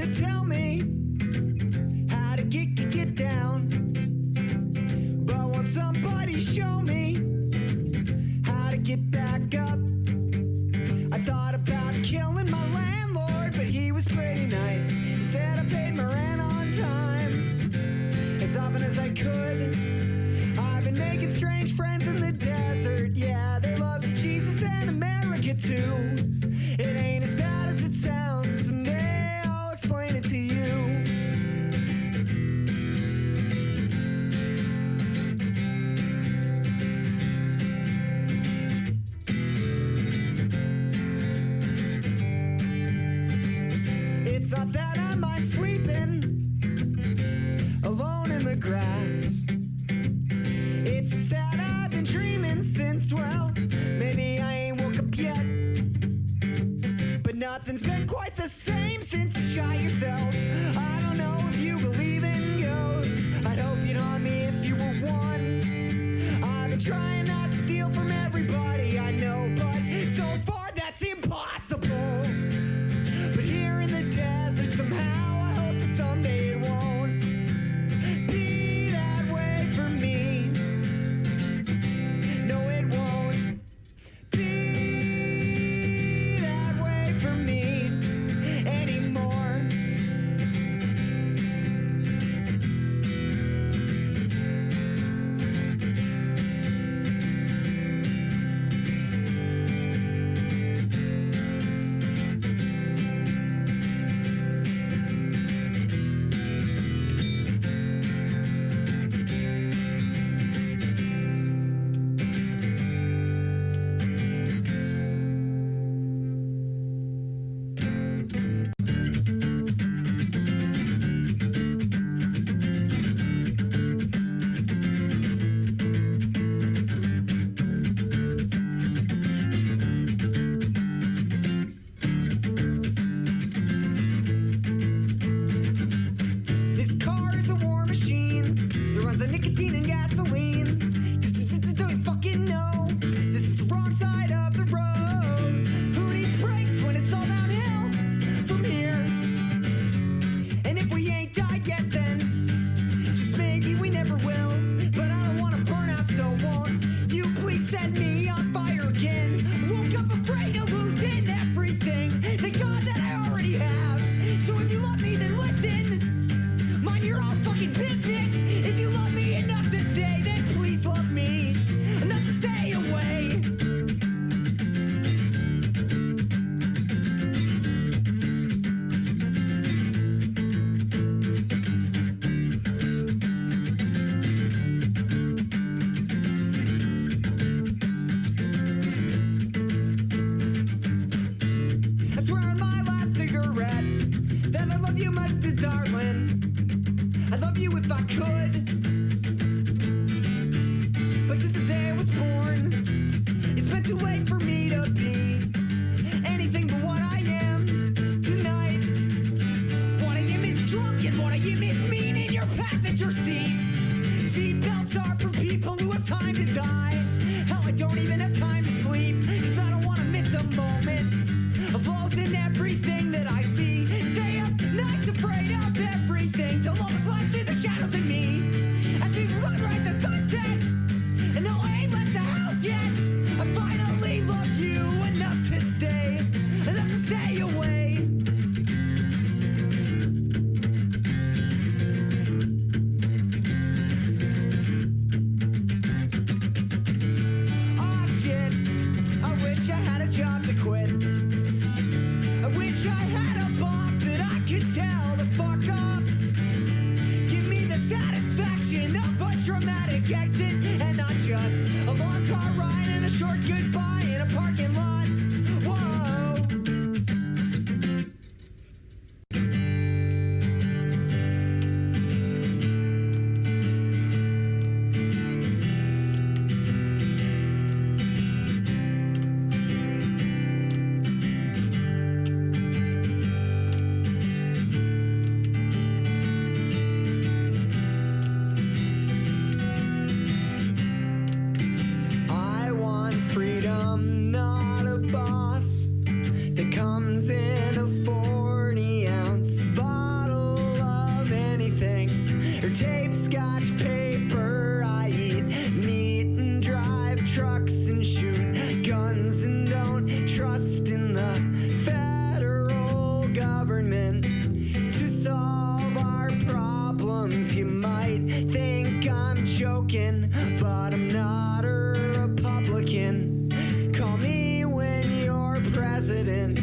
to tell me how to get down. But won't somebody show me how to get back up? I thought about killing my landlord, but he was pretty nice. He said I paid my rent on time, as often as I could. I've been making strange friends in the desert. Yeah, they love Jesus and America too. It ain't as bad as it sounds. Someday I'll explain it to you. It's not that I mind sleeping alone in the grass. It's just that I've been dreaming since, well, maybe I ain't woke up yet. But nothing's been quite the same since you shot yourself. I don't know if you believe in ghosts. I'd hope you'd haunt me if you were one. I've been trying not to steal from everybody I know, but so far that's impossible. But here in the desert, somehow I hope that someday it won't be that way for me. No, it won't be that way for me anymore. This car is a war machine that runs on nicotine and gasoline. Don't you fucking know? This is the wrong side of the road. Who needs brakes when it's all downhill from here? And if we ain't died yet, then just maybe we never will. But I don't wanna burn out, so won't you please set me on fire again? Woke up afraid of losing everything. Thank God that I already have. So if you love me, then listen. Mind your own fucking business. If you love me enough to stay, then please love me enough to stay away. I swear on my last cigarette that I love you, my darling. I love you if I could. But since the day I was born, it's been too late for me to be anything but what I am tonight. What I am is drunk and what I am is mean in your passenger seat. Seatbelts are for people who have time to die. Hell, I don't even have time to sleep, cause I don't wanna miss a moment of loathing everything that I see. Stay up nights afraid of everything till all that's left is the shadows in me. As we run right the sunset, and no, I ain't left the house yet. I finally love you enough to stay away. Aw shit, I wish I had a job to quit. I wish I had a boss that I could tell to fuck off. Give me the satisfaction of a dramatic exit, and not just a long car ride and a short goodbye in a parking lot. Whoa. don't trust in the federal government to solve our problems. You might think I'm joking, but I'm not a Republican. Call me when your president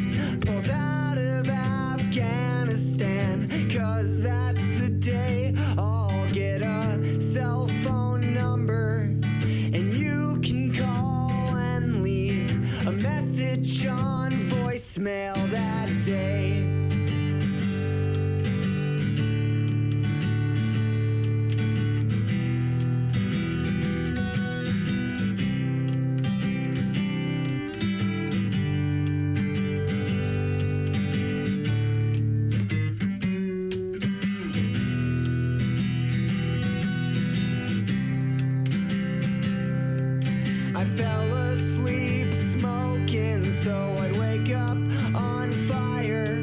pulls out of Afghanistan, 'cause that's the day I'll get a cell phone number and you can call and leave a message on voicemail that day. I fell asleep smoking so I'd wake up on fire,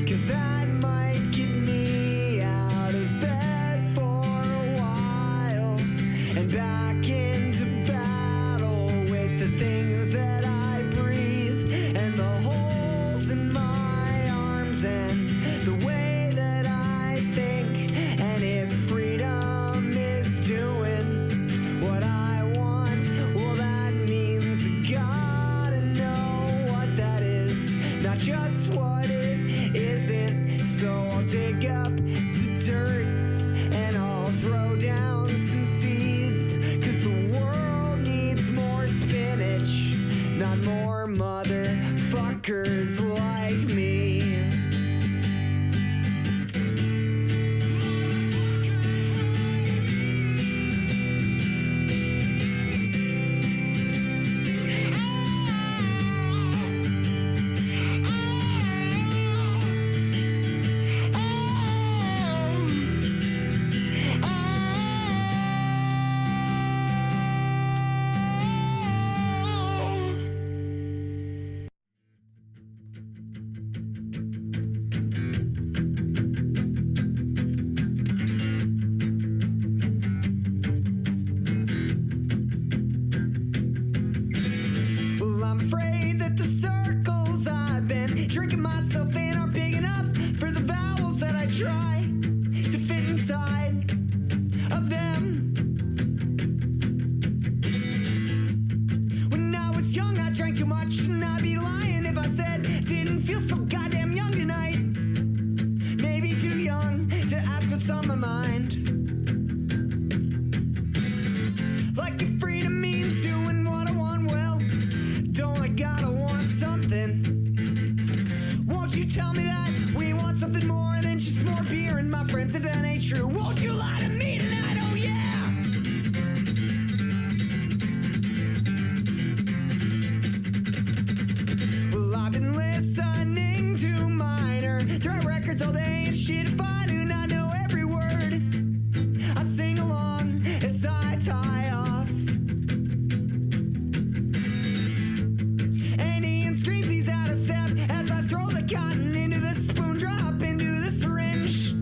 'cause that might get me out of bed for a while and back into battle with the things that I breathe and the holes in my arms and the way that I think. And if freedom is doing what I want, well, that means I gotta know what that is, not just what it isn't. So I'll dig up the dirt and I'll throw down some seeds, 'cause the world needs more spinach, not more motherfuckers like me. Well, I'm afraid that the circles I've been drinking myself in are big enough for the vowels that I try to fit inside of them. When I was young, I drank too much, and I'd be lying if I said didn't feel so goddamn young tonight. Maybe too young to ask what's on my mind. Like if freedom means doing what I want, well, don't I gotta want something? Won't you tell me that we want something more than just more beer? And my friends, if that ain't true, won't you lie to me tonight? Oh yeah! Well, I've been listening to Minor throw records all day and shit. If I do not know every word, I sing along as I tie off. And Ian screams he's out of step as I throw the cotton into the spoon, drop into the syringe.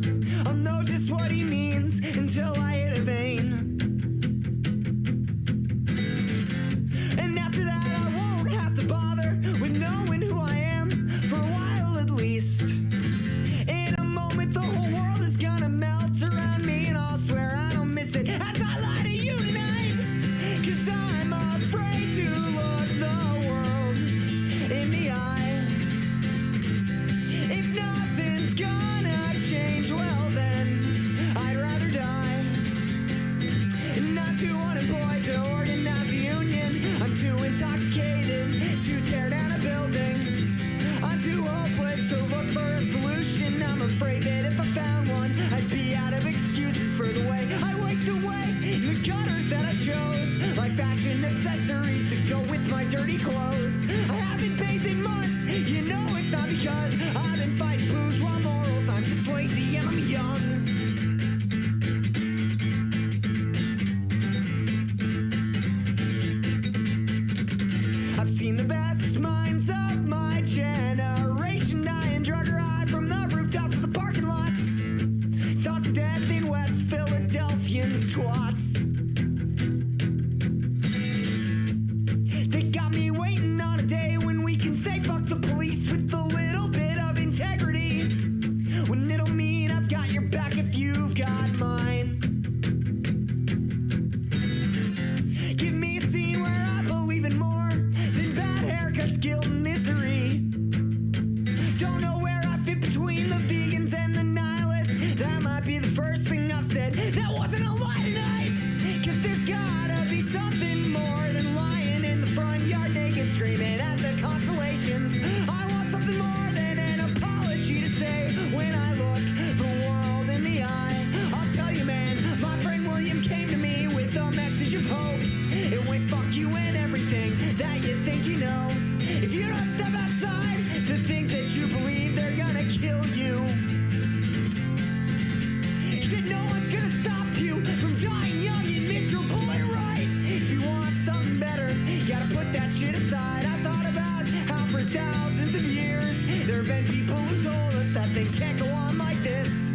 I'll know just what he means until I hit a vein. And after that I won't have to bother with knowing who I am, for a while at least. In a moment the whole world is gonna melt around me, and I'll swear I don't miss it as I lie to you tonight. 'Cause I'm afraid to look the world in the eye. If nothing's gonna change, well then I'd rather die. And I'm too unemployed to organize a union. I'm too intoxicated to tear down a building. I'm too hopeless to look for a solution. I'm afraid that if I found one, I'd be out of excuses for the way I waste away in the gutters that I chose, like fashion accessories to go with my dirty clothes. I haven't bathed in months, you know it's not because I've been fighting bourgeois morals. I'm just lazy and I'm young. I've seen the best minds of my generation die in drug or hide from the rooftops of the parking lots, stopped to death in West Philadelphian squats. They got me waiting on a day when thousands of years, there have been people who told us that things can't go on like this.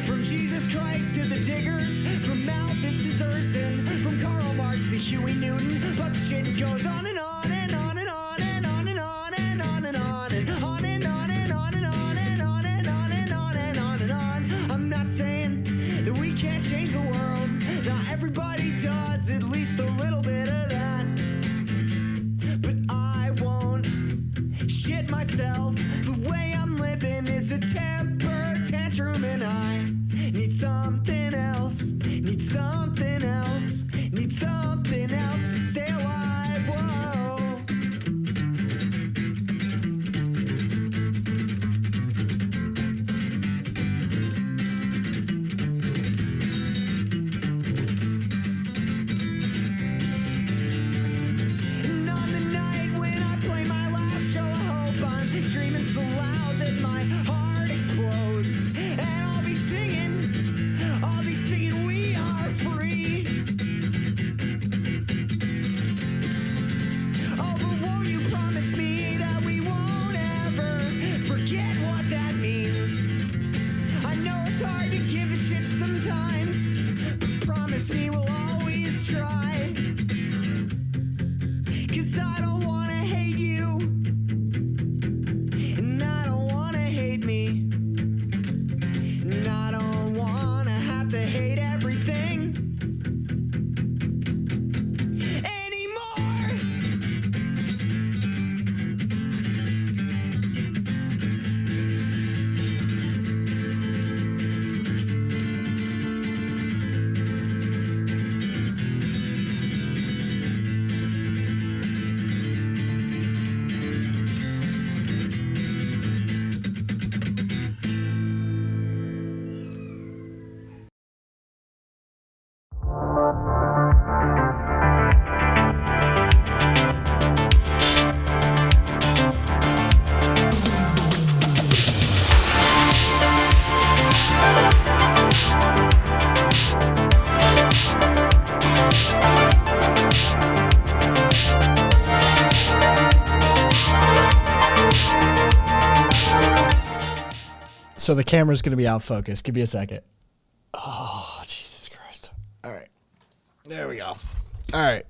From Jesus Christ to the diggers, from Malthus to Zerzan, from Karl Marx to Huey Newton, but the shit goes on and on and on and on and on and on and on and on and on and on and on and on and on and on and on and on and on. I'm not saying that we can't change the world. Not everybody does, at least a little bit of that. But I won't shit myself. The way I'm living is a temper tantrum, and I need something else. Need something else. Need something else to stay alive. Whoa. And on the night when I play my last show of hope, I'm screaming so loud that my heart explodes. And I'll be singing, we are free. Oh, but won't you promise me that we won't ever forget what that means? I know it's hard to give a shit sometimes, but promise me we'll always try. 'Cause I don't wanna hate you, and I don't wanna hate me, and I don't wanna have to hate everything anymore. So the camera's going to be out focused. Give me a second. Oh, Jesus Christ. All right. There we go. All right.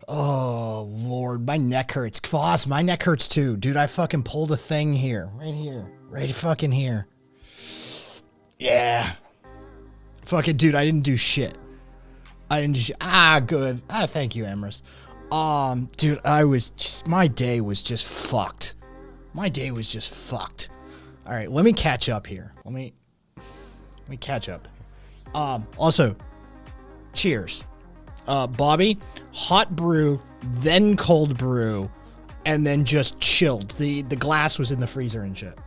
Oh, Lord. My neck hurts. Voss, my neck hurts too. Dude, I fucking pulled a thing here. Right here. Right fucking here. Yeah. Fucking dude, I didn't do shit. I didn't do shit. Ah, good. Ah, thank you, Emrys. Dude, I was just, my day was just fucked. My day was just fucked. All right, let me catch up here. Let me catch up. Also, cheers. Bobby, hot brew, then cold brew, and then just chilled. The glass was in the freezer and shit.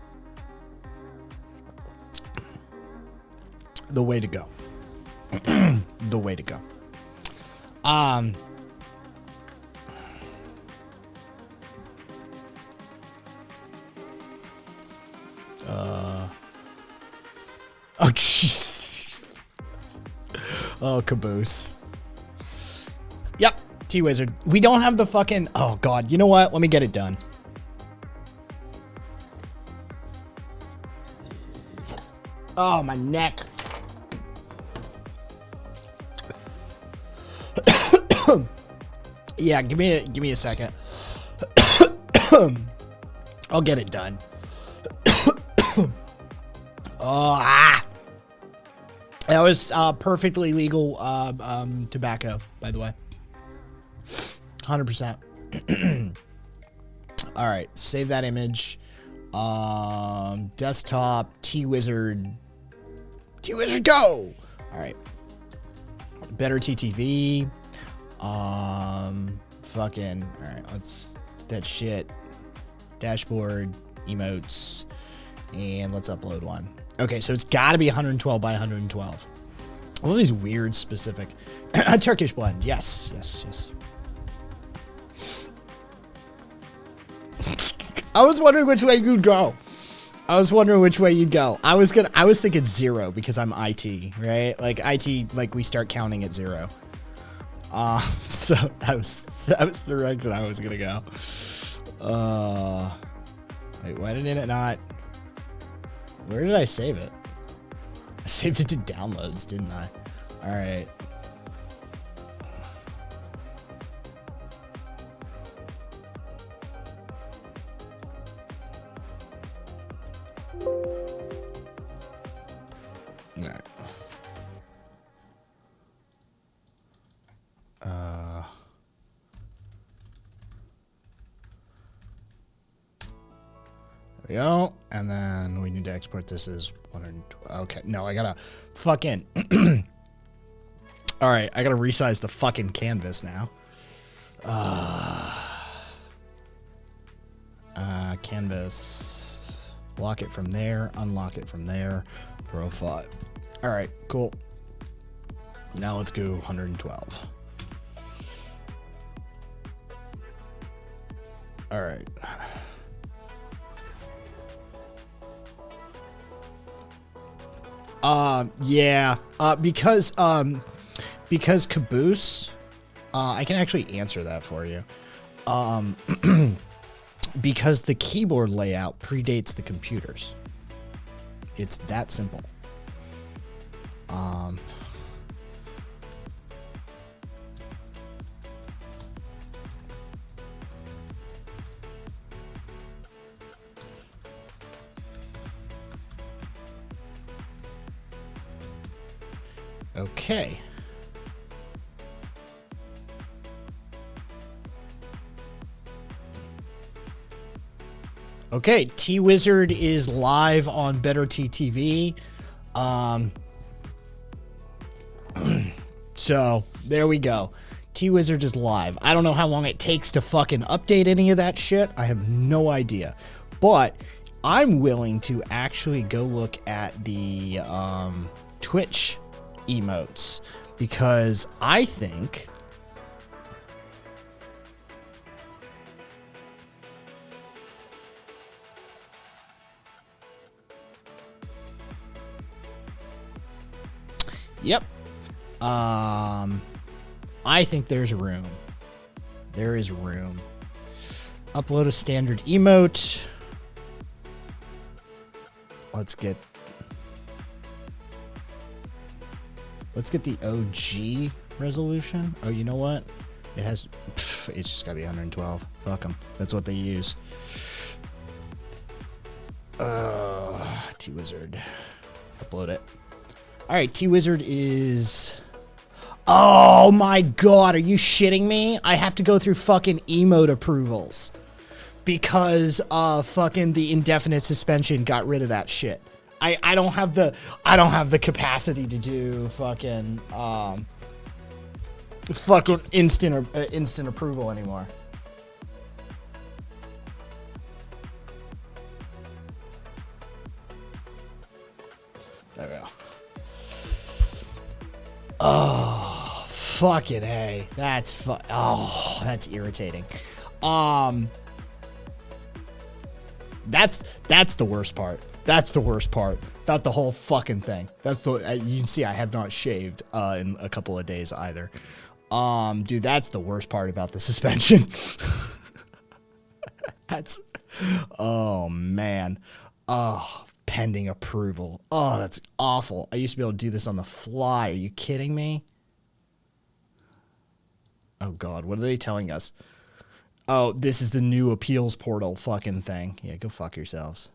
The way to go. The way to go. Oh, jeez. Oh, caboose. Yep, T-Wizard. We don't have the fucking... Oh, God. You know what? Let me get it done. Oh, my neck. Yeah, give me a second. I'll get it done. That was perfectly legal tobacco, by the way. 100%. All right, save that image. Desktop, T-Wizard, go! All right. Better TTV. Fucking, all right, let's that shit. Dashboard, emotes, and let's upload one. Okay, so it's got to be 112 by 112. All these weird specific. Turkish blend, yes. I was wondering which way you'd go. I was thinking 0 because I'm IT, right? Like IT, like we start counting at 0. So that was the direction I was gonna go. Wait, why did it not? Where did I save it? I saved it to downloads, didn't I? All right. There we go. And then we need to export this as 112. Okay. No, I gotta fucking. All right. I gotta resize the fucking canvas now. Canvas. Lock it from there. Unlock it from there. Profile. All right. Cool. Now let's go 112. All right. Yeah. Because Caboose, I can actually answer that for you. Because the keyboard layout predates the computers. It's that simple. Okay. Okay, T-Wizard is live on Better TTV. So there we go. T-Wizard is live. I don't know how long it takes to fucking update any of that shit. I have no idea. But I'm willing to actually go look at the Twitch emotes, because I think yep, I think there's room. There is room. Upload a standard emote. Let's get the OG resolution. Oh, you know what? It has, it's just gotta be 112. Fuck them. That's what they use. T-Wizard. Upload it. All right, T-Wizard is... Oh my God, are you shitting me? I have to go through fucking emote approvals because fucking the indefinite suspension got rid of that shit. I don't have the capacity to do fucking instant approval anymore. There we go. Oh, fucking A. That's that's irritating. That's the worst part. That's the worst part about the whole fucking thing. That's the you can see I have not shaved in a couple of days either. Dude, that's the worst part about the suspension. That's oh man. Oh, pending approval. Oh, that's awful. I used to be able to do this on the fly. Are you kidding me? Oh God, what are they telling us? Oh, this is the new appeals portal fucking thing. Yeah, go fuck yourselves.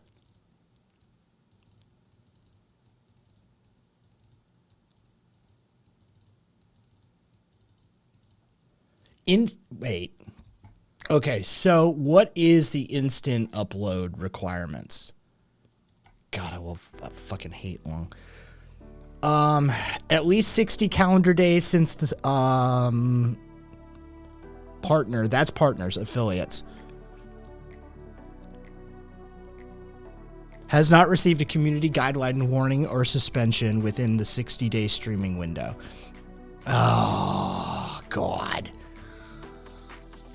Wait. Okay, so what is the instant upload requirements? God, I fucking hate long. At least 60 calendar days since the partner. That's partners, affiliates. Has not received a community guideline warning or suspension within the 60-day streaming window. Oh, God.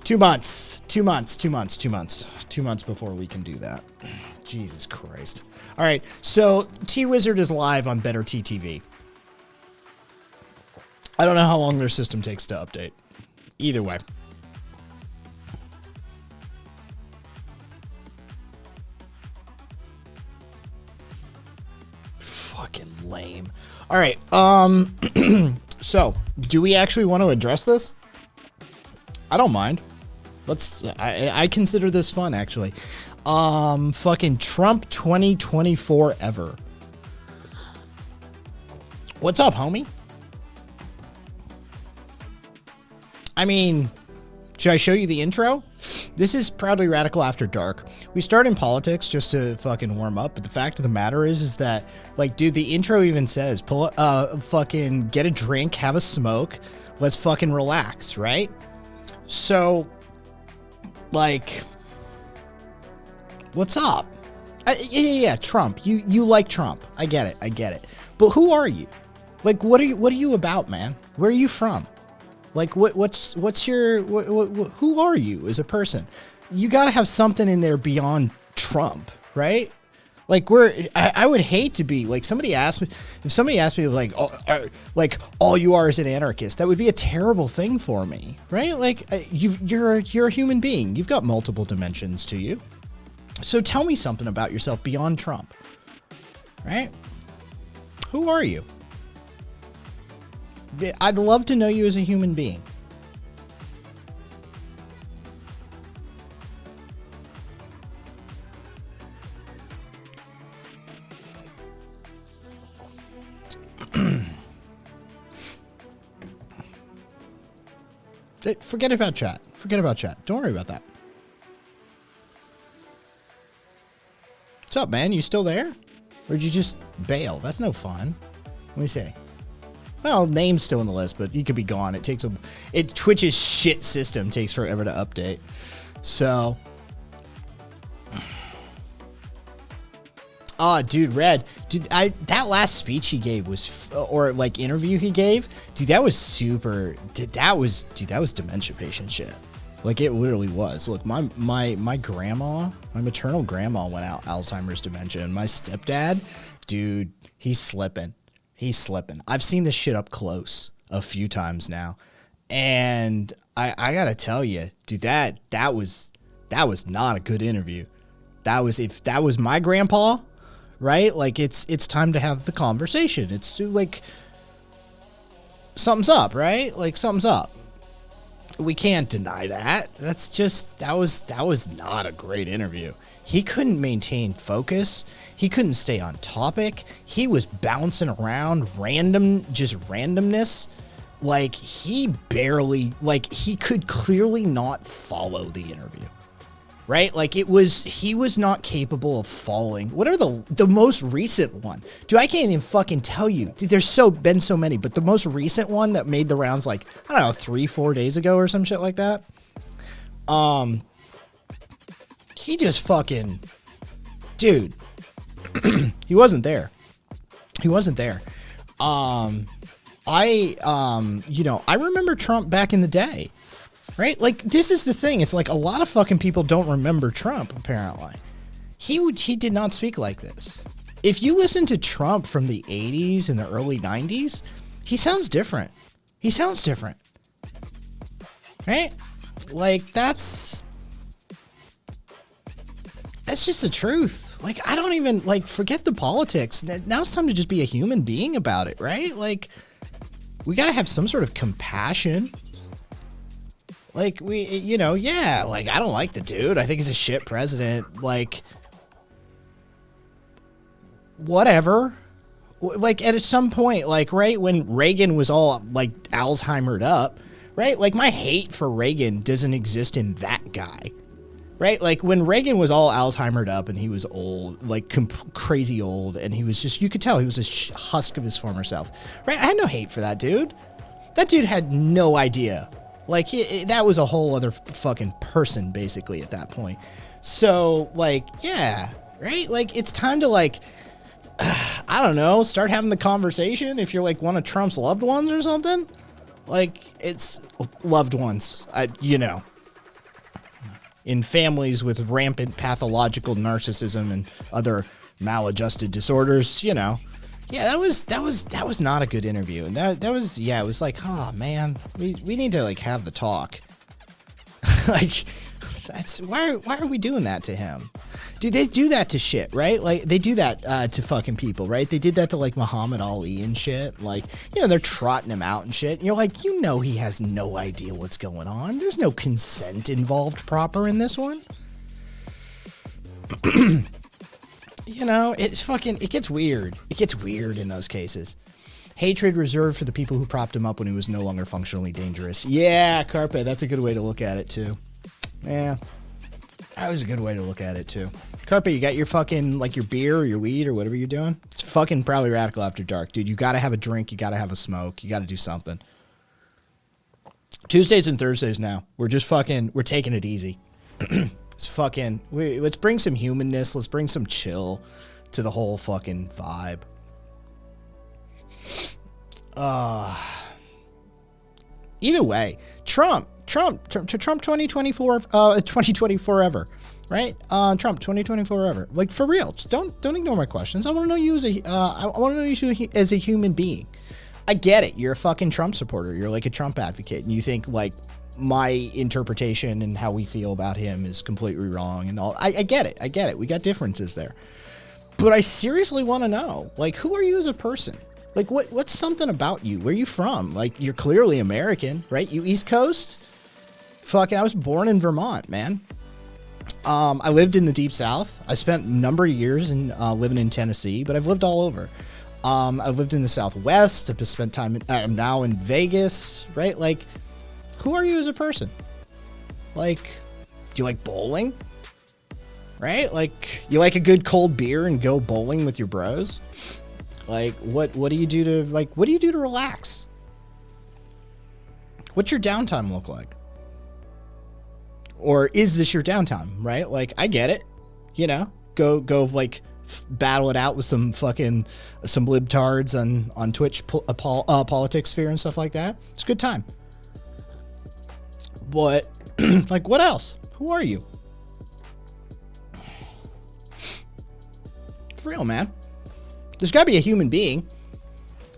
2 months. 2 months. 2 months. 2 months. 2 months before we can do that. Jesus Christ. All right, so T-Wizard is live on Better TTV. I don't know how long their system takes to update. Either way. Fucking lame. All right. So do we actually want to address this? I don't mind. I consider this fun, actually. Fucking Trump 2024 ever. What's up, homie? I mean, should I show you the intro? This is Proudly Radical After Dark. We start in politics just to fucking warm up, but the fact of the matter is that, like, dude, the intro even says, fucking get a drink, have a smoke, let's fucking relax, right? So, like, what's up? Yeah, Trump. You like Trump. I get it. But who are you? Like, what are you about, man? Where are you from? Like, what's your, who are you as a person? You got to have something in there beyond Trump, right? Like, I would hate to be, like, if somebody asked me, like, all you are is an anarchist, that would be a terrible thing for me, right? Like, you're a human being. You've got multiple dimensions to you. So tell me something about yourself beyond Trump, right? Who are you? I'd love to know you as a human being. Forget about chat. Don't worry about that. What's up, man? You still there? Or did you just bail? That's no fun. Let me see. Well, name's still in the list, but he could be gone. Twitch's shit system takes forever to update. So, dude, Red, that last speech he gave was, or like interview he gave, dude, that was super. That was dementia patient shit. Like, it literally was. Look, my grandma, my maternal grandma went out Alzheimer's dementia, and my stepdad, dude, he's slipping. I've seen this shit up close a few times now. And I gotta tell you, dude, that was not a good interview. If that was my grandpa, right? Like, it's time to have the conversation. It's like, something's up, right? Like, something's up. We can't deny that. That was not a great interview. He couldn't maintain focus. He couldn't stay on topic. He was bouncing around randomness. Like, he could clearly not follow the interview, right? Like, he was not capable of following. Whatever the most recent one, dude, I can't even fucking tell you. Dude, there's been so many, but the most recent one that made the rounds, like, I don't know, 3-4 days ago or some shit like that. He just fucking, dude, he wasn't there. I remember Trump back in the day, right? Like, this is the thing. It's like a lot of fucking people don't remember Trump, apparently. He did not speak like this. If you listen to Trump from the 80s and the early 90s, he sounds different. Right? Like, that's just the truth. Like, I don't even, like, forget the politics. Now it's time to just be a human being about it, right? Like, we got to have some sort of compassion. Like, like, I don't like the dude. I think he's a shit president. Like, whatever. Like, at some point, like, right when Reagan was all, like, Alzheimer'd up, right? Like, my hate for Reagan doesn't exist in that guy. Right? Like, when Reagan was all Alzheimer'd up and he was old, like crazy old, and he was just, you could tell he was a husk of his former self. Right? I had no hate for that dude. That dude had no idea. Like, that was a whole other fucking person, basically, at that point. So, like, yeah, right? Like, it's time to, like, I don't know, start having the conversation if you're, like, one of Trump's loved ones or something. Like, it's loved ones, in families with rampant pathological narcissism and other maladjusted disorders, Yeah, that was not a good interview. And that was, yeah, it was like, oh man, we need to, like, have the talk. Like, That's why are we doing that to him? Dude, they do that to shit, right? Like, they do that to fucking people, right? They did that to, like, Muhammad Ali and shit. Like, you know, they're trotting him out and shit. And you're like, you know he has no idea what's going on. There's no consent involved proper in this one. You know, it gets weird. It gets weird in those cases. Hatred reserved for the people who propped him up when he was no longer functionally dangerous. Yeah, Carpe, that's a good way to look at it, too. Yeah, that was a good way to look at it, too. Carpe, you got your fucking, like, your beer or your weed or whatever you're doing? It's fucking probably radical after dark, dude. You gotta have a drink. You gotta have a smoke. You gotta do something. Tuesdays and Thursdays now. We're taking it easy. Let's bring some humanness. Let's bring some chill to the whole fucking vibe. Either way, Trump 2024, 2024 ever. Right? Trump 2024 ever. Like, for real. Just don't ignore my questions. I want to know you as a human being. I get it. You're a fucking Trump supporter. You're like a Trump advocate, and you think like my interpretation and how we feel about him is completely wrong and all. I get it. I get it. We got differences there. But I seriously want to know, like, who are you as a person? Like, what's something about you? Where are you from? Like, you're clearly American, right? You East Coast? Fucking, I was born in Vermont, man. I lived in the Deep South. I spent a number of years living in Tennessee, but I've lived all over. I've lived in the Southwest. I've spent time I'm now in Vegas, right? Like, who are you as a person? Like, do you like bowling? Right? Like, you like a good cold beer and go bowling with your bros? Like, what do you do to relax? What's your downtime look like? Or is this your downtime, right? Like, I get it, you know, go like battle it out with some libtards on Twitch, politics sphere and stuff like that. It's a good time. But like, what else? Who are you? For real, man. There's got to be a human being.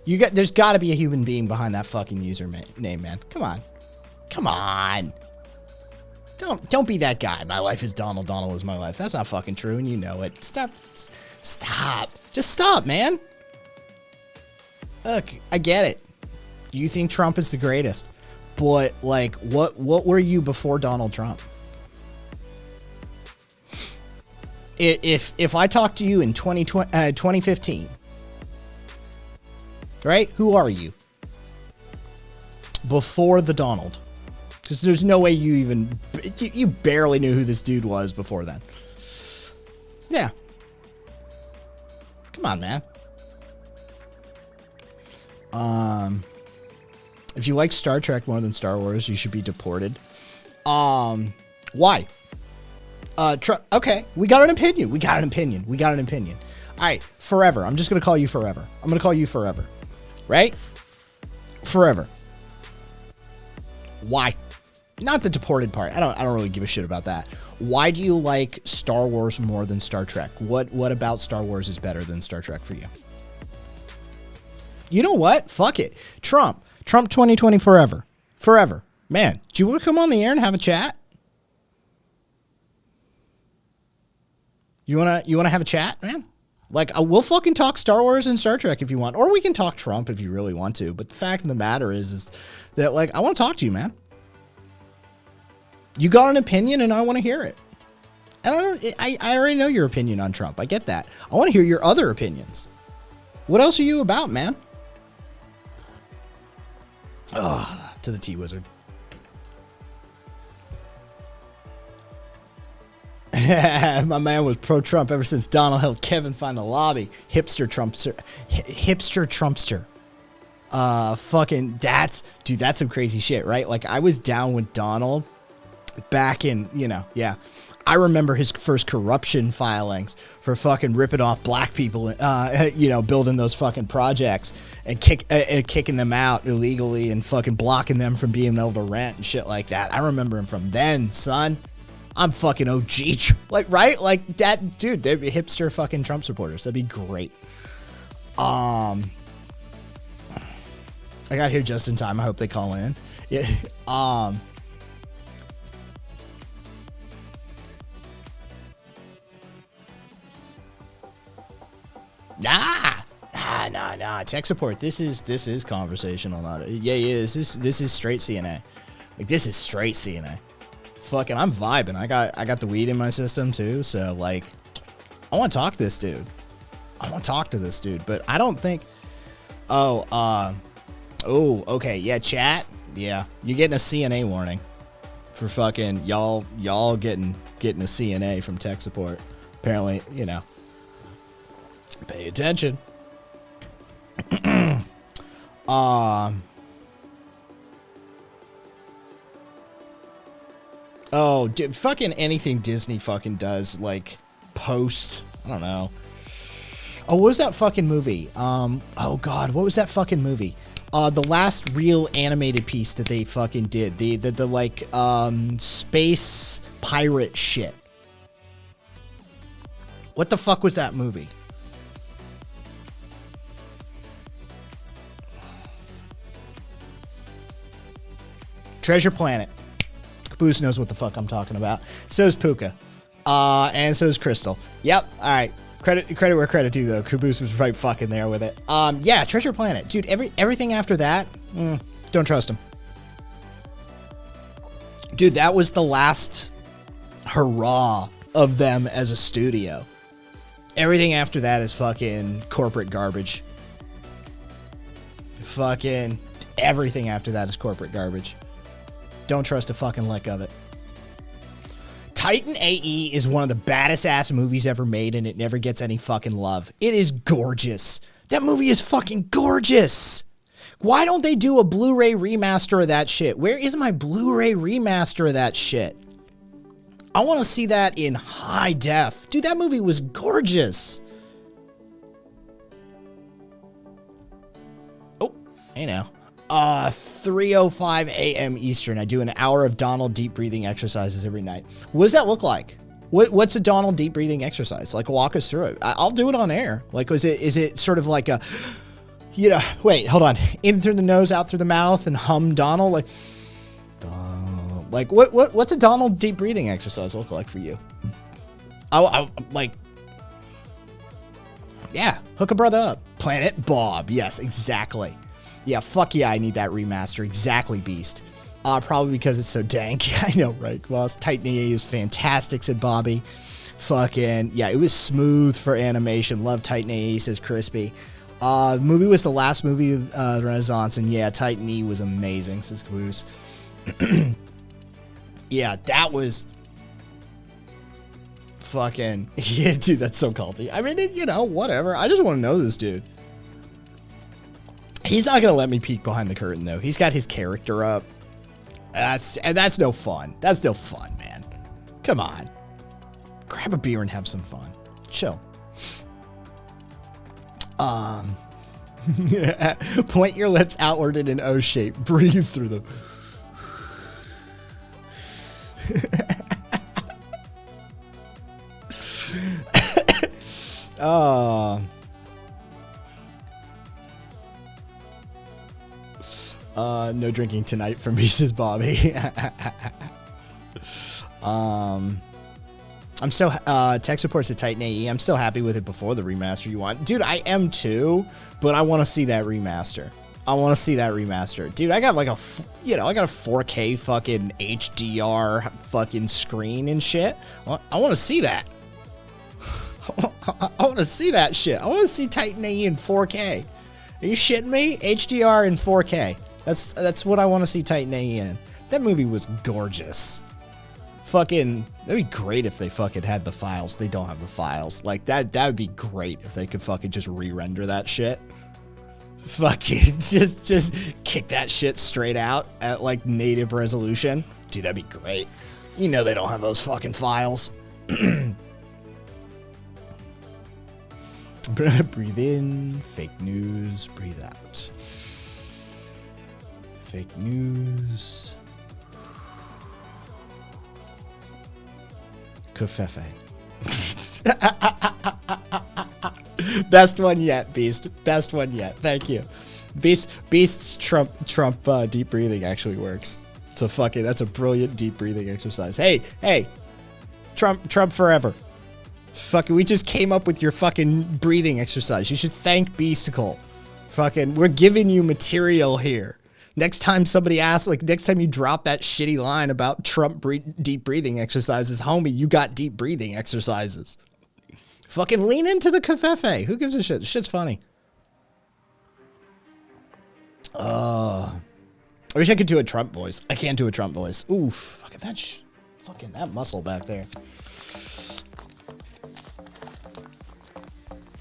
There's got to be a human being behind that fucking username, man. Come on. Don't be that guy. My life is Donald. Donald is my life. That's not fucking true, and you know it. Stop. Just stop, man. Look, I get it. You think Trump is the greatest, but like, what were you before Donald Trump? If I talked to you in 2015, right? Who are you before the Donald? Because there's no way you barely knew who this dude was before then. Yeah. Come on, man. If you like Star Trek more than Star Wars, you should be deported. Why? Okay, we got an opinion. All right, Forever. I'm just going to call you Forever. Right? Forever. Why? Not the deported part. I don't really give a shit about that. Why do you like Star Wars more than Star Trek? What about Star Wars is better than Star Trek for you? You know what? Fuck it. Trump 2020 forever. Man, do you want to come on the air and have a chat? You want to have a chat, man? Like, we'll fucking talk Star Wars and Star Trek if you want, or we can talk Trump if you really want to. But the fact of the matter is that, like, I want to talk to you, man. You got an opinion, and I want to hear it. I already know your opinion on Trump. I get that. I want to hear your other opinions. What else are you about, man? Oh, to the T-Wizard. My man was pro-Trump ever since Donald helped Kevin find the lobby. Hipster Trumpster. Fucking, that's some crazy shit, right? Like, I was down with Donald back in, yeah. I remember his first corruption filings for fucking ripping off black people, building those fucking projects and kicking them out illegally and fucking blocking them from being able to rent and shit like that. I remember him from then, son. I'm fucking OG. Like, right? Like, that, dude, they'd be hipster fucking Trump supporters. That'd be great. I got here just in time. I hope they call in. Yeah. Nah. Tech support. This is conversational. Not yeah. This is straight CNA. Like this is straight CNA. Fucking, I'm vibing. I got the weed in my system too. So like, I want to talk to this dude. But I don't think. Oh, okay. Yeah, chat. Yeah, you're getting a CNA warning for fucking y'all getting a CNA from tech support. Apparently, you know. Pay attention. Oh, dude, fucking anything Disney fucking does, like post. I don't know. Oh, what was that fucking movie? Oh god, what was that fucking movie? The last real animated piece that they fucking did. The like space pirate shit. What the fuck was that movie? Treasure Planet. Caboose knows what the fuck I'm talking about. So is Puka. And so is Crystal. Yep. All right. Credit where credit due, though. Caboose was right fucking there with it. Yeah, Treasure Planet. Dude, everything after that, don't trust him. Dude, that was the last hurrah of them as a studio. Everything after that is fucking corporate garbage. Fucking everything after that is corporate garbage. Don't trust a fucking lick of it. Titan AE is one of the baddest ass movies ever made, and it never gets any fucking love. It is gorgeous. That movie is fucking gorgeous. Why don't they do a Blu-ray remaster of that shit? Where is my Blu-ray remaster of that shit? I want to see that in high def. Dude, that movie was gorgeous. Oh, hey now. 3:05 a.m. Eastern. I do an hour of Donald deep breathing exercises every night. What does that look like? What's a Donald deep breathing exercise? Like, walk us through it. I'll do it on air. Like, is it sort of like a, you know, wait, hold on. In through the nose, out through the mouth, and hum Donald? Like, what's a Donald deep breathing exercise look like for you? I like, yeah, hook a brother up. Planet Bob. Yes, exactly. Yeah, fuck yeah, I need that remaster. Exactly, Beast. Probably because it's so dank. I know, right, Gloss? Titan AE is fantastic, said Bobby. Fucking, yeah, it was smooth for animation. Love Titan AE, says Crispy. The movie was the last movie of the Renaissance, and yeah, Titan AE was amazing, says Caboose. Yeah, that was fucking, yeah, dude, that's so culty. I mean, you know, whatever. I just want to know this dude. He's not going to let me peek behind the curtain, though. He's got his character up. And that's no fun. That's no fun, man. Come on. Grab a beer and have some fun. Chill. Point your lips outward in an O shape. Breathe through them. No drinking tonight for me, says Bobby. I'm so tech supports a Titan AE. I'm still happy with it before the remaster you want. Dude, I am too, but I want to see that remaster. Dude, I got like a 4K fucking HDR fucking screen and shit. I want to see that. I want to see that shit. I want to see Titan AE in 4K. Are you shitting me? HDR in 4K. That's what I want to see Titan AE in. That movie was gorgeous. Fucking, that'd be great if they fucking had the files. They don't have the files. Like, that would be great if they could fucking just re-render that shit. Fucking just kick that shit straight out at like native resolution. Dude, that'd be great. You know they don't have those fucking files. Breathe in, fake news, breathe out. Fake news. Kofefe. Best one yet, Beast. Best one yet. Thank you. Beast's Trump deep breathing actually works. So fucking, that's a brilliant deep breathing exercise. Hey, Trump forever. Fucking, we just came up with your fucking breathing exercise. You should thank Beasticle. Fucking, we're giving you material here. Next time somebody asks, like, next time you drop that shitty line about Trump deep breathing exercises, homie, you got deep breathing exercises. Fucking lean into the covfefe. Who gives a shit? Shit's funny. I wish I could do a Trump voice. I can't do a Trump voice. Oof. Fucking that muscle back there.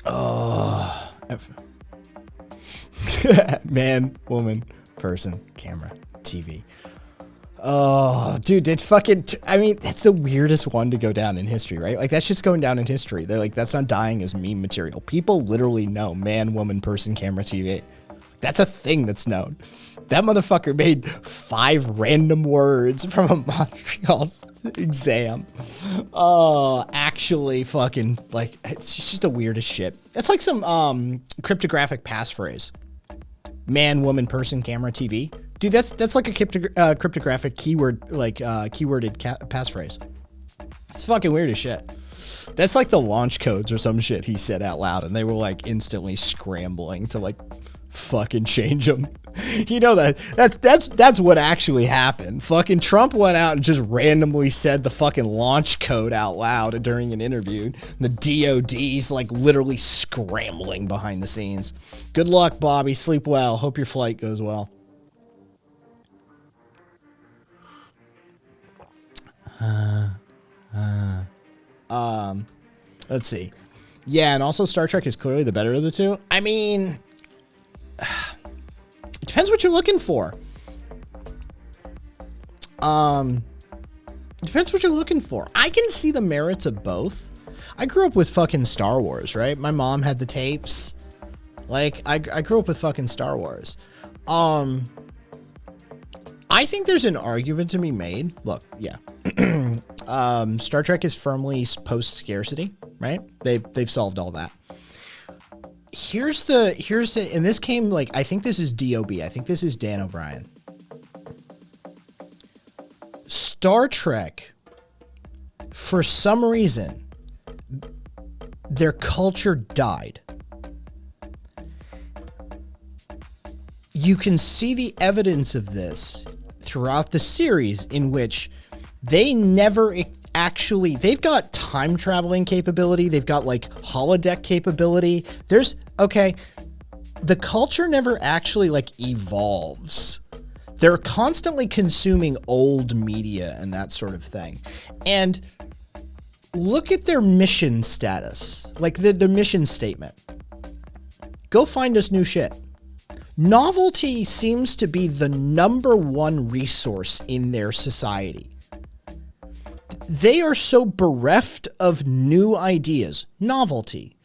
Oh. Man, woman, person, camera, TV. Oh, dude, it's fucking, I mean, that's the weirdest one to go down in history, right? Like, that's just going down in history. They're like, that's not dying as meme material. People literally know man, woman, person, camera, TV. That's a thing that's known. That motherfucker made 5 random words from a Montreal exam. Oh, actually fucking, like, it's just the weirdest shit. It's like some cryptographic passphrase. Man, woman, person, camera, TV. Dude, that's like a cryptographic keyword, like keyworded passphrase. It's fucking weird as shit. That's like the launch codes or some shit he said out loud, and they were like instantly scrambling to like fucking change them. You know that's what actually happened. Fucking Trump went out and just randomly said the fucking launch code out loud during an interview. The DOD's like literally scrambling behind the scenes. Good luck, Bobby. Sleep well. Hope your flight goes well. Let's see. Yeah, and also Star Trek is clearly the better of the two. I mean, it depends what you're looking for. It depends what you're looking for. I can see the merits of both. I grew up with fucking Star Wars, right? My mom had the tapes. Like, I grew up with fucking Star Wars. I think there's an argument to be made. Look, yeah. Star Trek is firmly post-scarcity, right? They've solved all that. Here's the, and this came like, I think this is DOB. I think this is Dan O'Brien. Star Trek, for some reason, their culture died. You can see the evidence of this throughout the series, in which they never actually, they've got time traveling capability. They've got like holodeck capability. The culture never actually like evolves. They're constantly consuming old media and that sort of thing. And look at their mission status, like the mission statement. Go find us new shit. Novelty seems to be the #1 resource in their society. They are so bereft of new ideas, novelty,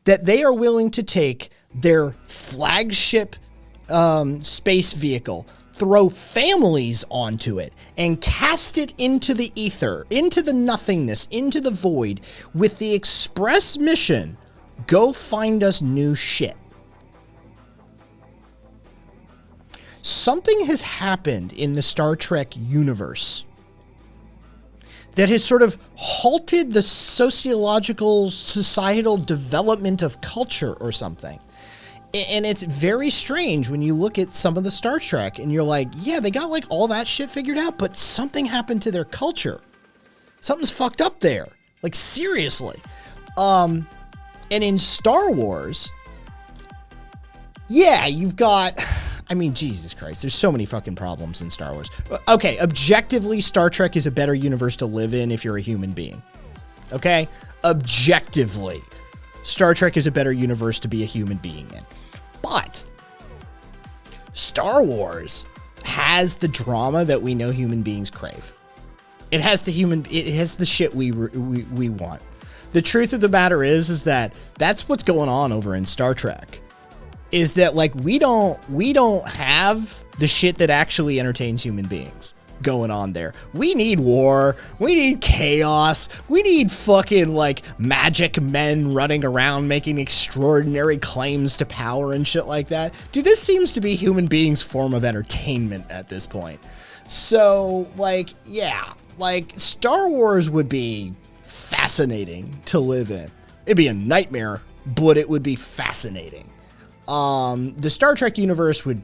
that they are willing to take their flagship space vehicle, throw families onto it, and cast it into the ether, into the nothingness, into the void, with the express mission, go find us new shit. Something has happened in the Star Trek universe that has sort of halted the sociological, societal development of culture or something. And it's very strange when you look at some of the Star Trek and you're like, yeah, they got like all that shit figured out, but something happened to their culture. Something's fucked up there. Like, seriously. And in Star Wars, yeah, you've got, I mean, Jesus Christ, there's so many fucking problems in Star Wars. Okay, objectively, Star Trek is a better universe to live in if you're a human being. Okay? Objectively, Star Trek is a better universe to be a human being in. But Star Wars has the drama that we know human beings crave. It has the shit we want. The truth of the matter is that that's what's going on over in Star Trek. Is that like we don't have the shit that actually entertains human beings going on there. We need war. We need chaos. We need fucking like magic men running around making extraordinary claims to power and shit like that. Dude, this seems to be human beings' form of entertainment at this point. So like, yeah, like Star Wars would be fascinating to live in. It'd be a nightmare, but it would be fascinating. The Star Trek universe would,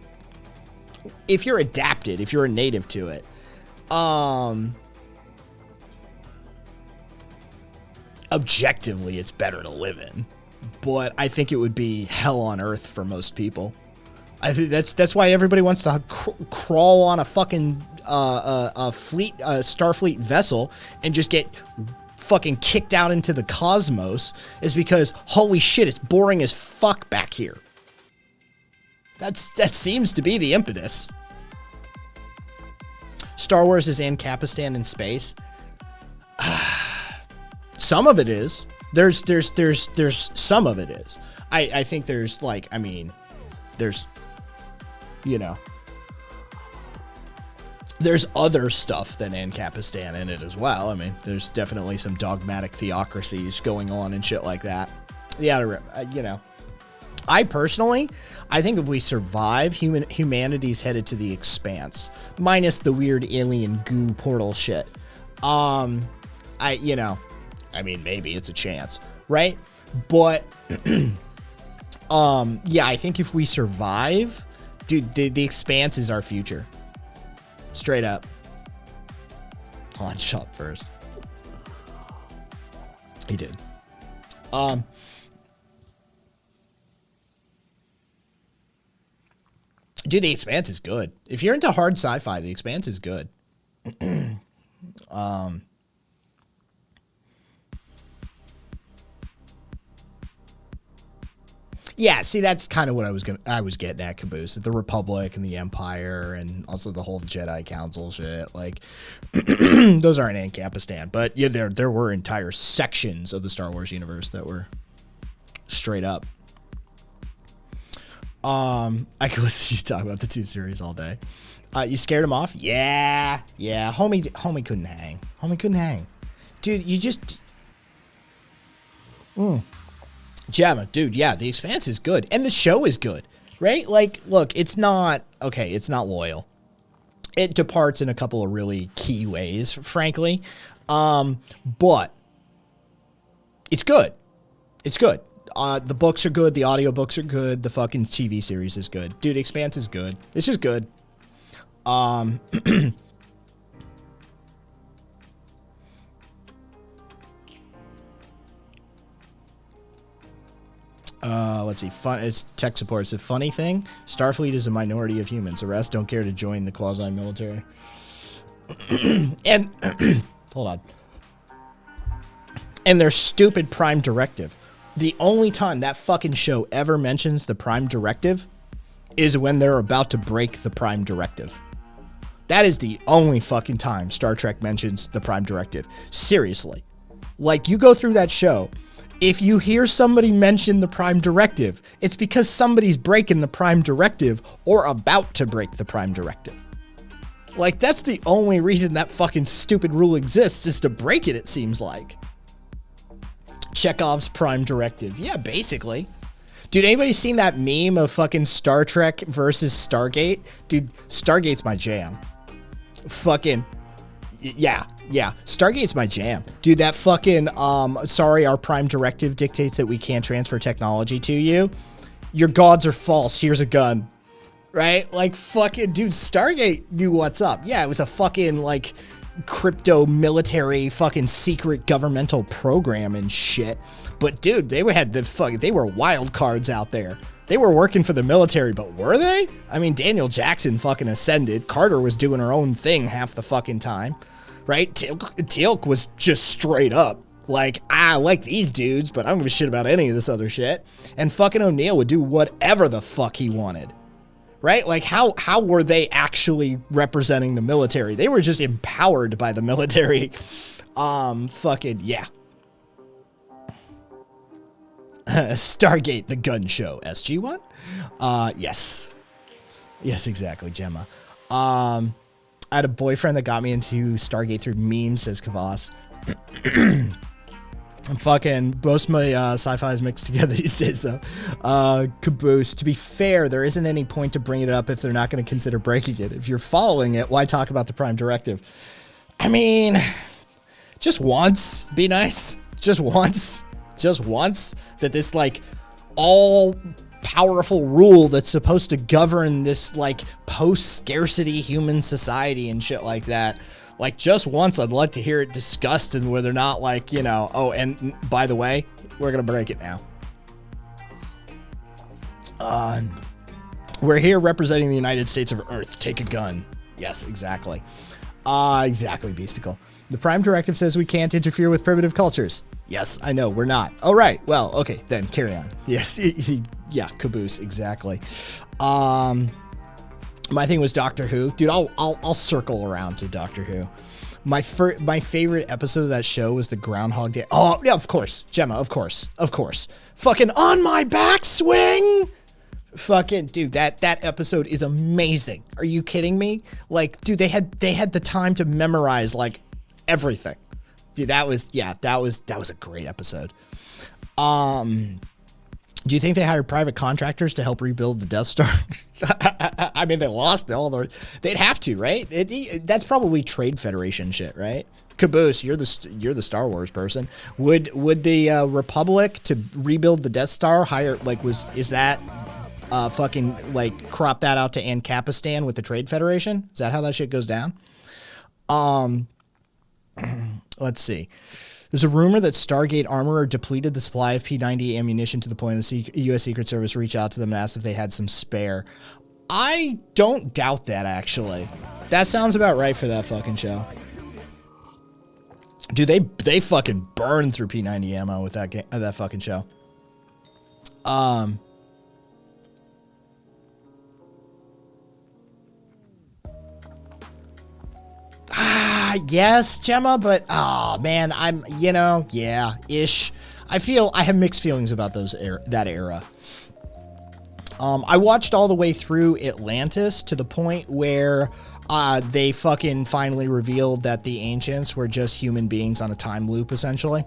if you're adapted, if you're a native to it, objectively, it's better to live in. But I think it would be hell on earth for most people. I think that's why everybody wants to crawl on a fucking Starfleet vessel and just get fucking kicked out into the cosmos, is because holy shit, it's boring as fuck back here. That seems to be the impetus. Star Wars is Ancapistan in space. Some of it is. There's some of it is. I think there's like, I mean, there's, you know, there's other stuff than Ancapistan in it as well. I mean, there's definitely some dogmatic theocracies going on and shit like that. Yeah, you know, I personally, I think if we survive, humanity's headed to the expanse, minus the weird alien goo portal shit. You know, I mean, maybe it's a chance, right? But, yeah, I think if we survive, dude, the expanse is our future. Straight up. Han shot first. He did. Dude, The Expanse is good. If you're into hard sci-fi, The Expanse is good. Yeah, see, that's kind of what I was getting at, Caboose. The Republic and the Empire, and also the whole Jedi Council shit. Like, those aren't Ancapistan, but yeah, there were entire sections of the Star Wars universe that were straight up. I could listen to you talk about the two series all day. You scared him off? Yeah. Homie couldn't hang. Dude, you just... Gemma, dude, yeah, The Expanse is good. And the show is good, right? Like, look, it's not loyal. It departs in a couple of really key ways, frankly. But it's good. It's good. The books are good. The audiobooks are good. The fucking TV series is good. Dude, Expanse is good. It's just good. Let's see. It's tech support. It's a funny thing. Starfleet is a minority of humans. The rest don't care to join the quasi-military. And hold on. And their stupid Prime Directive. The only time that fucking show ever mentions the Prime Directive is when they're about to break the Prime Directive. That is the only fucking time Star Trek mentions the Prime Directive. Seriously. Like, you go through that show, if you hear somebody mention the Prime Directive, it's because somebody's breaking the Prime Directive or about to break the Prime Directive. Like, that's the only reason that fucking stupid rule exists, is to break it, it seems like. Chekhov's Prime Directive. Yeah, basically. Dude, anybody seen that meme of fucking Star Trek versus Stargate? Dude, Stargate's my jam. Fucking, yeah. Stargate's my jam. Dude, that fucking, sorry, our Prime Directive dictates that we can't transfer technology to you. Your gods are false. Here's a gun. Right? Like, fucking, dude, Stargate knew what's up. Yeah, it was a fucking, like, crypto military fucking secret governmental program and shit. But dude, they were wild cards out there. They were working for the military, but were they? I mean, Daniel Jackson fucking ascended. Carter was doing her own thing half the fucking time, right? Teal'c was just straight up like, I like these dudes, but I don't give a shit about any of this other shit. And fucking O'Neill would do whatever the fuck he wanted. Right? Like, how were they actually representing the military? They were just empowered by the military. Fucking, yeah. Stargate, the gun show. SG-1? Yes. Yes, exactly, Gemma. I had a boyfriend that got me into Stargate through memes, says Kavas. I'm fucking, most of my sci-fi is mixed together these days, though. Caboose. To be fair, there isn't any point to bring it up if they're not going to consider breaking it. If you're following it, why talk about the Prime Directive? I mean, Just once, be nice. Just once that this like all powerful rule that's supposed to govern this like post-scarcity human society and shit like that. Like just once I'd like to hear it discussed, and where they're not like, you know, oh, and by the way, we're going to break it now. We're here representing the United States of Earth. Take a gun. Yes, exactly. Exactly, Beasticle. The Prime Directive says we can't interfere with primitive cultures. Yes, I know, we're not. Oh, right. Well, okay, then carry on. Yes, yeah, caboose, exactly. My thing was Doctor Who. Dude, I'll circle around to Doctor Who. My favorite episode of that show was the Groundhog Day. Oh, yeah, of course. Gemma, of course. Fucking On My Backswing! Fucking dude, that episode is amazing. Are you kidding me? Like, dude, they had the time to memorize like everything. Dude, that was a great episode. Do you think they hired private contractors to help rebuild the Death Star? I mean, they lost all their. They'd have to, right? That's probably Trade Federation shit, right? Caboose, you're the Star Wars person. Would the Republic to rebuild the Death Star hire is that fucking like crop that out to Ancapistan with the Trade Federation? Is that how that shit goes down? Let's see. There's a rumor that Stargate Armorer depleted the supply of P90 ammunition to the point of the U.S. Secret Service reached out to them and asked if they had some spare. I don't doubt that, actually. That sounds about right for that fucking show. Dude, they fucking burned through P90 ammo with that fucking show. Yes, Gemma, but man, I'm, ish. I have mixed feelings about that era. I watched all the way through Atlantis to the point where they fucking finally revealed that the ancients were just human beings on a time loop, essentially.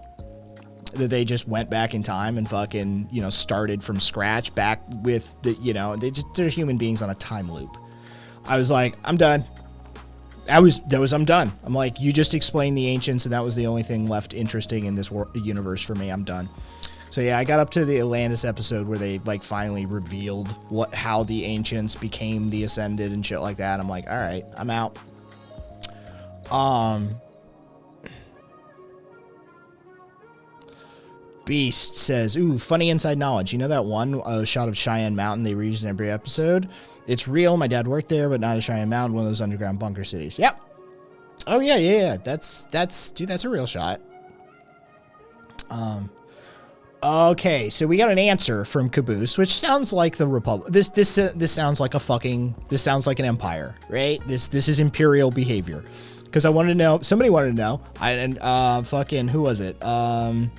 That they just went back in time and fucking, started from scratch back with they're human beings on a time loop. I was like, I'm done. I'm done. I'm like, you just explained the ancients, and that was the only thing left interesting in this universe for me. I'm done. So yeah, I got up to the Atlantis episode where they like finally revealed how the ancients became the Ascended and shit like that. I'm like, all right, I'm out. Beast says, ooh, funny inside knowledge. You know that one shot of Cheyenne Mountain they reused in every episode? It's real. My dad worked there, but not a Cheyenne Mountain, one of those underground bunker cities. Yep. Oh, yeah. That's a real shot. Okay, so we got an answer from Caboose, which sounds like the Republic. This sounds like this sounds like an empire, right? This is imperial behavior. Because somebody wanted to know, fucking, who was it? It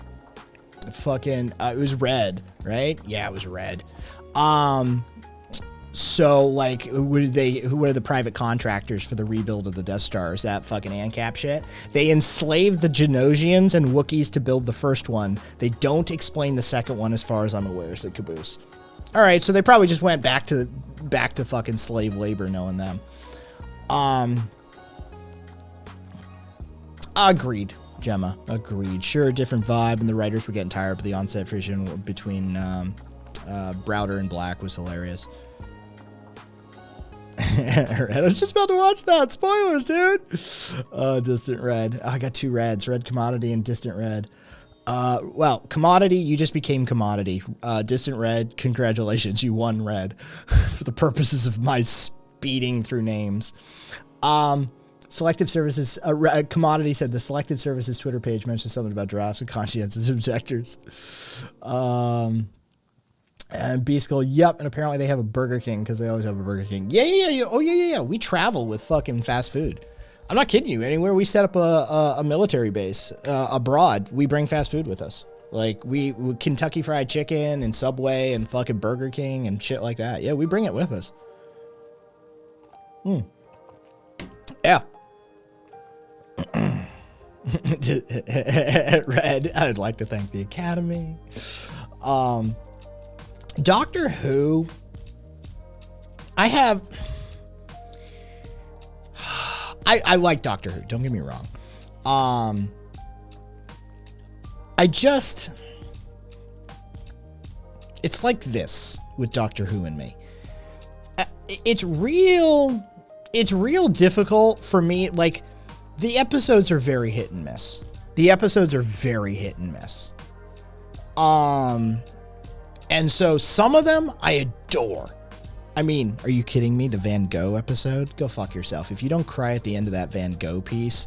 was Red, right? Yeah, it was Red. So like, who are the private contractors for the rebuild of the Death Star? Is that fucking ANCAP shit? They enslaved the Genosians and Wookiees to build the first one. They don't explain the second one as far as I'm aware, said Caboose. All right, so they probably just went back to fucking slave labor, knowing them. Agreed. Gemma, agreed. Sure, different vibe, and the writers were getting tired, but the on-set friction between Browder and Black was hilarious. I was just about to watch that. Spoilers, dude. Distant Red. I got two Reds, Red Commodity and Distant Red. Well, Commodity, you just became Commodity. Distant Red, congratulations, you won Red. For the purposes of my speeding through names. Selective Services, Commodity said the Selective Services Twitter page mentioned something about drafts and conscientious objectors. And B-Skull, yep, and apparently they have a Burger King, because they always have a Burger King. Yeah. Oh, yeah. We travel with fucking fast food. I'm not kidding you. Anywhere we set up a military base abroad, we bring fast food with us. Like, we Kentucky Fried Chicken and Subway and fucking Burger King and shit like that. Yeah, we bring it with us. Yeah. Red, I'd like to thank the Academy. Doctor Who, I like Doctor Who, don't get me wrong. it's like this with Doctor Who and me. It's real difficult for me. Like, the episodes are very hit and miss. And so some of them I adore. I mean, are you kidding me? The Van Gogh episode? Go fuck yourself. If you don't cry at the end of that Van Gogh piece,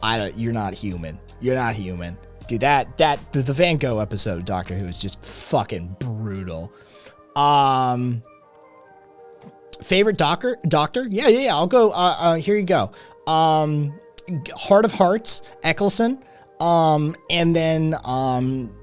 you're not human. You're not human. Dude, the Van Gogh episode of Doctor Who is just fucking brutal. Favorite doctor? Yeah. I'll go. Here you go. Heart of Hearts, Eccleston. And then,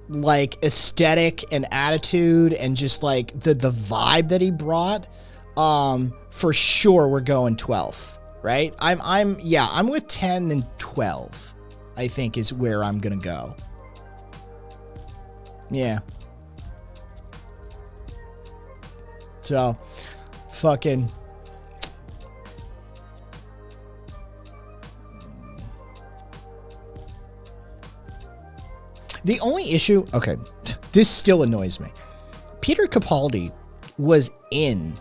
like, aesthetic and attitude and just like the vibe that he brought, for sure we're going 12th, right? I'm with 10 and 12, I think is where I'm gonna go. Yeah. So, fucking... The only issue... Okay, this still annoys me. Peter Capaldi was in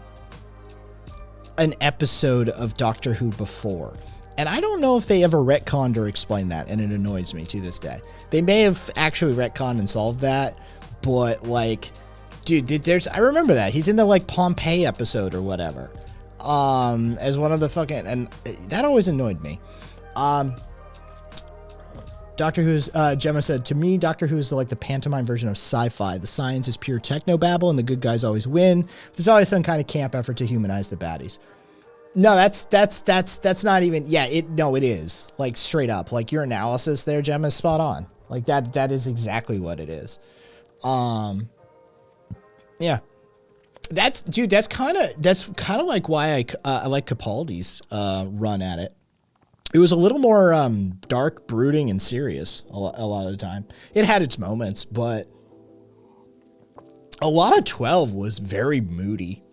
an episode of Doctor Who before, and I don't know if they ever retconned or explained that, and it annoys me to this day. They may have actually retconned and solved that, but, like... Dude, I remember that. He's in the, like, Pompeii episode or whatever. As one of the fucking... And that always annoyed me. Doctor Who's... Gemma said, to me, Doctor Who is like the pantomime version of sci-fi. The science is pure technobabble, and the good guys always win. There's always some kind of camp effort to humanize the baddies. No, that's not even... Yeah, it is. Like, straight up. Like, your analysis there, Gemma, is spot on. Like, that is exactly what it is. Yeah, that's kind of like why I like Capaldi's run at it. It was a little more dark, brooding, and serious a lot of the time. It had its moments, but a lot of 12 was very moody,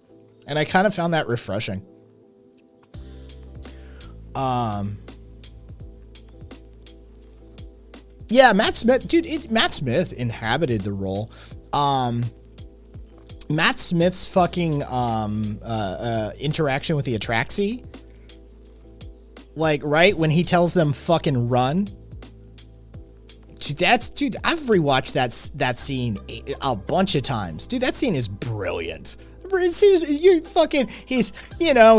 and I kind of found that refreshing. Yeah, Matt Smith, dude. Matt Smith inhabited the role. Matt Smith's fucking interaction with the Atraxi, like, right when he tells them fucking run. Dude, I've rewatched that scene a bunch of times. Dude, that scene is brilliant. He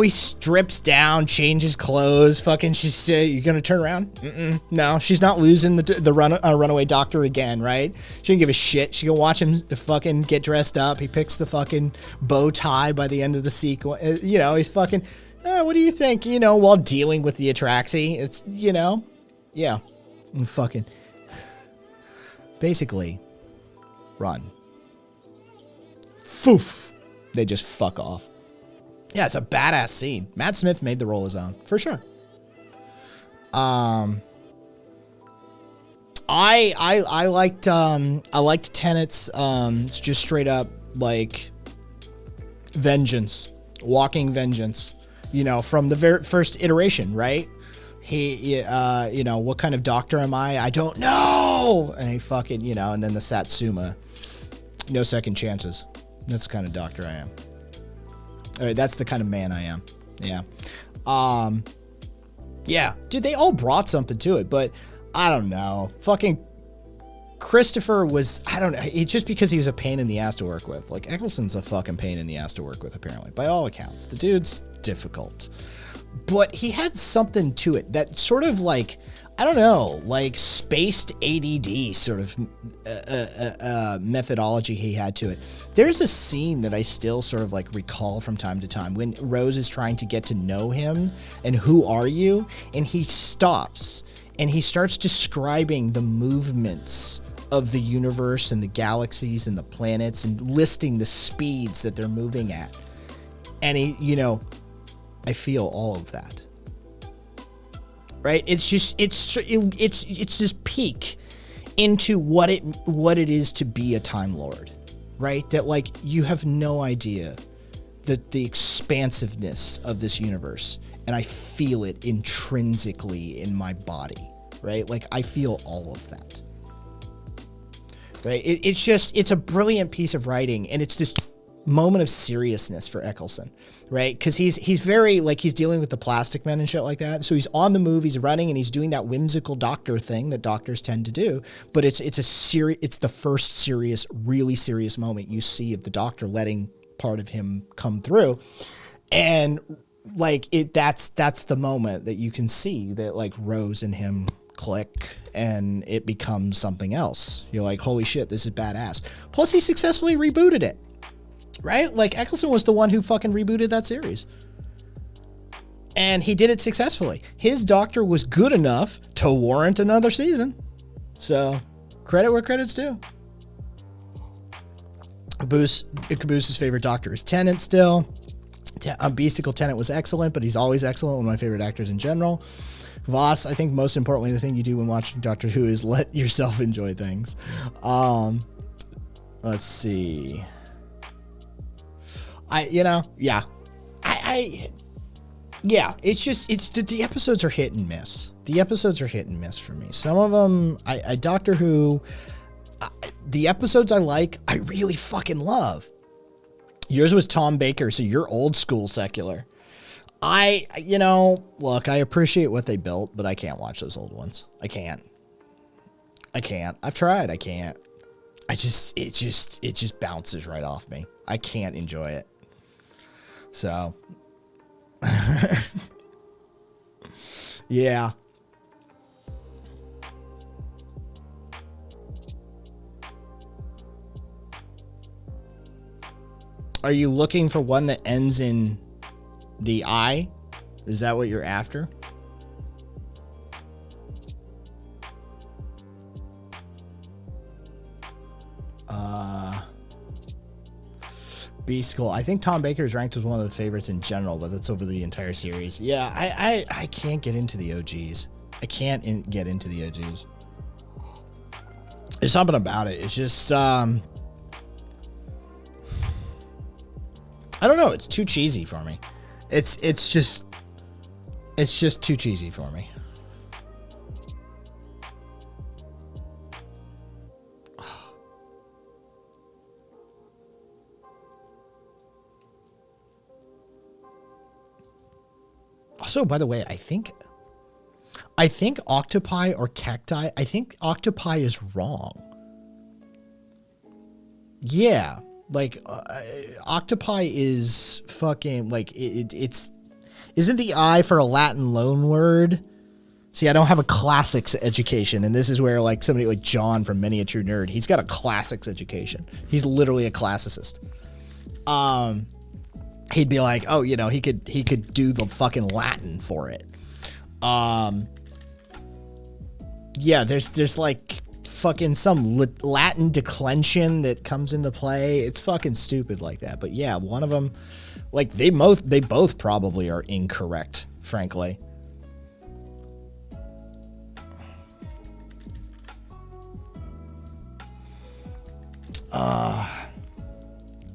strips down, changes clothes, fucking, she's, you gonna turn around? No, she's not losing the runaway doctor again, right? She didn't give a shit. She gonna watch him fucking get dressed up. He picks the fucking bow tie by the end of the sequence. He's fucking, what do you think? While dealing with the Atraxi, it's, yeah. And fucking, basically, run. Foof. They just fuck off. Yeah, it's a badass scene. Matt Smith made the role his own, for sure. I liked Tennant's just straight up, like, vengeance, walking vengeance. From the very first iteration, right? He, what kind of doctor am I? I don't know. And he fucking, and then the Satsuma, no second chances. That's the kind of doctor I am. All right, that's the kind of man I am. Yeah. Yeah. Dude, they all brought something to it, but I don't know. Fucking Christopher was, I don't know. It's just because he was a pain in the ass to work with. Like, Eccleston's a fucking pain in the ass to work with, apparently, by all accounts. The dude's difficult. But he had something to it that sort of, like, I don't know, like spaced ADD sort of methodology he had to it. There's a scene that I still sort of like recall from time to time when Rose is trying to get to know him and who are you? And he stops and he starts describing the movements of the universe and the galaxies and the planets and listing the speeds that they're moving at. And he, I feel all of that. Right? It's just, it's this peek into what it is to be a Time Lord, right? That, like, you have no idea the expansiveness of this universe, and I feel it intrinsically in my body, right? Like, I feel all of that. right? It's a brilliant piece of writing, and it's this moment of seriousness for Eccleston, right? Because he's very, like, he's dealing with the Plastic Men and shit like that. So he's on the move, he's running, and he's doing that whimsical doctor thing that doctors tend to do. But it's the first serious, really serious moment you see of the Doctor letting part of him come through, and like that's the moment that you can see that like Rose and him click, and it becomes something else. You're like, holy shit, this is badass. Plus, he successfully rebooted it. Right? Like, Eccleston was the one who fucking rebooted that series. And he did it successfully. His Doctor was good enough to warrant another season. So, credit where credit's due. Caboose's favorite Doctor is Tennant still. Beastical Tennant was excellent, but he's always excellent. One of my favorite actors in general. Voss, I think most importantly, the thing you do when watching Doctor Who is let yourself enjoy things. Let's see. Yeah, it's the episodes are hit and miss. The episodes are hit and miss for me. Some of them, Doctor Who, the episodes I like, I really fucking love. Yours was Tom Baker, so you're old school secular. Look, I appreciate what they built, but I can't watch those old ones. I can't. I've tried. I can't. It just bounces right off me. I can't enjoy it. So, yeah. Are you looking for one that ends in the I? Is that what you're after? Beastical. I think Tom Baker is ranked as one of the favorites in general, but that's over the entire series. Yeah, I can't get into the OGs. I can't get into the OGs. There's something about it. It's just, I don't know. It's too cheesy for me. It's just too cheesy for me. Also, by the way, I think octopi or cacti, I think octopi is wrong. Yeah, like octopi is fucking like it's isn't the I for a Latin loan word? See, I don't have a classics education, and this is where like somebody like John from Many a True Nerd, he's got a classics education. He's literally a classicist. He'd be like, oh, he could do the fucking Latin for it. Yeah, there's like fucking some Latin declension that comes into play. It's fucking stupid like that. But yeah, one of them, like they both probably are incorrect, frankly.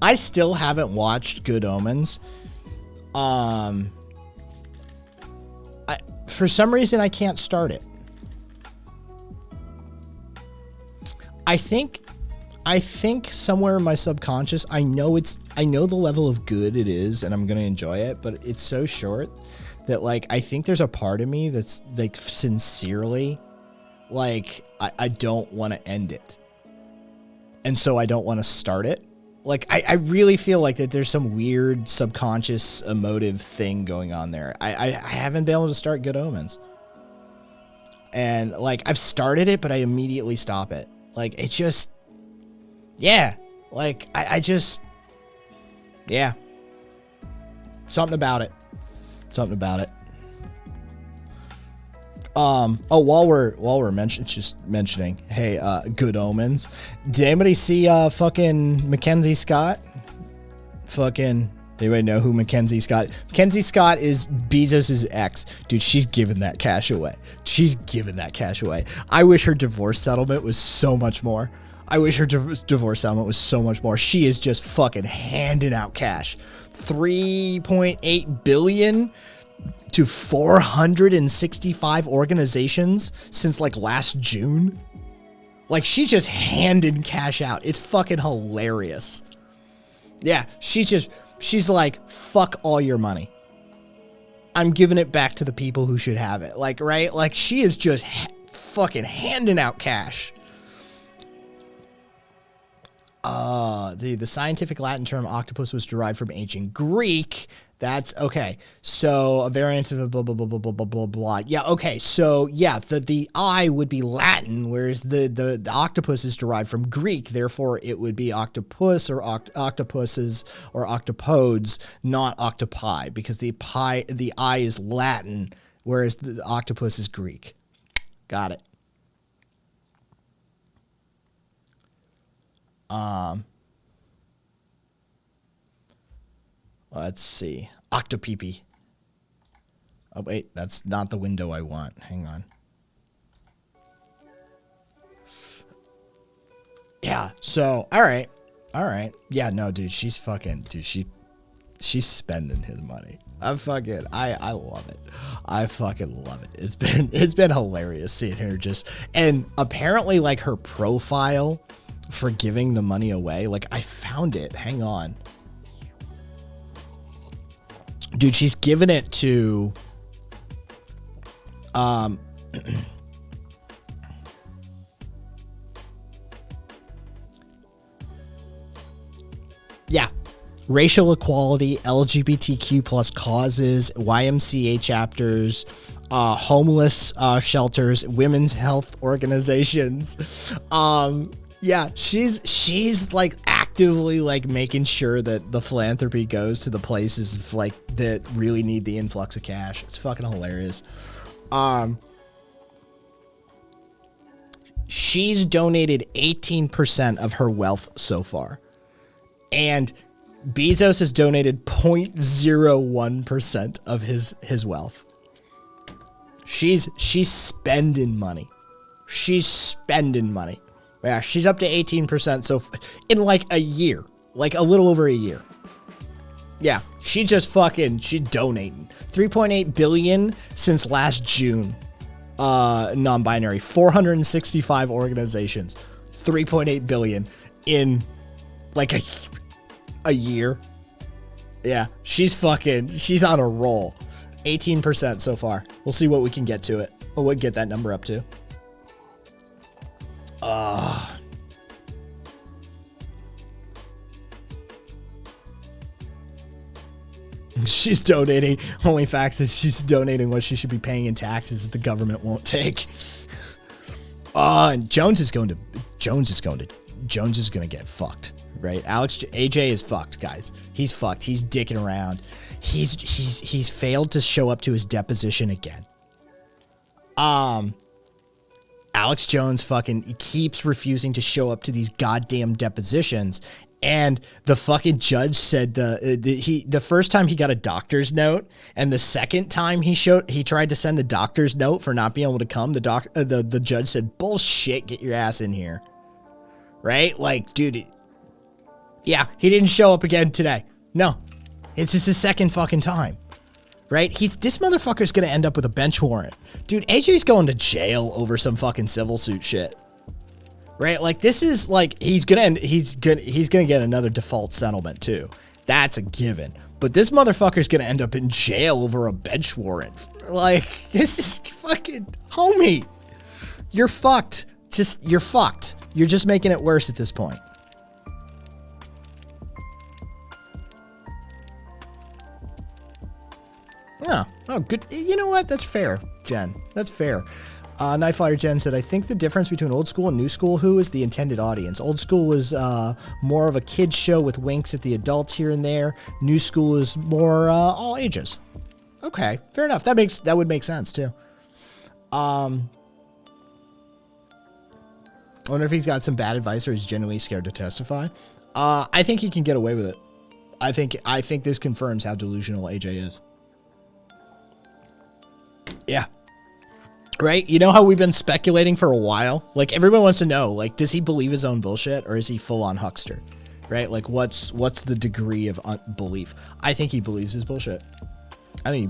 I still haven't watched Good Omens. For some reason, I can't start it. I think somewhere in my subconscious, I know the level of good it is, and I'm gonna enjoy it, but it's so short that like I think there's a part of me that's like sincerely, like I don't want to end it, and so I don't want to start it. Like, I really feel like that there's some weird subconscious emotive thing going on there. I haven't been able to start Good Omens. And, like, I've started it, but I immediately stop it. Like, it just... Yeah. Like, I just... Yeah. Something about it. While we're mentioning, hey, Good Omens. Did anybody see fucking Mackenzie Scott? Fucking, anybody know who Mackenzie Scott? Mackenzie Scott is Bezos's ex. Dude, she's giving that cash away. I wish her divorce settlement was so much more. She is just fucking handing out cash. $3.8 billion to 465 organizations since like last June. Like, she just handed cash out. It's fucking hilarious. Yeah, she's like, fuck all your money. I'm giving it back to the people who should have it. Like, right? Like, she is just fucking handing out cash. The scientific Latin term octopus was derived from ancient Greek. That's okay. So a variant of a blah, blah, blah, blah, blah, blah, blah, blah. Yeah. Okay. So yeah, the I would be Latin, whereas the octopus is derived from Greek. Therefore it would be octopus or octopuses or octopodes, not octopi, because the I is Latin, whereas the octopus is Greek. Got it. Let's see. Octopeepee. Oh, wait. That's not the window I want. Hang on. Yeah. So, all right. All right. Yeah, no, dude. She's fucking... Dude, she's spending his money. I love it. I fucking love it. It's been hilarious seeing her just... And apparently, like, her profile for giving the money away, like, I found it. Hang on. Dude, she's giving it to yeah, racial equality, LGBTQ plus causes, YMCA chapters, homeless shelters, women's health organizations. Yeah, she's like actively like making sure that the philanthropy goes to the places like that really need the influx of cash. It's fucking hilarious. She's donated 18% of her wealth so far, and Bezos has donated 0.01% of his wealth. She's spending money. She's spending money. Yeah, she's up to 18%. So in like a year, like a little over a year. Yeah, she's donating 3.8 billion since last June. Non-binary, 465 organizations, 3.8 billion in like a year. Yeah, she's on a roll. 18% so far. We'll see what we can get to it. We'll get that number up to. She's donating. Only facts is she's donating what she should be paying in taxes that the government won't take. And Jones is going to get fucked, right? AJ is fucked, guys. He's fucked. He's dicking around. He's failed to show up to his deposition again. Alex Jones fucking keeps refusing to show up to these goddamn depositions. And the fucking judge said the first time he got a doctor's note, and the second time he tried to send a doctor's note for not being able to come, the judge said, bullshit, get your ass in here. Right? Like, dude, yeah, he didn't show up again today. No, it's just his second fucking time. Right? This motherfucker's gonna end up with a bench warrant. Dude, AJ's going to jail over some fucking civil suit shit. Right? Like, this is like, he's gonna get another default settlement too. That's a given. But this motherfucker's gonna end up in jail over a bench warrant. Like, this is fucking, homie. You're fucked. You're fucked. You're just making it worse at this point. Oh, good. You know what? That's fair, Jen. That's fair. Night Fighter Jen said, I think the difference between old school and new school who is the intended audience. Old school was more of a kid's show with winks at the adults here and there. New school is more all ages. Okay, fair enough. That would make sense too. I wonder if he's got some bad advice or he's genuinely scared to testify. I think he can get away with it. I think this confirms how delusional AJ is. Yeah. Right? You know how we've been speculating for a while? Like, everyone wants to know, like, does he believe his own bullshit or is he full on huckster? Right? Like, what's the degree of belief? I think he believes his bullshit. I think he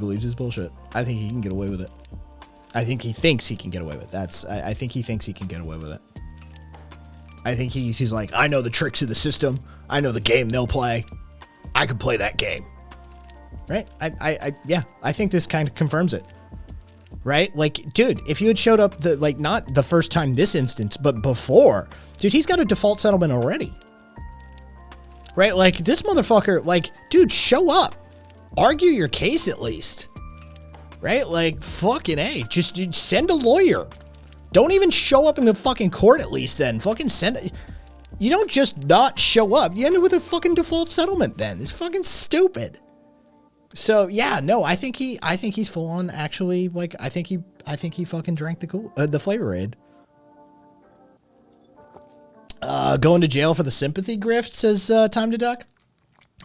can get away with it. I think he thinks he can get away with it. I think he thinks he can get away with it. I think he's like, I know the tricks of the system. I know the game they'll play. I can play that game. Right? I think this kind of confirms it. Right? Like, dude, if you had showed up not the first time this instance, but before, dude, he's got a default settlement already. Right? Like, this motherfucker, like, dude, show up. Argue your case at least. Right? Like, fucking A. Just send a lawyer. Don't even show up in the fucking court at least then. Fucking send it. You don't just not show up. You end up with a fucking default settlement then. It's fucking stupid. So yeah, no, I think he's full on actually, like, I think he fucking drank the flavor aid. Going to jail for the sympathy grift, says Time to Duck.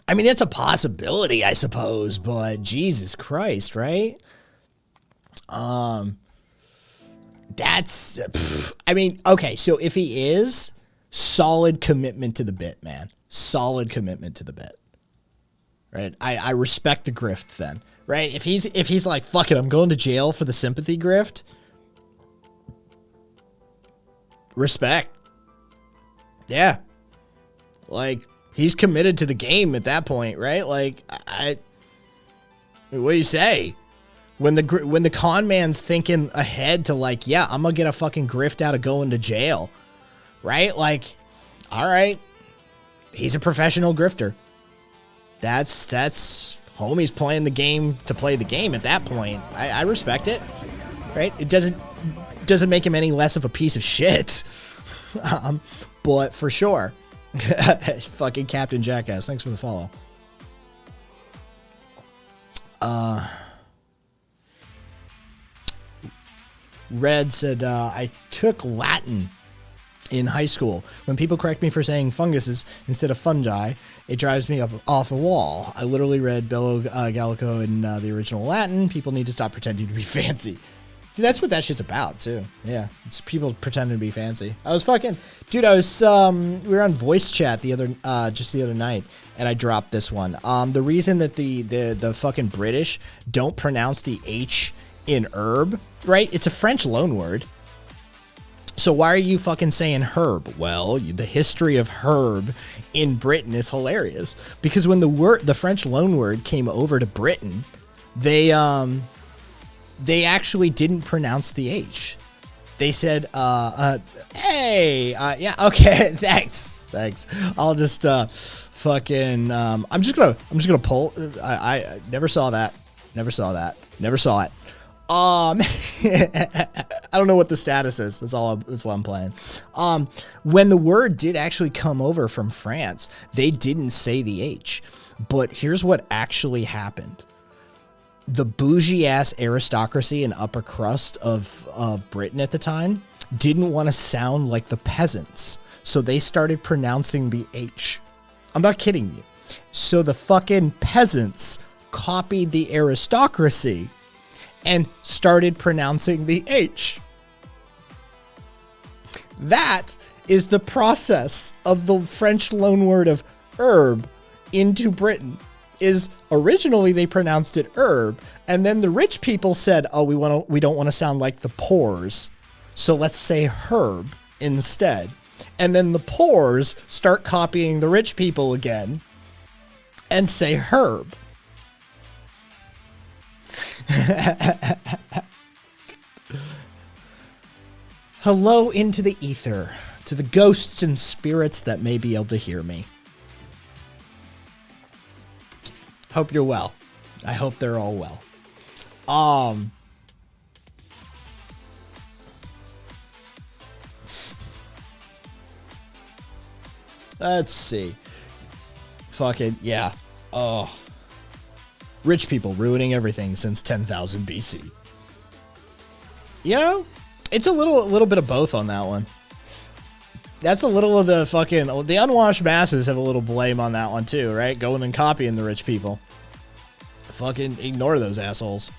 I mean, it's a possibility, I suppose, but Jesus Christ, right? I mean, okay, so if he is, solid commitment to the bit, man. Solid commitment to the bit. Right? I respect the grift then. Right? If he's like, fuck it, I'm going to jail for the sympathy grift. Respect. Yeah. Like, he's committed to the game at that point, right? Like, what do you say? When the con man's thinking ahead to like, yeah, I'm gonna get a fucking grift out of going to jail, right? Like, all right, he's a professional grifter. That's homie's playing the game to play the game at that point. I respect it, right? It doesn't make him any less of a piece of shit, but for sure, fucking Captain Jackass. Thanks for the follow. Red said, I took Latin in high school. When people correct me for saying funguses instead of fungi, it drives me up off the wall. I literally read Bello Gallico in the original Latin. People need to stop pretending to be fancy. Dude, that's what that shit's about, too. Yeah, it's people pretending to be fancy. I was fucking... Dude, we were on voice chat just the other night, and I dropped this one. The reason that the fucking British don't pronounce the H in herb, right? It's a French loanword. So why are you fucking saying herb? Well, the history of herb in Britain is hilarious because when the French loanword came over to Britain, they actually didn't pronounce the H. They said, hey, yeah, okay, thanks. I'll just fucking I'm just gonna pull. I never saw that. Never saw it. I don't know what the status is. That's what I'm playing. When the word did actually come over from France, they didn't say the H. But here's what actually happened. The bougie ass aristocracy and upper crust of Britain at the time didn't want to sound like the peasants. So they started pronouncing the H. I'm not kidding you. So the fucking peasants copied the aristocracy and started pronouncing the H. That is the process of the French loanword of herb into Britain. Is originally they pronounced it herb, and then the rich people said, "Oh, we don't want to sound like the poors, so let's say herb instead." And then the poors start copying the rich people again and say herb. Hello into the ether, to the ghosts and spirits that may be able to hear me. Hope you're well. I hope they're all well. Let's see. Fucking, yeah. Oh. Rich people ruining everything since 10,000 BC. You know, it's a little bit of both on that one. That's a little of the unwashed masses have a little blame on that one too, right? Going and copying the rich people. Fucking ignore those assholes.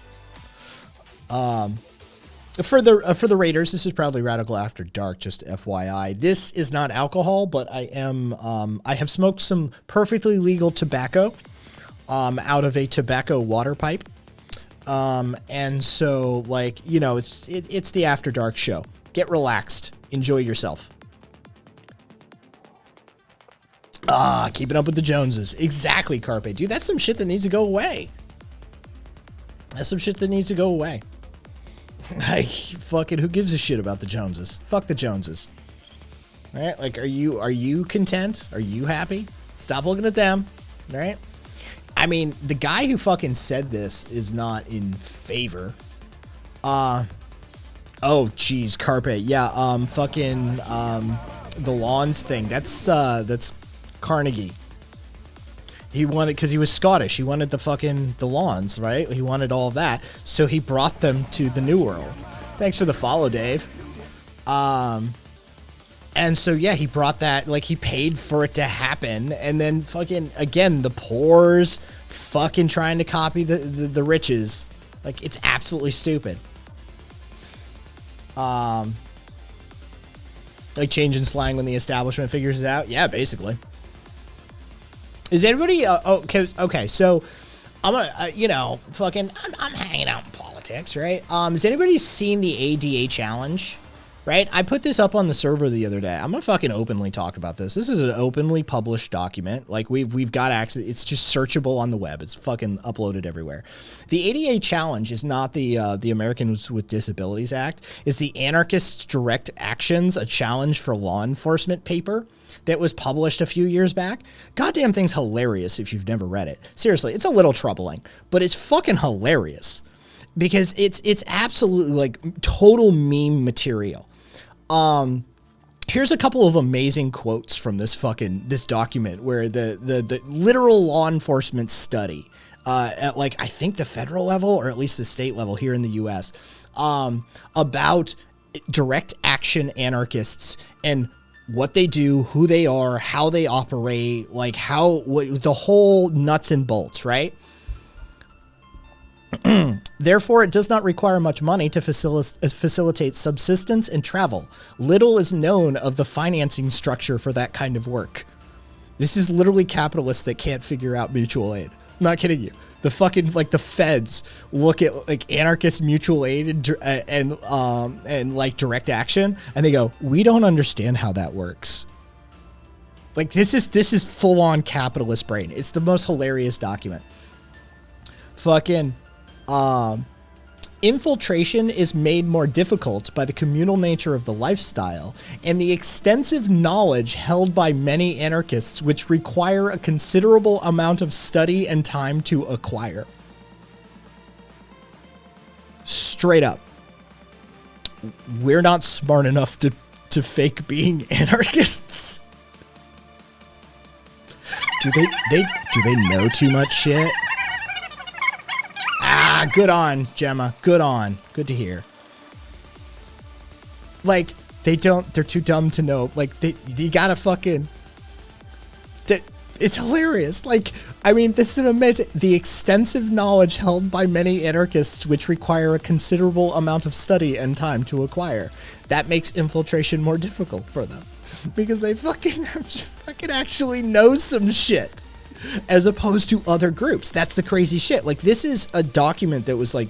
For the Raiders, this is probably Radical After Dark, just FYI. This is not alcohol, but I have smoked some perfectly legal tobacco out of a tobacco water pipe. And so, like, you know, it's the After Dark show. Get relaxed. Enjoy yourself. Keeping up with the Joneses. Exactly, Carpe. Dude, that's some shit that needs to go away. That's some shit that needs to go away. Like, fucking, who gives a shit about the Joneses? Fuck the Joneses. Right? Like, are you content? Are you happy? Stop looking at them. Right? I mean, the guy who fucking said this is not in favor. Oh, geez, Carpe. Yeah, fucking, the lawns thing. That's Carnegie. He wanted, because he was Scottish, he wanted the lawns, right? He wanted all of that, so he brought them to the New World. Thanks for the follow, Dave. And so, yeah, he brought that, like, he paid for it to happen, and then fucking, again, the poor's fucking trying to copy the riches. Like, it's absolutely stupid. Like, changing slang when the establishment figures it out? Yeah, basically. Is anybody okay? So I'm I'm hanging out in politics, right? Has anybody seen the ADA challenge? Right? I put this up on the server the other day. I'm gonna fucking openly talk about this. This is an openly published document. Like we've got access. It's just searchable on the web. It's fucking uploaded everywhere. The ADA challenge is not the Americans with Disabilities Act. It's the Anarchist Direct Actions, a challenge for law enforcement paper that was published a few years back. Goddamn thing's hilarious if you've never read it. Seriously, it's a little troubling, but it's fucking hilarious because it's absolutely like total meme material. Here's a couple of amazing quotes from this document where the literal law enforcement study at, like, I think the federal level or at least the state level here in the US about direct action anarchists and what they do, who they are, how they operate, like the whole nuts and bolts, right? Therefore, it does not require much money to facilitate subsistence and travel. Little is known of the financing structure for that kind of work. This is literally capitalists that can't figure out mutual aid. I'm not kidding you. The fucking, like, the feds look at, like, anarchist mutual aid and like direct action, and they go, we don't understand how that works. Like, this is full on capitalist brain. It's the most hilarious document. Fucking, infiltration is made more difficult by the communal nature of the lifestyle and the extensive knowledge held by many anarchists, which require a considerable amount of study and time to acquire. Straight up. We're not smart enough to fake being anarchists. Do they know too much shit? Good on, Gemma. Good on. Good to hear. Like, they're too dumb to know. Like, you gotta fucking... It's hilarious. Like, I mean, this is an amazing... The extensive knowledge held by many anarchists, which require a considerable amount of study and time to acquire. That makes infiltration more difficult for them. Because they fucking actually know some shit. As opposed to other groups. That's the crazy shit. Like, this is a document that was like,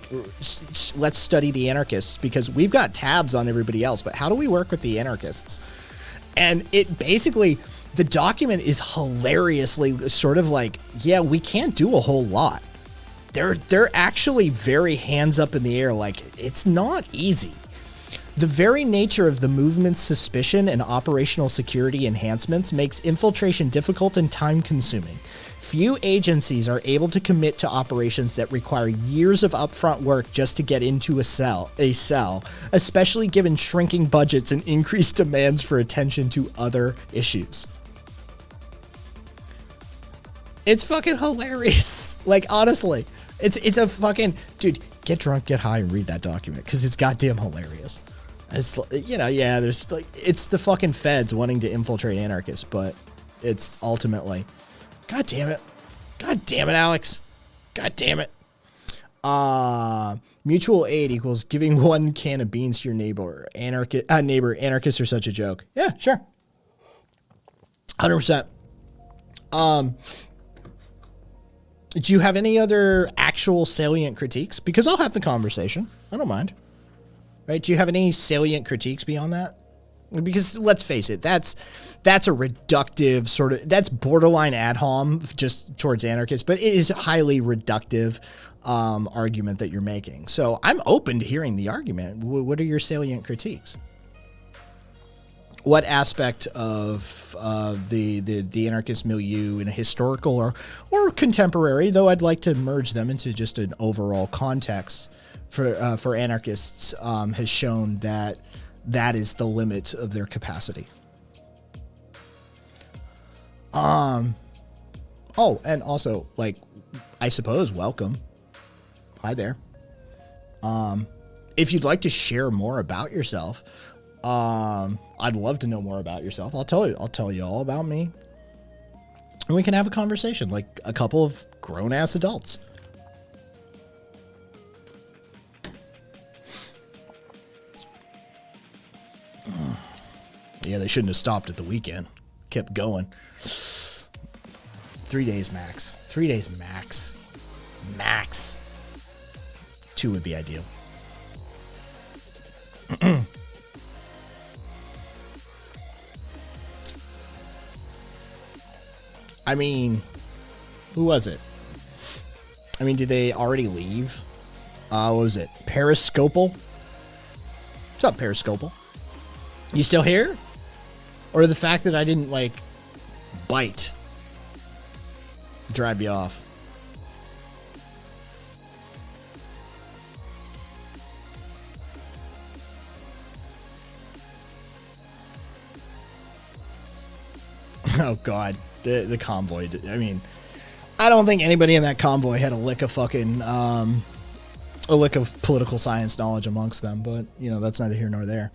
let's study the anarchists because we've got tabs on everybody else, but how do we work with the anarchists? And it basically, the document is hilariously sort of like, yeah, we can't do a whole lot. They're actually very hands up in the air. Like, it's not easy. The very nature of the movement's suspicion and operational security enhancements makes infiltration difficult and time-consuming. Few agencies are able to commit to operations that require years of upfront work just to get into a cell, especially given shrinking budgets and increased demands for attention to other issues. It's fucking hilarious. Like, honestly, it's a fucking... Dude, get drunk, get high, and read that document, because it's goddamn hilarious. It's, you know, yeah, there's like, it's the fucking feds wanting to infiltrate anarchists, but it's ultimately, God damn it, Alex, God damn it. Mutual aid equals giving one can of beans to your neighbor. Anarchists are such a joke. Yeah, sure, 100%. Do you have any other actual salient critiques? Because I'll have the conversation. I don't mind. Right? Do you have any salient critiques beyond that? Because let's face it, that's a reductive sort of, that's borderline ad hom just towards anarchists, but it is a highly reductive argument that you're making. So I'm open to hearing the argument. What are your salient critiques? What aspect of the anarchist milieu in a historical or contemporary, though I'd like to merge them into just an overall context for anarchists, has shown that is the limit of their capacity. Oh, and also, like, I suppose, welcome. Hi there. If you'd like to share more about yourself, I'd love to know more about yourself. I'll tell you all about me. And we can have a conversation like a couple of grown-ass adults. Yeah, they shouldn't have stopped at the weekend. Kept going. 3 days max. 3 days max. Max. 2 would be ideal. I mean, who was it? I mean, did they already leave? What was it? Periscopal? What's up, Periscopal? You still here? Or the fact that I didn't, like, bite drive you off? Oh, God. The convoy. I mean, I don't think anybody in that convoy had a lick of fucking, a lick of political science knowledge amongst them, but, you know, that's neither here nor there.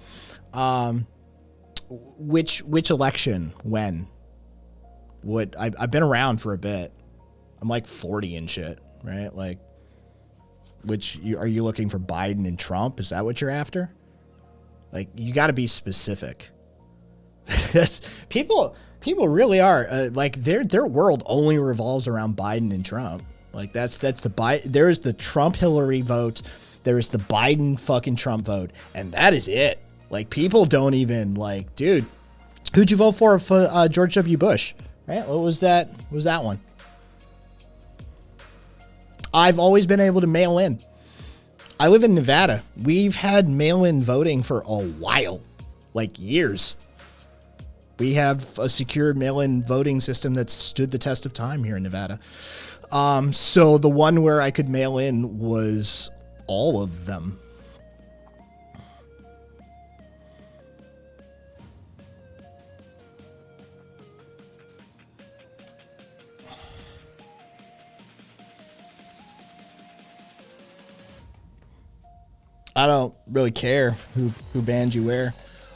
Which election? When? What? I've been around for a bit. I'm like 40 and shit, right? Like, are you looking for Biden and Trump? Is that what you're after? Like, you got to be specific. That's people really are like their world only revolves around Biden and Trump. Like there's the Trump Hillary vote, there's the Biden fucking Trump vote, and that is it. Like people don't even like, dude, who'd you vote for George W. Bush? Right? What was that? What was that one? I've always been able to mail in. I live in Nevada. We've had mail-in voting for a while, like years. We have a secure mail-in voting system that's stood the test of time here in Nevada. So the one where I could mail in was all of them. I don't really care who banned you where.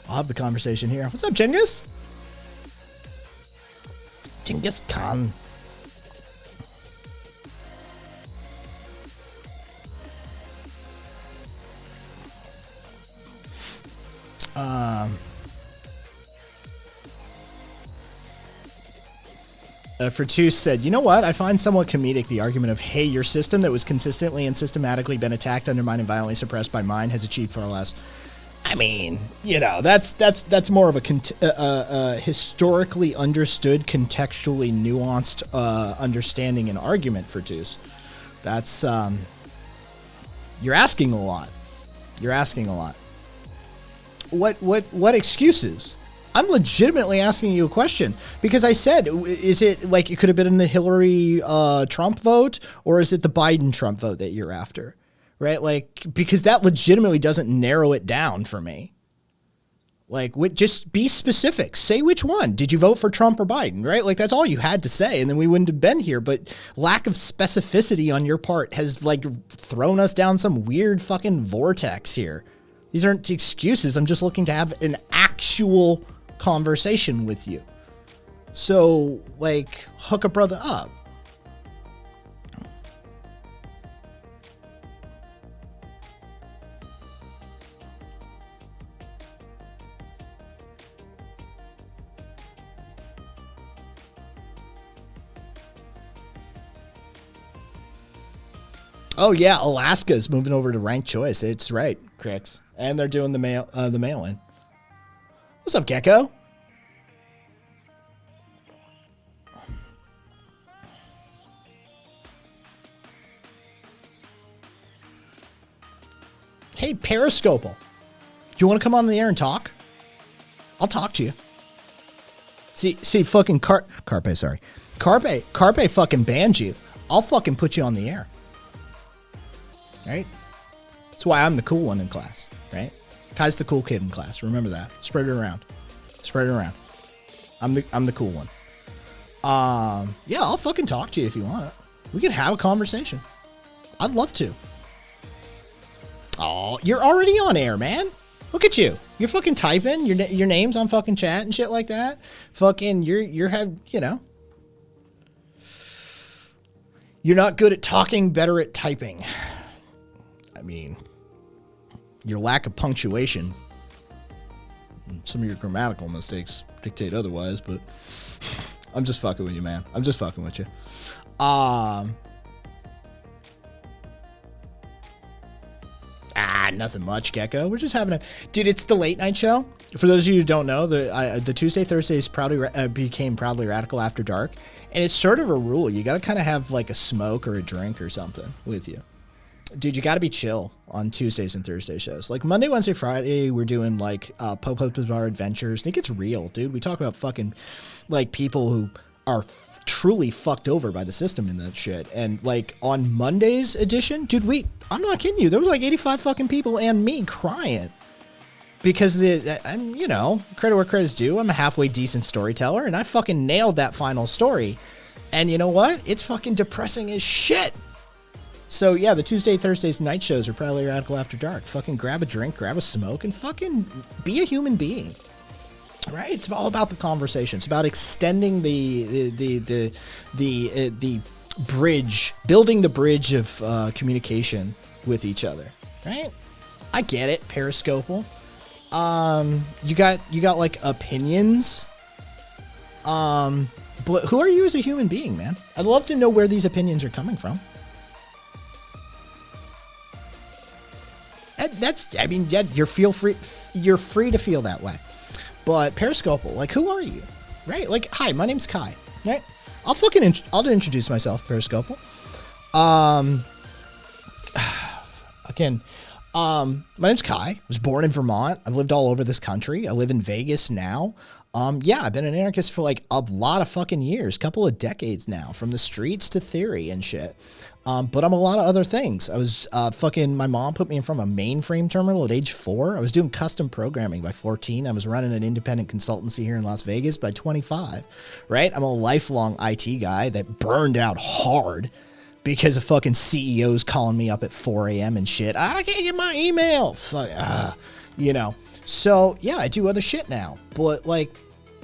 I'll have the conversation here. What's up, Genghis? Genghis Khan. Fertus said, you know what? I find somewhat comedic the argument of, hey, your system that was consistently and systematically been attacked, undermined, and violently suppressed by mine has achieved far less. I mean, you know, that's more of a historically understood, contextually nuanced understanding and argument, Fertus. That's you're asking a lot. You're asking a lot. What excuses? I'm legitimately asking you a question because I said, is it like it could have been in the Hillary Trump vote, or is it the Biden Trump vote that you're after? Right? Like, because that legitimately doesn't narrow it down for me. Like, just be specific. Say which one. Did you vote for Trump or Biden? Right? Like, that's all you had to say, and then we wouldn't have been here. But lack of specificity on your part has, like, thrown us down some weird fucking vortex here. These aren't excuses. I'm just looking to have an actual conversation with you. So, like, hook a brother up. Oh yeah, Alaska's moving over to ranked choice. It's right, Crix. And they're doing the mail-in. What's up, Gecko? Hey, Periscopal. Do you want to come on the air and talk? I'll talk to you. See, fucking Carpe, sorry. Carpe fucking banned you. I'll fucking put you on the air. Right? That's why I'm the cool one in class, right? Kai's the cool kid in class. Remember that. Spread it around. Spread it around. I'm the cool one. Yeah, I'll fucking talk to you if you want. We can have a conversation. I'd love to. Oh, you're already on air, man. Look at you. You're fucking typing. Your name's on fucking chat and shit like that. Fucking, you're not good at talking, better at typing. I mean, your lack of punctuation, some of your grammatical mistakes dictate otherwise, but I'm just fucking with you, man. I'm just fucking with you. Nothing much, Gecko. We're just having dude, it's the late night show. For those of you who don't know, the Tuesday, Thursdays became Proudly Radical after dark. And it's sort of a rule. You got to kind of have like a smoke or a drink or something with you. Dude, you got to be chill on Tuesdays and Thursday shows. Like Monday, Wednesday, Friday, we're doing like Popo's Bizarre Adventures. And it gets real, dude. We talk about fucking like people who are truly fucked over by the system in that shit. And like on Monday's edition, dude, I'm not kidding you. There was like 85 fucking people and me crying because I'm, you know, credit where credit's due. I'm a halfway decent storyteller and I fucking nailed that final story. And you know what? It's fucking depressing as shit. So yeah, the Tuesday, Thursdays night shows are Probably Radical After Dark. Fucking grab a drink, grab a smoke, and fucking be a human being. Right? It's all about the conversation. It's about extending the bridge, building the bridge of communication with each other. Right? I get it, Periscopal. You got like opinions. But who are you as a human being, man? I'd love to know where these opinions are coming from. You're free to feel that way. But Periscopal, like, who are you? Right? Like, hi, my name's Kai. Right? I'll introduce myself, Periscopal. Again, my name's Kai. I was born in Vermont. I've lived all over this country. I live in Vegas now. Yeah, I've been an anarchist for like a lot of fucking years, couple of decades now, from the streets to theory and shit. But I'm a lot of other things. I was my mom put me in front of a mainframe terminal at age 4. I was doing custom programming by 14. I was running an independent consultancy here in Las Vegas by 25, right? I'm a lifelong IT guy that burned out hard because of fucking CEOs calling me up at 4 a.m. and shit. I can't get my email. You know. So yeah, I do other shit now, but like,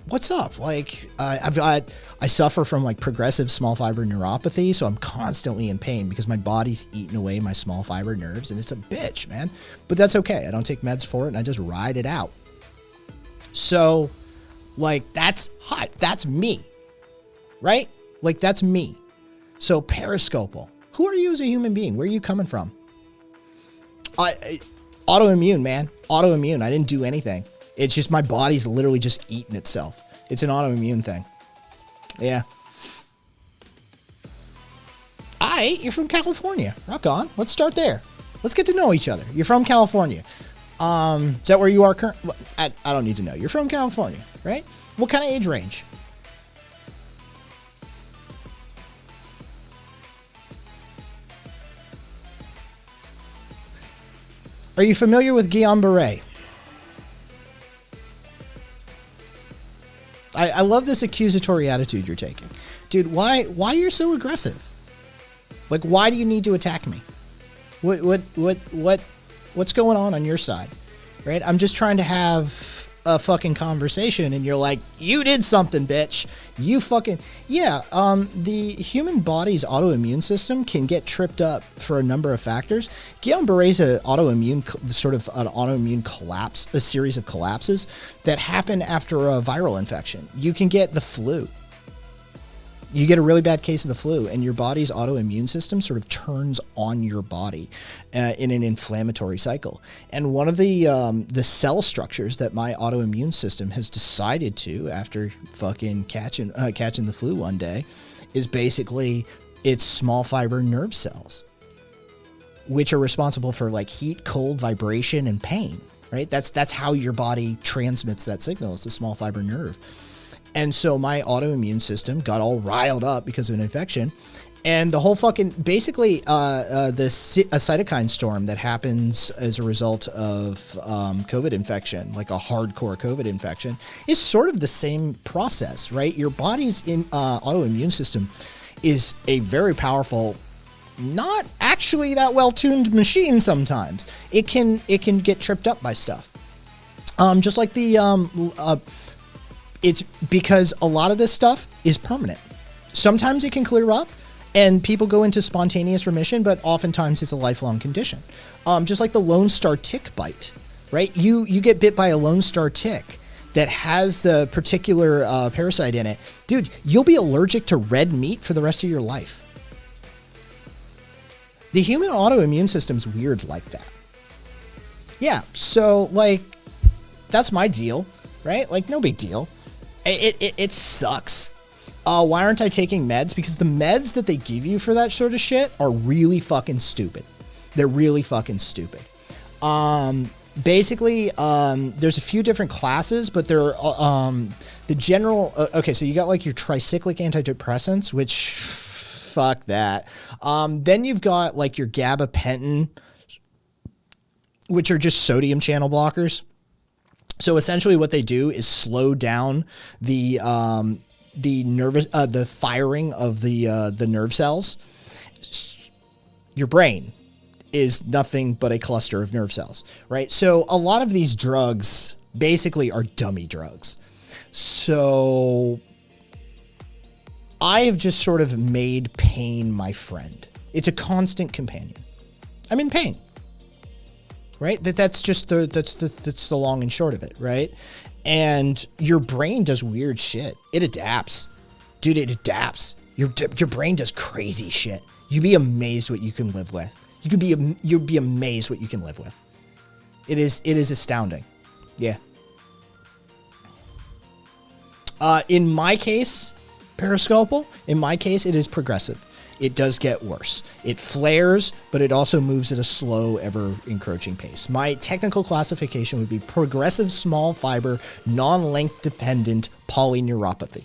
what's up? Like, I suffer from like progressive small fiber neuropathy, so I'm constantly in pain because my body's eating away my small fiber nerves, and it's a bitch, man. But that's okay. I don't take meds for it, and I just ride it out. So, like, that's hot. That's me, right? Like, that's me. So, Periscopal, who are you as a human being? Where are you coming from? Autoimmune, man. Autoimmune. I didn't do anything. It's just my body's literally just eating itself. It's an autoimmune thing. Yeah. You're from California. Rock on. Let's start there. Let's get to know each other. You're from California. Is that where you are currently? I don't need to know. You're from California, right? What kind of age range? Are you familiar with Guillain-Barré? I love this accusatory attitude you're taking. Dude, why you're so aggressive? Like, why do you need to attack me? What's going on your side? Right? I'm just trying to have a fucking conversation and you're like, you did something, bitch. You fucking, yeah. The human body's autoimmune system can get tripped up for a number of factors. Guillain-Barré's an autoimmune collapse, a series of collapses that happen after a viral infection. You can get the flu. You get a really bad case of the flu, and your body's autoimmune system sort of turns on your body in an inflammatory cycle. And one of the cell structures that my autoimmune system has decided to, after fucking catching the flu one day, is basically its small fiber nerve cells, which are responsible for like heat, cold, vibration, and pain. Right? That's how your body transmits that signal. It's a small fiber nerve. And so my autoimmune system got all riled up because of an infection, and the whole fucking basically a cytokine storm that happens as a result of COVID infection, like a hardcore COVID infection, is sort of the same process, right? Your body's autoimmune system is a very powerful, not actually that well-tuned machine. Sometimes it can get tripped up by stuff, just like the it's because a lot of this stuff is permanent. Sometimes it can clear up and people go into spontaneous remission, but oftentimes it's a lifelong condition. Just like the Lone Star tick bite, right? You get bit by a Lone Star tick that has the particular parasite in it. Dude, you'll be allergic to red meat for the rest of your life. The human autoimmune system's weird like that. Yeah, so like that's my deal, right? Like no big deal. It sucks. Why aren't I taking meds? Because the meds that they give you for that sort of shit are really fucking stupid. They're really fucking stupid. Basically, there's a few different classes, but they're the general. Okay, so you got like your tricyclic antidepressants, which fuck that. Then you've got like your gabapentin, which are just sodium channel blockers. So essentially what they do is slow down the firing of the nerve cells. Your brain is nothing but a cluster of nerve cells, right? So a lot of these drugs basically are dummy drugs. So I have just sort of made pain my friend. It's a constant companion. I'm in pain. Right? That's the long and short of it, right? And your brain does weird shit. It adapts. Dude, it adapts. Your brain does crazy shit. You'd be amazed what you can live with. You'd be amazed what you can live with. It is astounding. Yeah. In my case, periscopal, in my case, it is progressive. It does get worse. It flares, but it also moves at a slow, ever-encroaching pace. My technical classification would be progressive small fiber, non-length dependent polyneuropathy.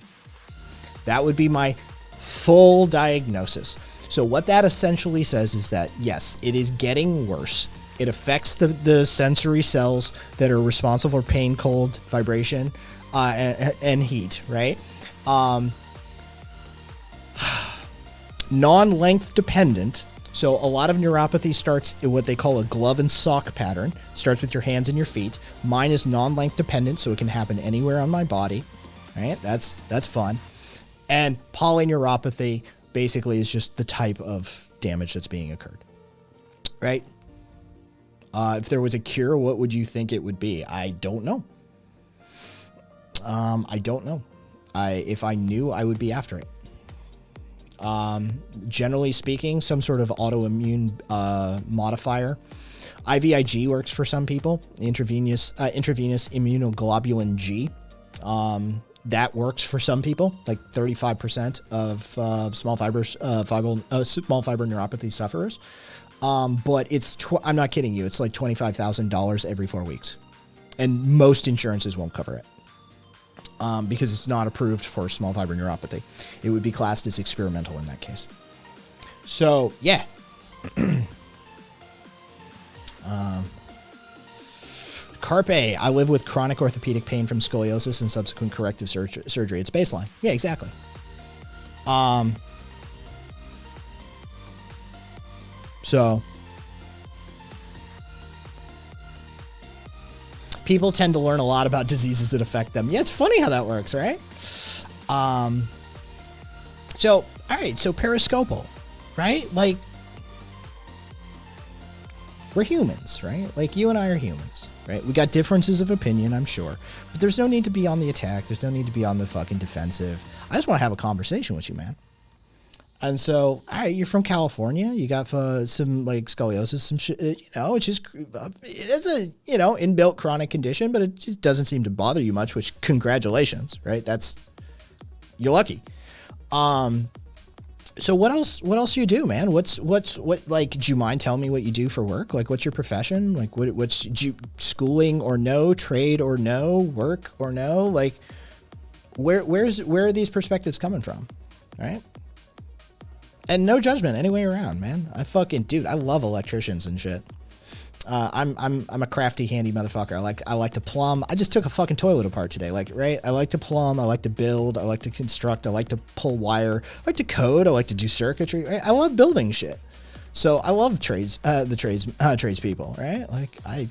That would be my full diagnosis. So what that essentially says is that, yes, it is getting worse. It affects the sensory cells that are responsible for pain, cold, vibration, and heat, right? Non-length dependent. So a lot of neuropathy starts in what they call a glove and sock pattern. It starts with your hands and your feet. Mine is non-length dependent, so it can happen anywhere on my body. Right? That's fun. And polyneuropathy basically is just the type of damage that's being occurred. Right? If there was a cure, what would you think it would be? I don't know. I don't know. If I knew, I would be after it. Generally speaking, some sort of autoimmune modifier. IVIG works for some people. Intravenous immunoglobulin G. That works for some people, like 35% of small fiber neuropathy sufferers. But it's I'm not kidding you. It's like $25,000 every 4 weeks, and most insurances won't cover it. Because it's not approved for small fiber neuropathy. It would be classed as experimental in that case. So, yeah. Carpe, I live with chronic orthopedic pain from scoliosis and subsequent corrective surgery. It's baseline. Yeah, exactly. So, people tend to learn a lot about diseases that affect them. Yeah, it's funny how that works, right? So, all right, so periscopal, right? Like, We're humans, right? Like, you and I are humans, right? We got differences of opinion, I'm sure. But there's no need to be on the attack. There's no need to be on the fucking defensive. I just want to have a conversation with you, man. And so, all right, you're from California. You got some, like, scoliosis, some shit, you know, it's just, it's a, you know, inbuilt chronic condition, but it just doesn't seem to bother you much, which, congratulations, right? You're lucky. So what else do you do, man? What, like, do you mind telling me what you do for work? Like, what's your profession? Like, what's schooling or no, trade or no, work or no? Like, where are these perspectives coming from? Right? And no judgment any way around, man. Dude, I love electricians and shit. I'm a crafty, handy motherfucker. I like to plumb. I just took a fucking toilet apart today. Like, right? I like to plumb. I like to build. I like to construct. I like to pull wire. I like to code. I like to do circuitry. Right? I love building shit. So I love trades people, right? Like,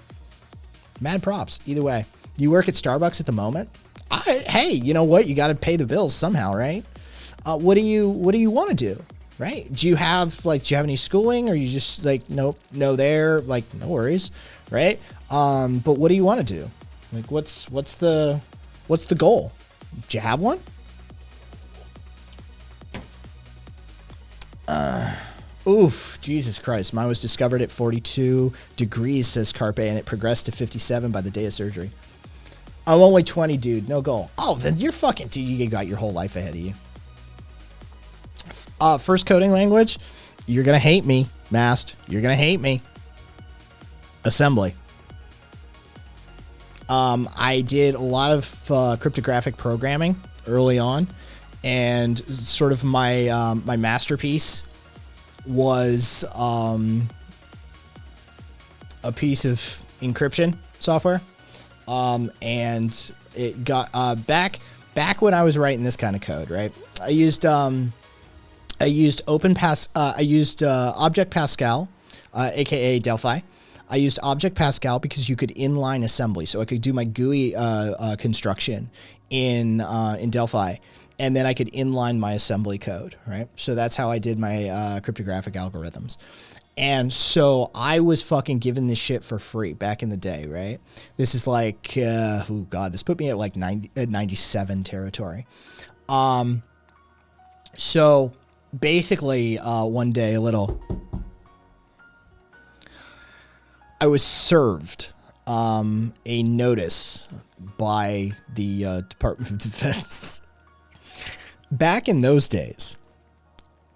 mad props. Either way, you work at Starbucks at the moment. Hey, you know what? You got to pay the bills somehow, right? What do you want to do? Right? Do you have any schooling, or you just like, nope, no there, like, no worries. Right? But what do you want to do? Like, what's the goal? Do you have one? Oof, Jesus Christ. Mine was discovered at 42 degrees, says Carpe, and it progressed to 57 by the day of surgery. I'm only 20, dude. No goal. Oh, then you're fucking, dude, you got your whole life ahead of you. First coding language, you're going to hate me, Mast. You're going to hate me. Assembly. I did a lot of cryptographic programming early on, and sort of my my masterpiece was a piece of encryption software. And it got back when I was writing this kind of code, right? I used Object Pascal, aka Delphi. I used Object Pascal because you could inline assembly, so I could do my GUI construction in Delphi, and then I could inline my assembly code, right? So that's how I did my cryptographic algorithms. And so I was fucking given this shit for free back in the day, right? This is like, oh God, this put me at like 97 territory. So basically, one day I was served a notice by the Department of Defense. Back in those days,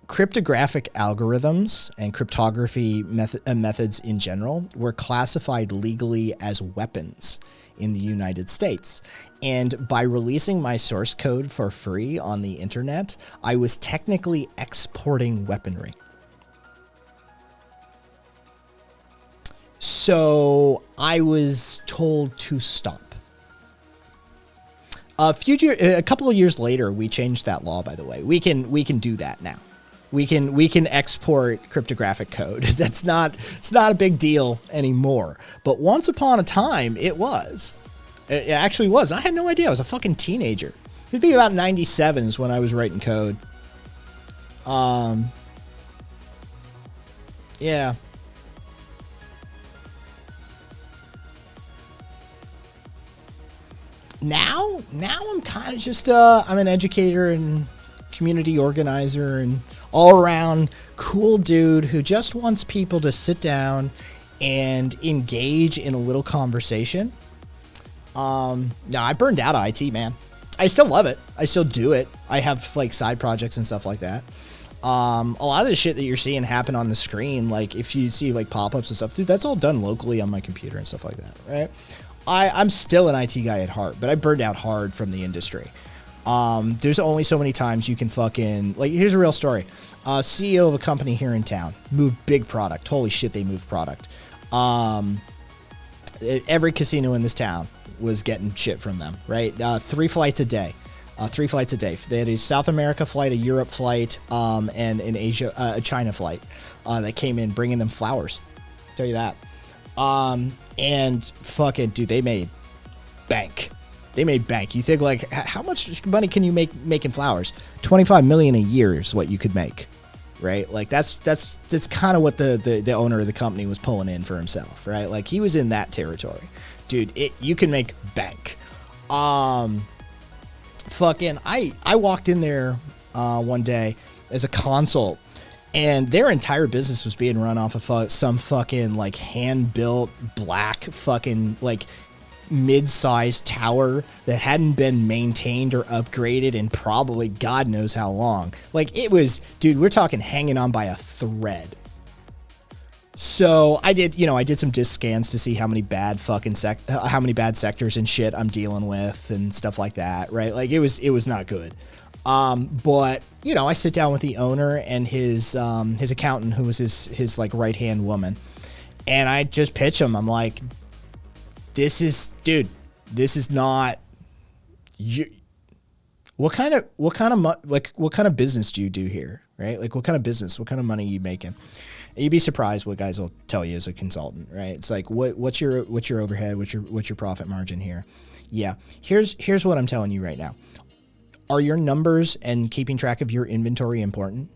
cryptographic algorithms and cryptography methods in general were classified legally as weapons in the United States. And by releasing my source code for free on the internet, I was technically exporting weaponry. So I was told to stop. A couple of years later, we changed that law, by the way. We can do that now. We can export cryptographic code. It's not a big deal anymore. But once upon a time, it was. It actually was. I had no idea. I was a fucking teenager. It'd be about 97 is when I was writing code. Yeah. Now I'm kind of just I'm an educator and community organizer and all around cool dude who just wants people to sit down and engage in a little conversation. No, I burned out of IT, man. I still love it. I still do it. I have like side projects and stuff like that. A lot of the shit that you're seeing happen on the screen, like if you see like pop-ups and stuff, dude, that's all done locally on my computer and stuff like that, right? I'm still an IT guy at heart, but I burned out hard from the industry. There's only so many times you can fucking, like, here's a real story. CEO of a company here in town moved big product. Holy shit, they moved product. Every casino in this town was getting shit from them, right? 3 flights a day. 3 flights a day. They had a South America flight, a Europe flight, and an Asia, a China flight that came in bringing them flowers. I'll tell you that. And fucking, dude, they made bank. They made bank. You think, like, how much money can you make making flowers? $25 million a year is what you could make. right? Like that's kind of what the owner of the company was pulling in for himself, right? Like he was in that territory. Dude, you can make bank. Fucking I walked in there one day as a consult, and their entire business was being run off of some fucking like hand-built black fucking like mid-sized tower that hadn't been maintained or upgraded in probably God knows how long. Like it was, dude, we're talking hanging on by a thread. So I did some disc scans to see how many bad sectors and shit I'm dealing with and stuff like that, right? Like it was not good. But I sit down with the owner and his accountant, who was his like right-hand woman, and I just pitch him. I'm like, this is not you. What kind of business do you do here, right? Like what kind of money are you making? And you'd be surprised what guys will tell you as a consultant, right? It's like, what's your overhead? What's your profit margin here? Yeah. Here's what I'm telling you right now. Are your numbers and keeping track of your inventory important?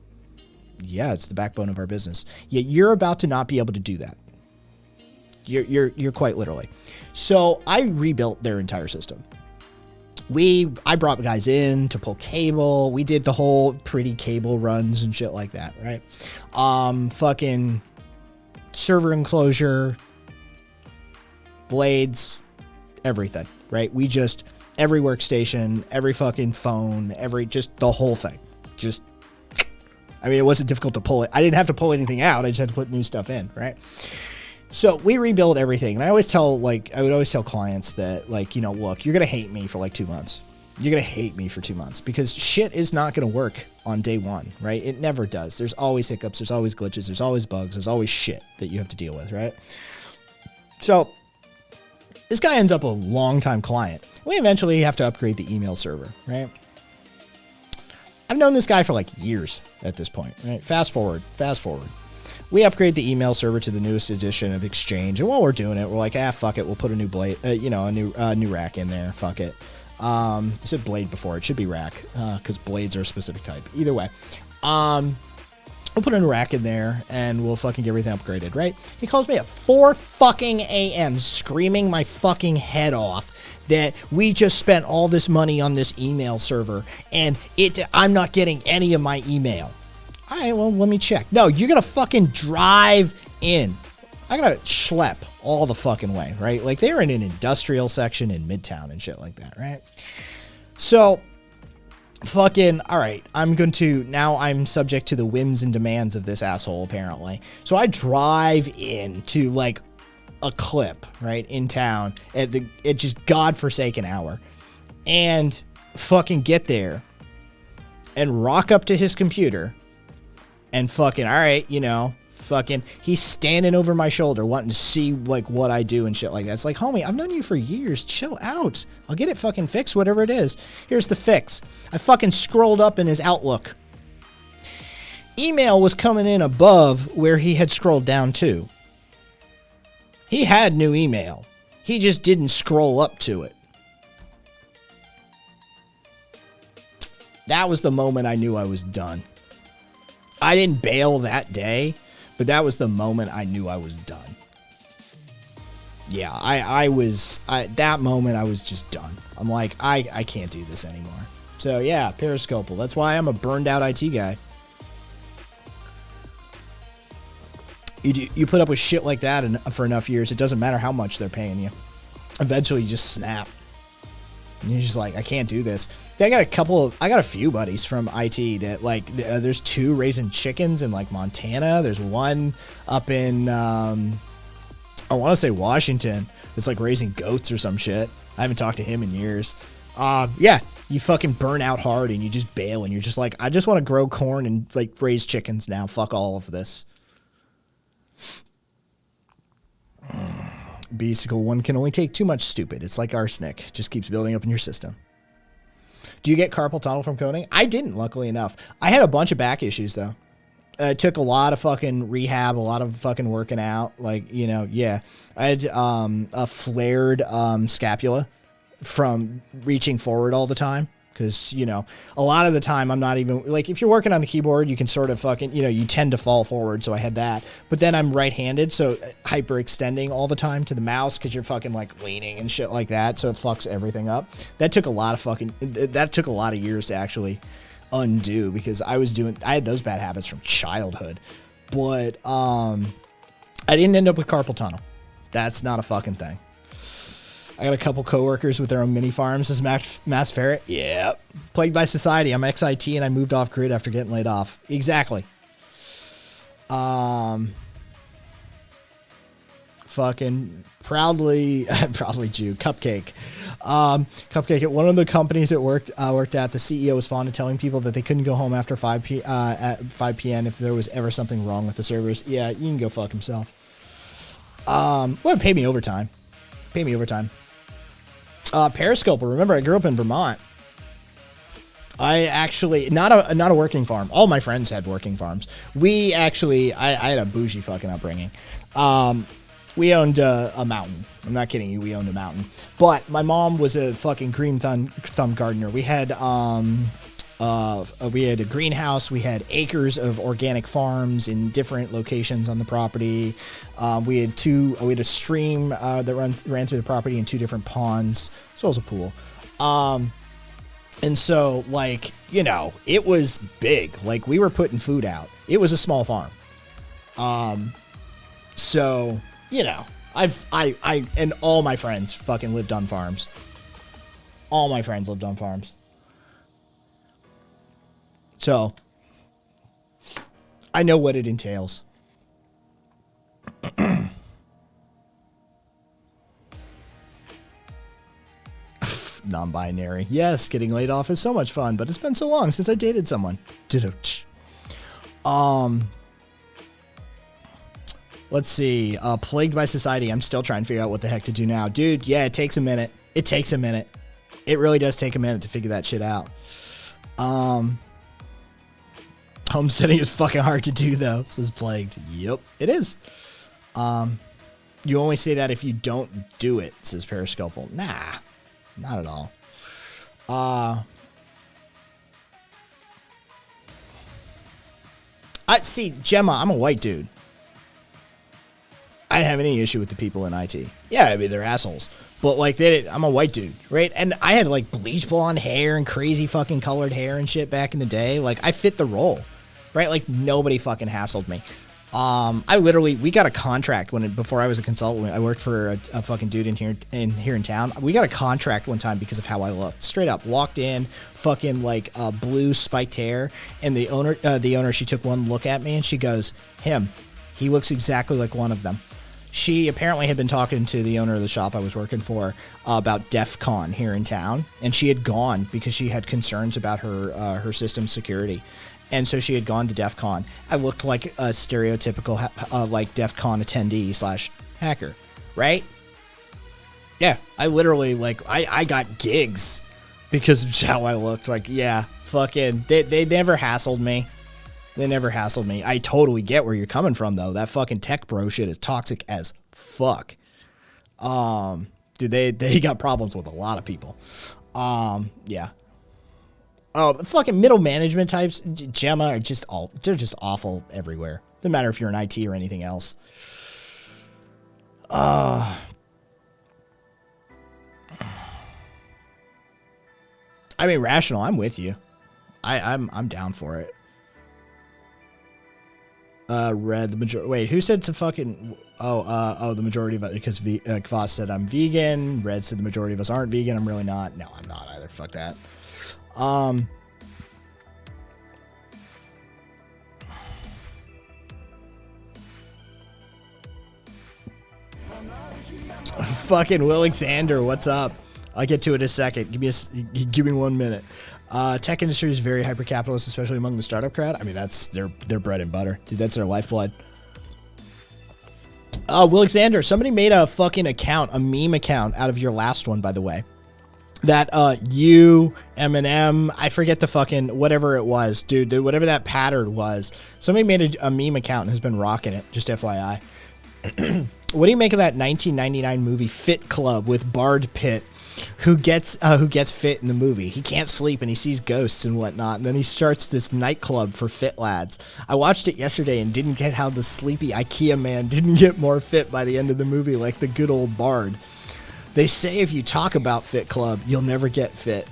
Yeah, it's the backbone of our business. Yeah, you're about to not be able to do that. You're quite literally. So I rebuilt their entire system. I brought guys in to pull cable. We did the whole pretty cable runs and shit like that, right? Fucking server enclosure, blades, everything, right? Every workstation, every fucking phone, just the whole thing. It wasn't difficult to pull it. I didn't have to pull anything out. I just had to put new stuff in, right? So we rebuild everything. And I would always tell clients that, like, look, you're going to hate me for like 2 months. You're going to hate me for 2 months because shit is not going to work on day one, right? It never does. There's always hiccups. There's always glitches. There's always bugs. There's always shit that you have to deal with, right? So this guy ends up a long-time client. We eventually have to upgrade the email server, right? I've known this guy for like years at this point, right? Fast forward. We upgrade the email server to the newest edition of Exchange, and while we're doing it, we're like, fuck it, we'll put a new blade, a new rack in there. Fuck it. I said blade before; it should be rack because blades are a specific type. Either way, we'll put a new rack in there, and we'll fucking get everything upgraded. Right? He calls me at 4 fucking a.m. screaming my fucking head off that we just spent all this money on this email server, and I'm not getting any of my email. All right, well, let me check. No, you're going to fucking drive in. I'm going to schlep all the fucking way, right? Like, they're in an industrial section in Midtown and shit like that, right? So, fucking, all right, I'm subject to the whims and demands of this asshole, apparently. So I drive in to, like, a clip, right, in town at just godforsaken hour. And fucking get there and rock up to his computer. And fucking, all right, fucking, he's standing over my shoulder wanting to see, like, what I do and shit like that. It's like, homie, I've known you for years. Chill out. I'll get it fucking fixed, whatever it is. Here's the fix. I fucking scrolled up in his Outlook. Email was coming in above where he had scrolled down to. He had new email. He just didn't scroll up to it. That was the moment I knew I was done. I didn't bail that day, but that was the moment I knew I was done. Yeah, that moment I was just done. I'm like, I can't do this anymore. So yeah, Periscopal. That's why I'm a burned out IT guy. You put up with shit like that for enough years, it doesn't matter how much they're paying you. Eventually you just snap. And you're just like, I can't do this. I got a few buddies from IT that, like, there's 2 raising chickens in, like, Montana. There's one up in, I want to say Washington, that's, like, raising goats or some shit. I haven't talked to him in years. Yeah, you fucking burn out hard and you just bail and you're just like, I just want to grow corn and, like, raise chickens now. Fuck all of this. Beastical one can only take too much stupid. It's like arsenic. It just keeps building up in your system. Do you get carpal tunnel from coding? I didn't, luckily enough. I had a bunch of back issues, though. It took a lot of fucking rehab, a lot of fucking working out. Like, yeah. I had a flared scapula from reaching forward all the time. because, you know, a lot of the time I'm not even, like, if you're working on the keyboard, you can sort of fucking, you know, you tend to fall forward, so I had that. But then I'm right-handed, so hyperextending all the time to the mouse because you're fucking, like, leaning and shit like that, so it fucks everything up. That took a lot of years to actually undo, because I had those bad habits from childhood. But I didn't end up with carpal tunnel. That's not a fucking thing. I got a couple coworkers with their own mini farms as mass ferret. Yep. Plagued by society. I'm ex-IT and I moved off grid after getting laid off. Exactly. Fucking proudly Jew. Cupcake. Cupcake at one of the companies that worked at, the CEO was fond of telling people that they couldn't go home after 5 p.m. if there was ever something wrong with the servers. Yeah, you can go fuck himself. Well, pay me overtime. Periscope. Remember, I grew up in Vermont. I actually, not a working farm. All my friends had working farms. I had a bougie fucking upbringing. We owned a mountain. I'm not kidding you. We owned a mountain. But my mom was a fucking green thumb gardener. We had a greenhouse. We had acres of organic farms in different locations on the property. We had a stream that ran through the property and 2 different ponds, as well as a pool. And so, like, you know, it was big. Like, we were putting food out. It was a small farm. So, you know, I and all my friends fucking lived on farms. All my friends lived on farms. So, I know what it entails. Non-binary. Yes, getting laid off is so much fun, but it's been so long since I dated someone. Let's see. Plagued by society. I'm still trying to figure out what the heck to do now. Dude, yeah, it takes a minute. It really does take a minute to figure that shit out. Homesteading is fucking hard to do, though, says Plagued. Yep, it is. You only say that if you don't do it, says Periscopal. Nah, not at all. See, Gemma, I'm a white dude. I didn't have any issue with the people in IT. Yeah, I mean, they're assholes. But, like, I'm a white dude, right? And I had, like, bleach blonde hair and crazy fucking colored hair and shit back in the day. Like, I fit the role, right? Like, nobody fucking hassled me. We got a contract before I was a consultant. I worked for a fucking dude here in town. We got a contract one time because of how I looked. Straight up, walked in, fucking like blue spiked hair, and the owner, she took one look at me and she goes, he looks exactly like one of them. She apparently had been talking to the owner of the shop I was working for about DEF CON here in town, and she had gone because she had concerns about her system's security. And so she had gone to DEF CON. I looked like a stereotypical like DEF CON attendee / hacker, right? Yeah, I literally, like, I got gigs because of how I looked. Like, yeah, fucking, they never hassled me. I totally get where you're coming from, though. That fucking tech bro shit is toxic as fuck. Dude, they got problems with a lot of people. Yeah. Oh, the fucking middle management types, Gemma, they're just awful everywhere. Doesn't matter if you're in IT or anything else. I mean, Rational, I'm with you. I'm down for it. Red, the majority. Wait, who said to fucking? The majority of it, because Kvoss said I'm vegan. Red said the majority of us aren't vegan. I'm really not. No, I'm not either. Fuck that. Fucking Will Alexander, what's up? I'll get to it in a second. Give me 1 minute. Tech industry is very hyper capitalist, especially among the startup crowd. I mean, that's their bread and butter, dude. That's their lifeblood. Will Alexander, somebody made a fucking account, a meme account out of your last one, by the way. That you, Eminem, I forget the fucking whatever it was, dude. Whatever that pattern was. Somebody made a meme account and has been rocking it. Just FYI. What do you make of that 1999 movie Fit Club with Bard Pitt? who gets fit in the movie. He can't sleep and he sees ghosts and whatnot. And then he starts this nightclub for fit lads. I watched it yesterday and didn't get how the sleepy IKEA man didn't get more fit by the end of the movie, like the good old bard. They say if you talk about Fit Club, you'll never get fit.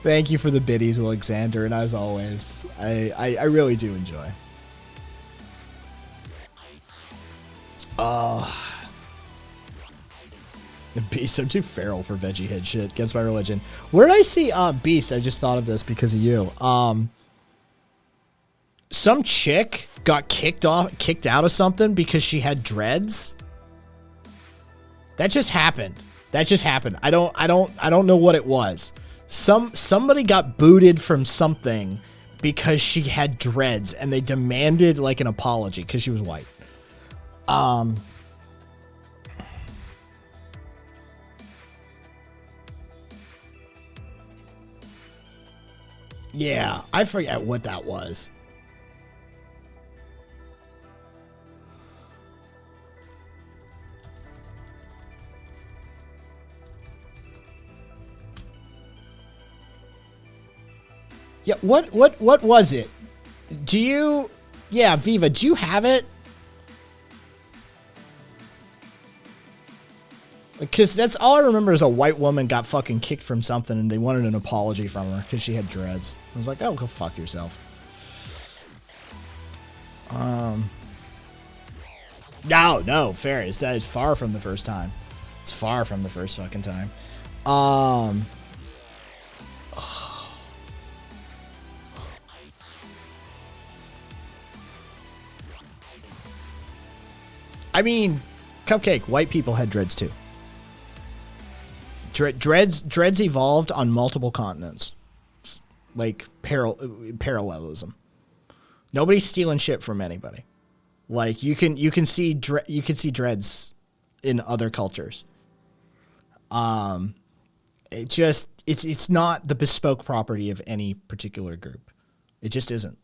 Thank you for the biddies, Alexander, and as always, I really do enjoy. Beast, I'm too feral for veggie head shit. Against my religion. Where did I see Beast? I just thought of this because of you. Some chick got kicked out of something because she had dreads. That just happened. I don't know what it was. Somebody got booted from something because she had dreads, and they demanded like an apology because she was white. Yeah, I forget what that was. Yeah, what was it? Do you... Yeah, Viva, do you have it? Because that's all I remember is a white woman got fucking kicked from something and they wanted an apology from her because she had dreads. I was like, oh, go fuck yourself. No, fair. It's far from the first time. It's far from the first fucking time. I mean, Cupcake, white people had dreads too. Dreads evolved on multiple continents, like parallelism. Nobody's stealing shit from anybody. Like you can see dreads in other cultures. It's not the bespoke property of any particular group. It just isn't.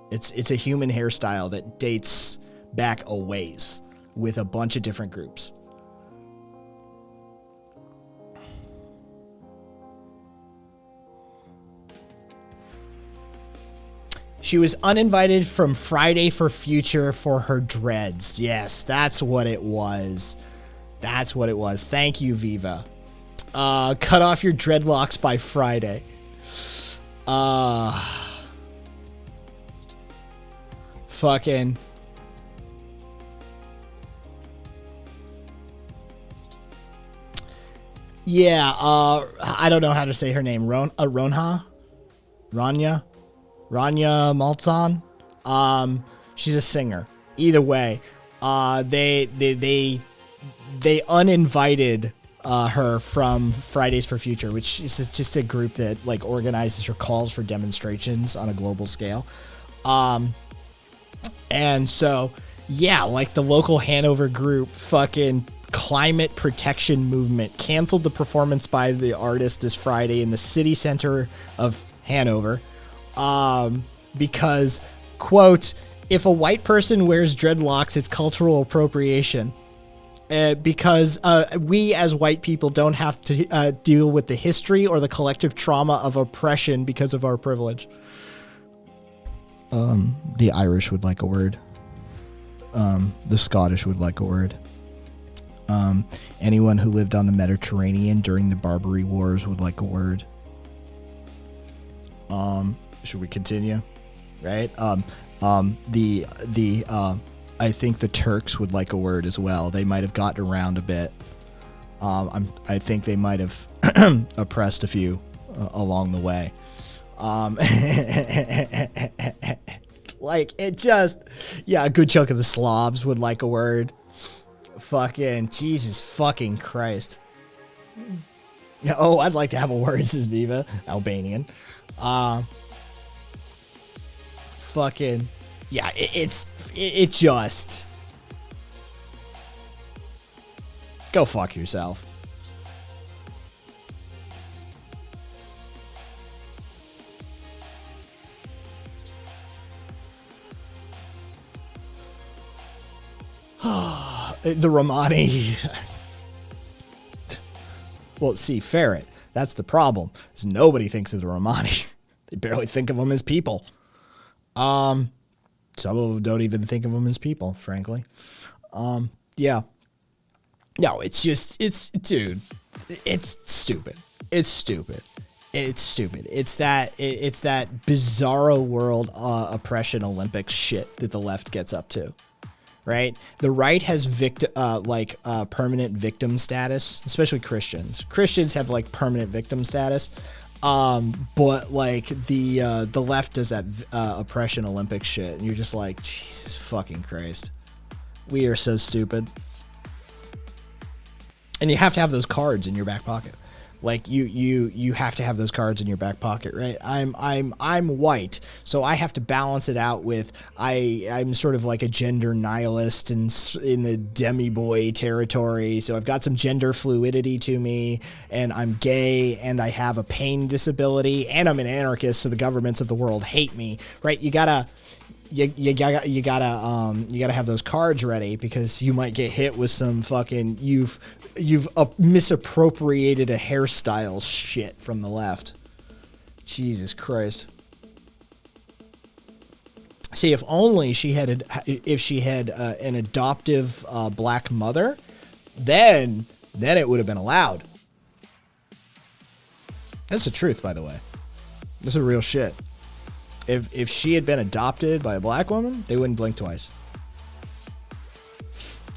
It's a human hairstyle that dates back a ways with a bunch of different groups. She was uninvited from Friday for Future for her dreads. Yes, that's what it was. That's what it was. Thank you, Viva. Cut off your dreadlocks by Friday. Fucking... Yeah, I don't know how to say her name. Ranya Maltzahn. She's a singer. Either way, they uninvited her from Fridays for Future, which is just a group that like organizes or calls for demonstrations on a global scale. And so yeah, like the local Hanover group fucking climate protection movement canceled the performance by the artist this Friday in the city center of Hanover, because, quote, if a white person wears dreadlocks, it's cultural appropriation. Because we as white people don't have to deal with the history or the collective trauma of oppression because of our privilege. The Irish would like a word. The Scottish would like a word. Anyone who lived on the Mediterranean during the Barbary Wars would like a word. Should we continue? Right? I think the Turks would like a word as well. They might have gotten around a bit. I think they might have oppressed a few along the way. Like it just, yeah, a good chunk of the Slavs would like a word. Fucking Jesus fucking Christ. Oh, I'd like to have a word, says Viva. Albanian. Fucking, yeah, it just, go fuck yourself. The Romani. Well, see, Ferret, that's the problem. Is nobody thinks of the Romani. They barely think of them as people. Some of them don't even think of them as people, frankly. Yeah. No, it's just, dude, it's stupid. It's stupid. It's stupid. It's that bizarro world oppression Olympics shit that the left gets up to, right? The right has permanent victim status, especially Christians. Christians have like permanent victim status, but like the left does that oppression Olympics shit, and you're just like, Jesus fucking Christ, we are so stupid. And you have to have those cards in your back pocket. Like you have to have those cards in your back pocket, right? I'm white, so I have to balance it out with I'm sort of like a gender nihilist and in the demi boy territory. So I've got some gender fluidity to me, and I'm gay, and I have a pain disability, and I'm an anarchist. So the governments of the world hate me, right? You gotta have those cards ready, because you might get hit with some fucking you've misappropriated a hairstyle shit from the left. Jesus Christ. See, if only she had an adoptive black mother, then it would have been allowed. That's the truth, by the way. This is real shit. If she had been adopted by a black woman, they wouldn't blink twice.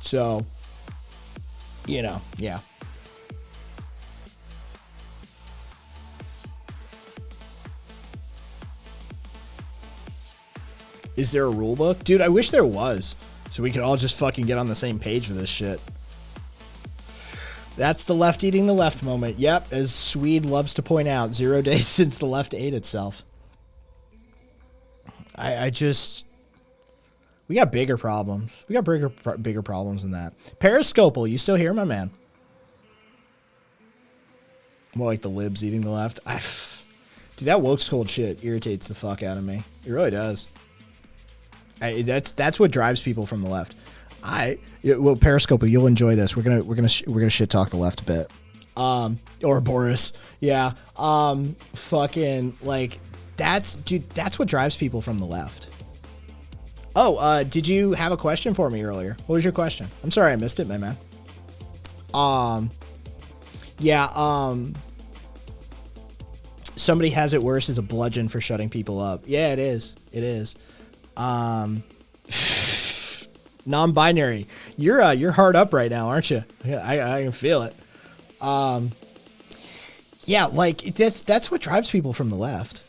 So, yeah. Is there a rule book? Dude, I wish there was, so we could all just fucking get on the same page with this shit. That's the left eating the left moment. Yep, as Swede loves to point out, 0 days since the left ate itself. We got bigger problems. We got bigger problems than that. Periscopal, you still here, my man? More like the libs eating the left. Dude, that woke cold shit irritates the fuck out of me. It really does. That's what drives people from the left. Well, Periscopal, you'll enjoy this. We're gonna shit talk the left a bit. Or Boris, yeah. Fucking like. That's what drives people from the left. Oh, did you have a question for me earlier? What was your question? I'm sorry I missed it, my man. Somebody has it worse as a bludgeon for shutting people up. Yeah, it is. It is. Non-binary. You're hard up right now, aren't you? Yeah, I can feel it. Yeah, like that's what drives people from the left.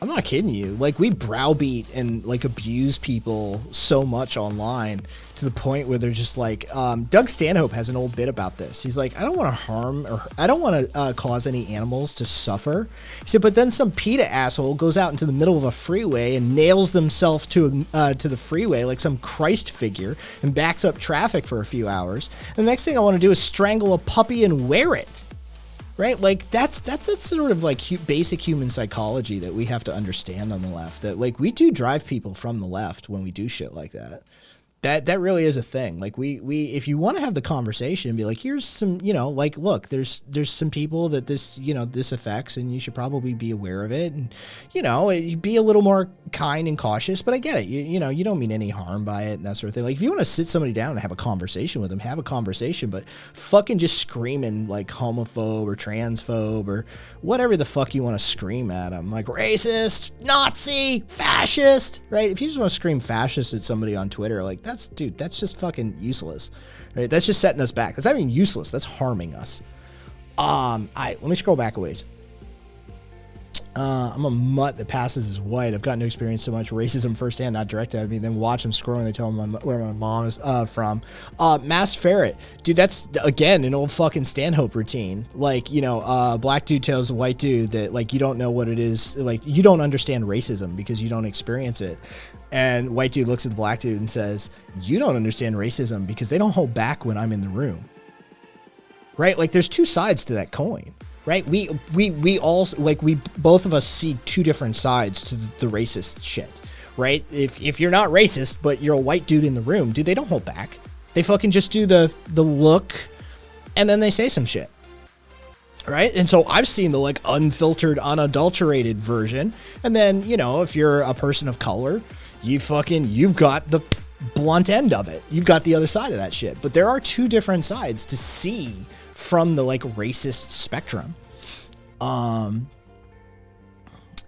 I'm not kidding you. Like, we browbeat and like abuse people so much online to the point where they're just like, Doug Stanhope has an old bit about this. He's like, I don't want to harm or I don't want to cause any animals to suffer. He said, but then some PETA asshole goes out into the middle of a freeway and nails themselves to the freeway like some Christ figure and backs up traffic for a few hours. And the next thing I want to do is strangle a puppy and wear it. Right? Like that's a sort of like basic human psychology that we have to understand on the left, that like we do drive people from the left when we do shit like that. That really is a thing. Like we if you want to have the conversation and be like, here's some, like, look, there's some people that this affects, and you should probably be aware of it, and be a little more kind and cautious. But I get it. You don't mean any harm by it and that sort of thing. Like, if you want to sit somebody down and have a conversation with them, have a conversation, but fucking just screaming like homophobe or transphobe or whatever the fuck you want to scream at them, like racist, Nazi, fascist, right? If you just want to scream fascist at somebody on Twitter, like that's just fucking useless, right? That's just setting us back. That's not even useless. That's harming us. Let me scroll back a ways. I'm a mutt that passes as white. I've gotten to experience so much racism firsthand, not directed at me. Then watch them scrolling. They tell them where my mom is from. Mass Ferret, dude. That's again an old fucking Stanhope routine. Like, black dude tells a white dude that like you don't know what it is. Like, you don't understand racism because you don't experience it. And white dude looks at the black dude and says, you don't understand racism because they don't hold back when I'm in the room. Right? Like, there's two sides to that coin. Right? We all, like, we both of us see two different sides to the racist shit. Right? If you're not racist, but you're a white dude in the room, dude, they don't hold back. They fucking just do the look, and then they say some shit. Right. And so I've seen the like unfiltered, unadulterated version. And then, you know, if you're a person of color, you've got the blunt end of it. You've got the other side of that shit. But there are two different sides to see from the like racist spectrum.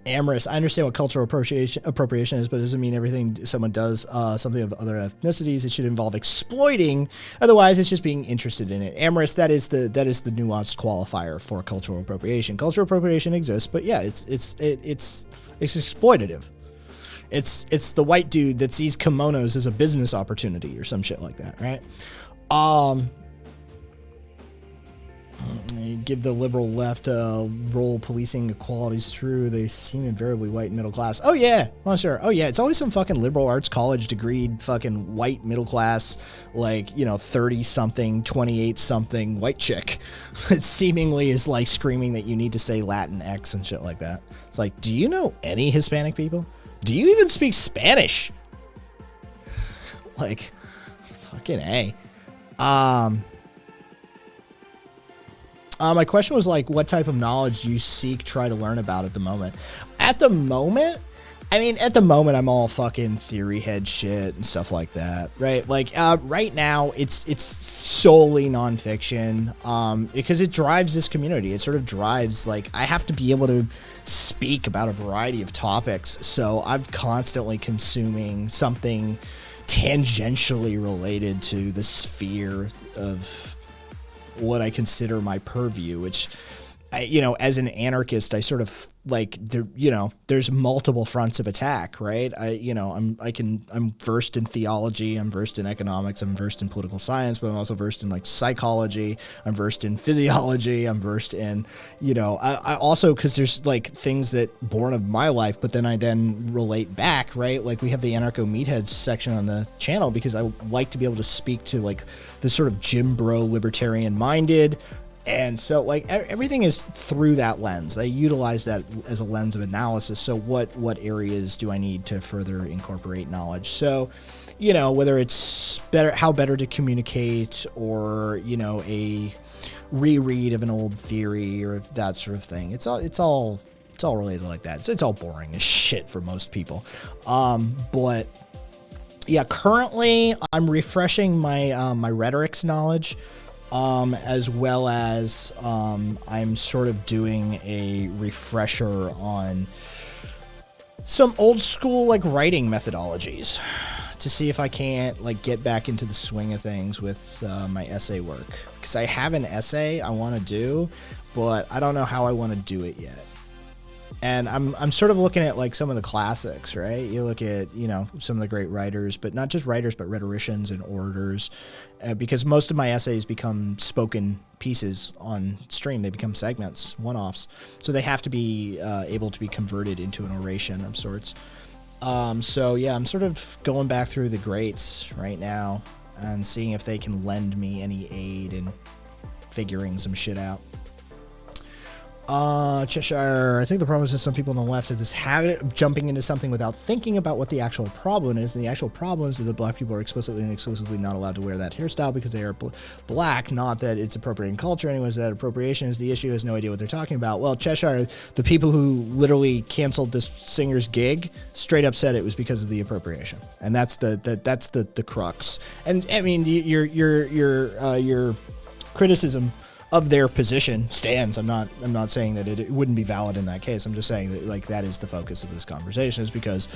Amorous, I understand what cultural appropriation is, but it doesn't mean everything someone does something of other ethnicities. It should involve exploiting. Otherwise, it's just being interested in it. Amorous, that is the nuanced qualifier for cultural appropriation. Cultural appropriation exists, but yeah, it's exploitative. It's the white dude that sees kimonos as a business opportunity or some shit like that, right? Give the liberal left role policing equalities through. They seem invariably white and middle class. Oh yeah, well sure. Oh yeah, it's always some fucking liberal arts college degreed fucking white middle class, like, you know, 30 something, 28 something white chick that seemingly is like screaming that you need to say Latin X and shit like that. It's like, do you know any Hispanic people? Do you even speak Spanish? Like, fucking A. My question was like, what type of knowledge do you try to learn about at the moment? At the moment, I'm all fucking theory head shit and stuff like that, right? Like, right now, it's solely nonfiction, because it drives this community. It sort of drives, like, I have to be able to speak about a variety of topics, so I'm constantly consuming something tangentially related to the sphere of what I consider my purview, which, you know, as an anarchist, I sort of like, there, you know, there's multiple fronts of attack, right? I'm versed in theology, I'm versed in economics, I'm versed in political science, but I'm also versed in like psychology, I'm versed in physiology, I'm versed in, you know, I also, cause there's like things that born of my life, but then I relate back, right? Like we have the anarcho meatheads section on the channel because I like to be able to speak to like the sort of Jim Bro libertarian minded. And so, like, everything is through that lens. I utilize that as a lens of analysis. So what areas do I need to further incorporate knowledge? So, you know, whether it's how better to communicate, or, you know, a reread of an old theory or that sort of thing. It's all related like that. So it's all boring as shit for most people. But yeah, currently I'm refreshing my my rhetorics knowledge. As well as I'm sort of doing a refresher on some old school like writing methodologies to see if I can't like get back into the swing of things with my essay work, because I have an essay I want to do, but I don't know how I want to do it yet. And I'm sort of looking at like some of the classics, right? You look at, you know, some of the great writers, but not just writers, but rhetoricians and orators, because most of my essays become spoken pieces on stream. They become segments, one-offs. So they have to be able to be converted into an oration of sorts. So yeah, I'm sort of going back through the greats right now and seeing if they can lend me any aid in figuring some shit out. Cheshire, I think the problem is that some people on the left have this habit of jumping into something without thinking about what the actual problem is, and the actual problem is that the black people are explicitly and exclusively not allowed to wear that hairstyle because they are black, not that it's appropriating culture. Anyways, that appropriation is the issue, has no idea what they're talking about. Well, Cheshire, the people who literally canceled this singer's gig straight up said it was because of the appropriation, and that's the crux. And I mean, your criticism of their position stands. I'm not saying that it wouldn't be valid in that case. I'm just saying that like that is the focus of this conversation, is because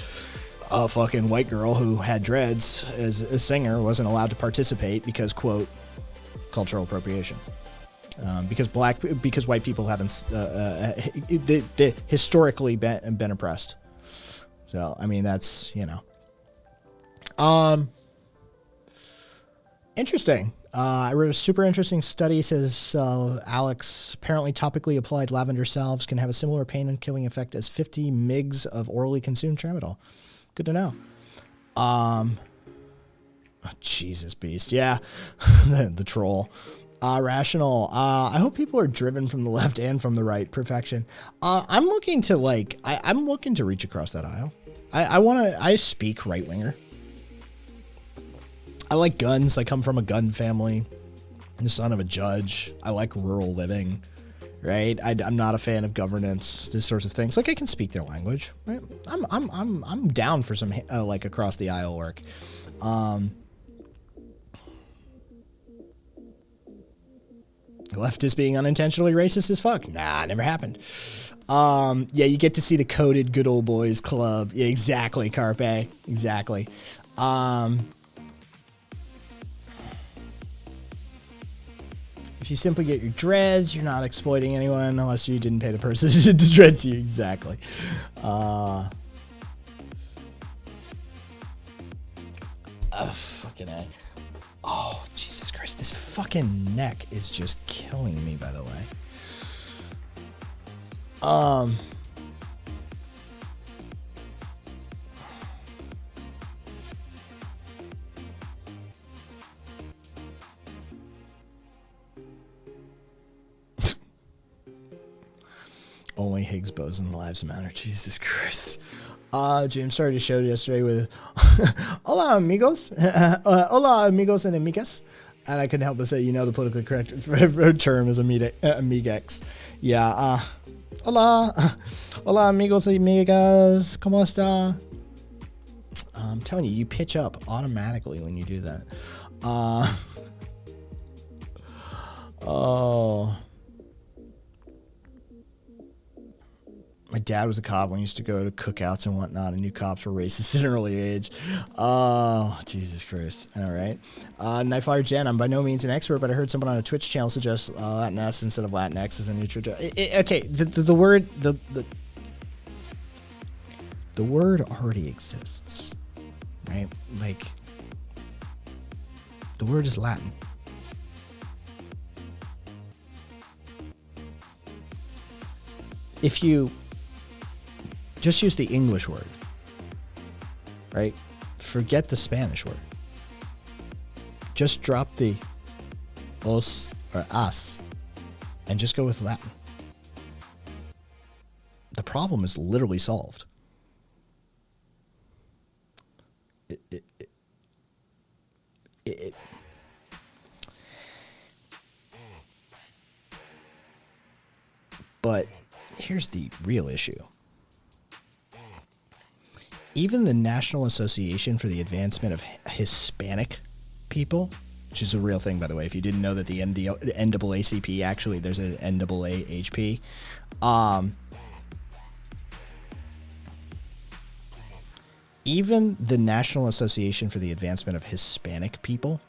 a fucking white girl who had dreads as a singer wasn't allowed to participate because, quote, cultural appropriation. Because white people haven't they historically been oppressed. So I mean, that's, you know, interesting. I read a super interesting study. Says Alex, apparently topically applied lavender salves can have a similar pain and killing effect as 50 mgs of orally consumed tramadol. Good to know. Oh, Jesus Beast. Yeah. The troll. Rational. I hope people are driven from the left and from the right. Perfection. I'm looking to I'm looking to reach across that aisle. I speak right winger. I like guns. I come from a gun family. I'm the son of a judge. I like rural living. right? I'm not a fan of governance, this sorts of things. Like, I can speak their language, right? I'm down for some like across the aisle work. Leftist being unintentionally racist as fuck? Nah, never happened. Yeah, you get to see the coded good old boys club. Yeah, exactly, Carpe. Exactly. If you simply get your dreads, you're not exploiting anyone unless you didn't pay the person to dreads you. Exactly. Fucking A. Oh, Jesus Christ. This fucking neck is just killing me, by the way. Only Higgs boson lives matter. Jesus Christ. James started a show yesterday with Hola amigos. Hola amigos and amigas. And I couldn't help but say, you know, the politically correct term is amigex. Yeah. Hola. Hola amigos y amigas. ¿Cómo está? I'm telling you, you pitch up automatically when you do that. Oh. My dad was a cop when he used to go to cookouts and whatnot, and knew cops were racist at an early age. Oh, Jesus Christ. All right. Nightflyer Jen, I'm by no means an expert, but I heard someone on a Twitch channel suggest Latinx instead of Latinx as a neutral. Okay, the word the word already exists, right? Like, the word is Latin. If you just use the English word, right? Forget the Spanish word. Just drop the os or as and just go with Latin. The problem is literally solved. But here's the real issue. Even the National Association for the Advancement of Hispanic People, which is a real thing, by the way, if you didn't know that the NAACP, actually there's an NAAHP, even the National Association for the Advancement of Hispanic People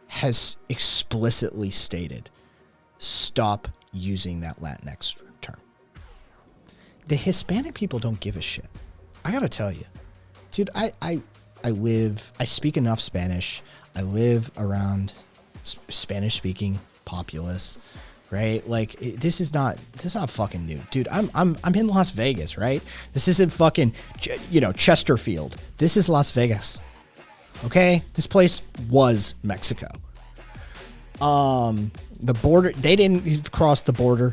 has explicitly stated, stop using that Latinx term. The Hispanic people don't give a shit. I gotta tell you, dude, I speak enough Spanish. I live around Spanish speaking populace, right? Like, this is not fucking new, dude. I'm in Las Vegas, right? This isn't fucking, Chesterfield. This is Las Vegas. Okay? This place was Mexico. The border, they didn't cross the border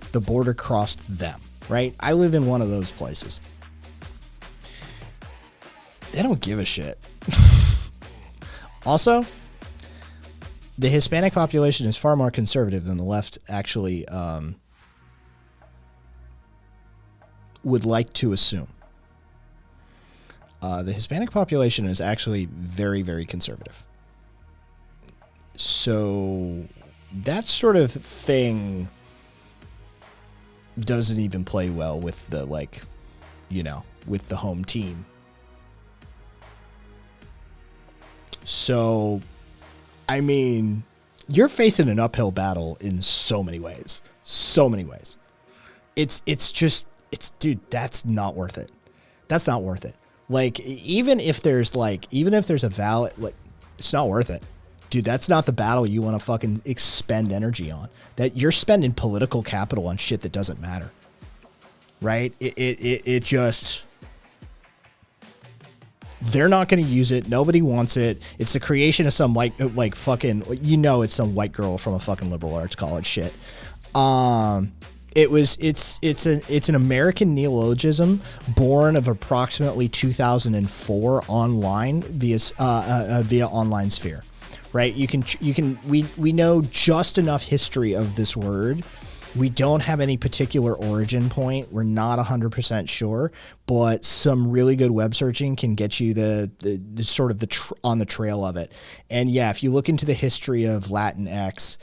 crossed them, right? I live in one of those places. They don't give a shit. Also, the Hispanic population is far more conservative than the left actually would like to assume. The Hispanic population is actually very, very conservative. So that sort of thing doesn't even play well with the, with the home team. So, I mean, you're facing an uphill battle in so many ways. So many ways. Dude, that's not worth it. That's not worth it. Like, even if there's a valid, it's not worth it. Dude, that's not the battle you want to fucking expend energy on. That you're spending political capital on shit that doesn't matter. Right? It just... They're not going to use it. Nobody wants it. It's the creation of some it's some white girl from a fucking liberal arts college shit. It's an American neologism born of approximately 2004 online via online sphere, right? We know just enough history of this word We don't have any particular origin point. We're not 100% sure, but some really good web searching can get you the sort of on the trail of it. And yeah, if you look into the history of Latinx,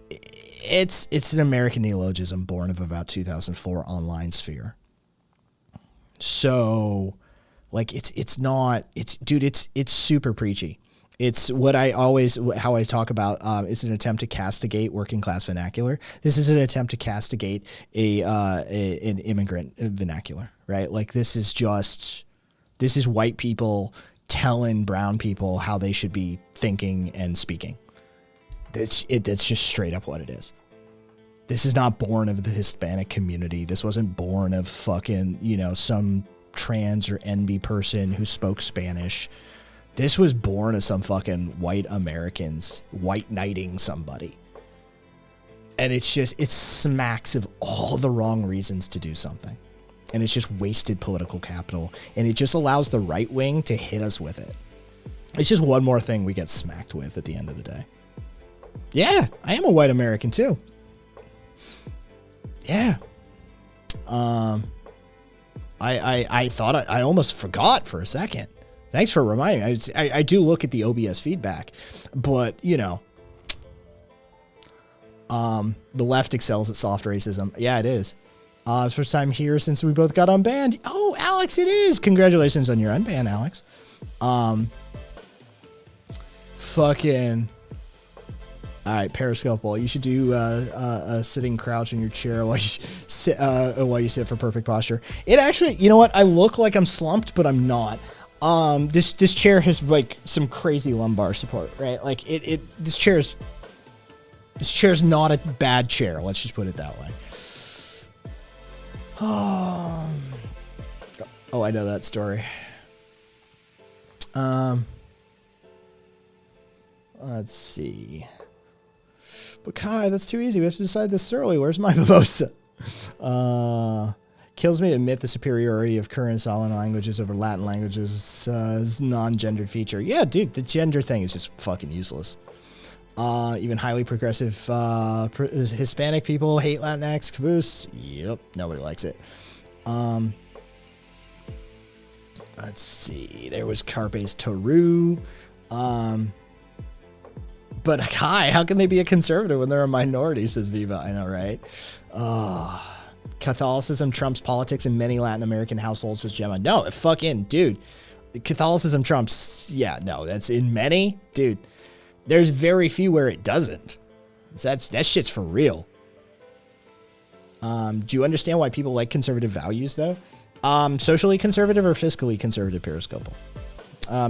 it's an American neologism born of about 2004 online sphere. So like it's super preachy. It's what how I talk about. It's an attempt to castigate working class vernacular. This is an attempt to castigate an immigrant vernacular, right? Like this is white people telling brown people how they should be thinking and speaking. That's just straight up what it is. This is not born of the Hispanic community. This wasn't born of fucking, some trans or NB person who spoke Spanish. This was born of some fucking white Americans white knighting somebody. And it smacks of all the wrong reasons to do something. And it's just wasted political capital. And it just allows the right wing to hit us with it. It's just one more thing we get smacked with at the end of the day. Yeah, I am a white American too. Yeah. I thought I almost forgot for a second. Thanks for reminding me. I do look at the OBS feedback, but the left excels at soft racism. Yeah, it is. First time here since we both got unbanned. Oh, Alex, it is. Congratulations on your unban, Alex. Fucking. All right, Periscope wall. You should do a sitting crouch in your chair while you sit for perfect posture. It actually, you know what? I look like I'm slumped, but I'm not. This chair has like some crazy lumbar support, right? Like this chair's not a bad chair. Let's just put it that way. Oh, I know that story. Let's see. But Kai, that's too easy. We have to decide this thoroughly. Where's my mimosa? Kills me to admit the superiority of current Solid languages over Latin languages as non-gendered feature. Yeah, dude, the gender thing is just fucking useless. Even highly progressive Hispanic people hate Latinx. Caboose. Yep, nobody likes it. Let's see. There was Carpe's Taru. But Kai, how can they be a conservative when they're a minority, says Viva. I know, right? Catholicism trumps politics in many Latin American households, says Gemma. No, fucking, dude. Catholicism trumps, yeah, no, that's in many. Dude, there's very few where it doesn't. That shit's for real. Do you understand why people like conservative values, though? Socially conservative or fiscally conservative, Periscope?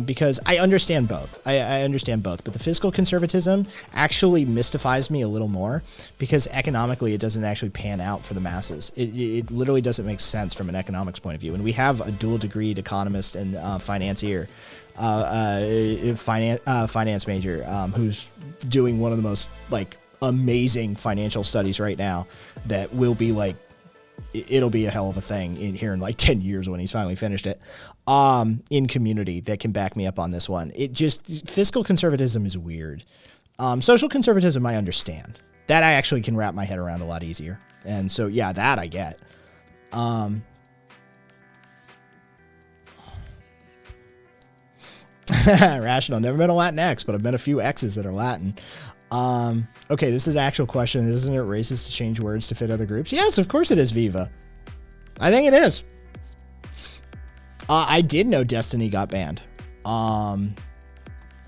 Because I understand both. I understand both, but the fiscal conservatism actually mystifies me a little more because economically it doesn't actually pan out for the masses. It literally doesn't make sense from an economics point of view. And we have a dual degreed economist and financier, finance major, who's doing one of the most like amazing financial studies right now that will be like, it'll be a hell of a thing in like 10 years when he's finally finished it. In community that can back me up on this one. Fiscal conservatism is weird. Social conservatism, I understand. That I actually can wrap my head around a lot easier. And so, yeah, that I get. Rational. Never met a Latinx, but I've met a few X's that are Latin. Okay, this is an actual question. Isn't it racist to change words to fit other groups? Yes, of course it is, Viva. I think it is. I did know Destiny got banned.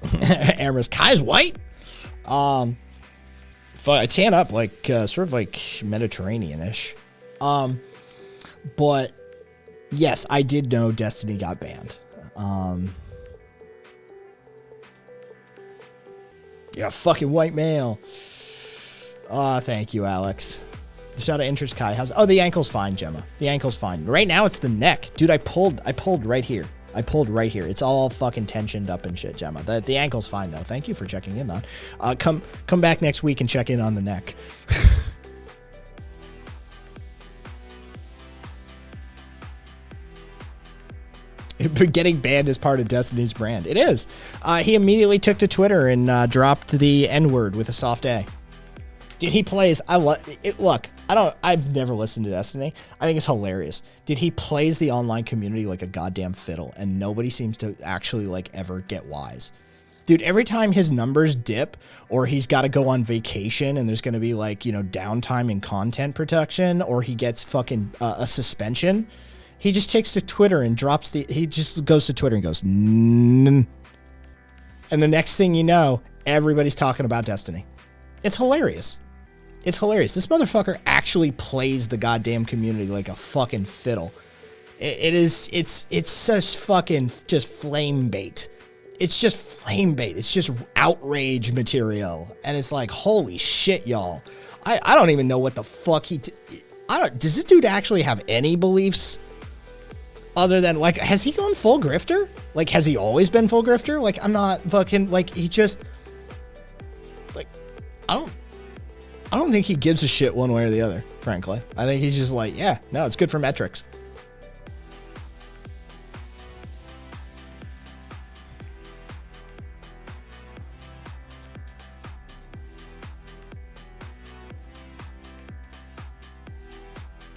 Amber's Kai's white. I tan up like sort of like Mediterranean-ish. But yes, I did know Destiny got banned. Yeah, fucking white male. Thank you, Alex. Shout out interest, Kai. The ankle's fine, Gemma. The ankle's fine. Right now it's the neck. Dude, I pulled right here. It's all fucking tensioned up and shit, Gemma. The ankle's fine though. Thank you for checking in on. Come back next week and check in on the neck. Getting banned is part of Destiny's brand. It is. He immediately took to Twitter and dropped the N-word with a soft A. Did he plays? I look. I've never listened to Destiny. I think it's hilarious. Did he plays the online community like a goddamn fiddle, and nobody seems to actually like ever get wise. Dude, every time his numbers dip or he's got to go on vacation and there's going to be like, you know, downtime in content production, or he gets fucking a suspension, he just takes to Twitter and he just goes to Twitter and goes, and the next thing you know, everybody's talking about Destiny. It's hilarious. It's hilarious. This motherfucker actually plays the goddamn community like a fucking fiddle. It's such fucking just flame bait. It's just flame bait. It's just outrage material. And it's like, holy shit, y'all. I don't even know what the fuck does this dude actually have any beliefs other than, like, has he gone full grifter? Like, has he always been full grifter? Like, I'm not fucking, like, he just, like, I don't think he gives a shit one way or the other, frankly. I think he's just like, yeah, no, it's good for metrics.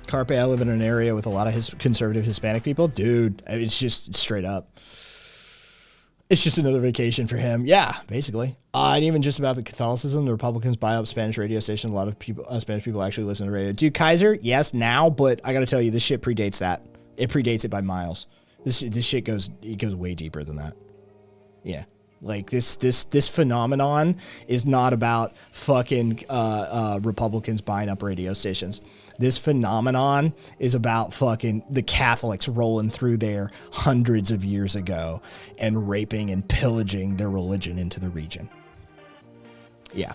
Carpe, I live in an area with a lot of conservative Hispanic people. Dude, it's just straight up. It's just another vacation for him. Yeah, basically. And even just about the Catholicism, the Republicans buy up Spanish radio stations. A lot of people, Spanish people actually listen to radio. Dude, Kaiser, yes, now, but I got to tell you, this shit predates that. It predates it by miles. This shit goes way deeper than that. Yeah. Like this phenomenon is not about fucking Republicans buying up radio stations. This phenomenon is about fucking the Catholics rolling through there hundreds of years ago and raping and pillaging their religion into the region. Yeah.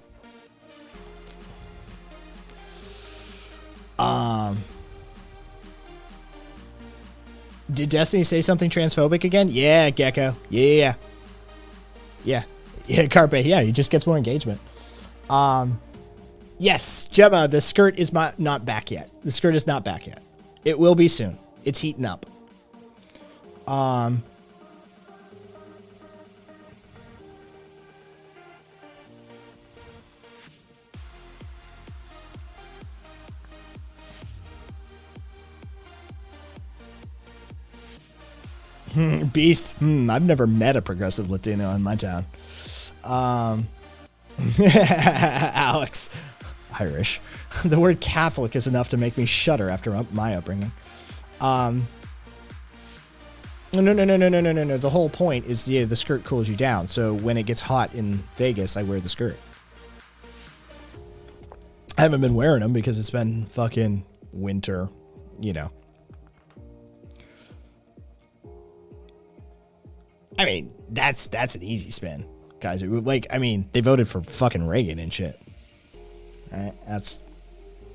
Did Destiny say something transphobic again? Yeah, Gecko. Yeah. Carpe. Yeah, he just gets more engagement. Yes, Gemma, the skirt is not back yet. The skirt is not back yet. It will be soon. It's heating up. Beast. I've never met a progressive Latino in my town. Alex. Irish. The word Catholic is enough to make me shudder after my upbringing. No. The whole point is, yeah, the skirt cools you down. So when it gets hot in Vegas, I wear the skirt. I haven't been wearing them because it's been fucking winter, you know. I mean, that's an easy spin, guys. Like, I mean, they voted for fucking Reagan and shit. Right?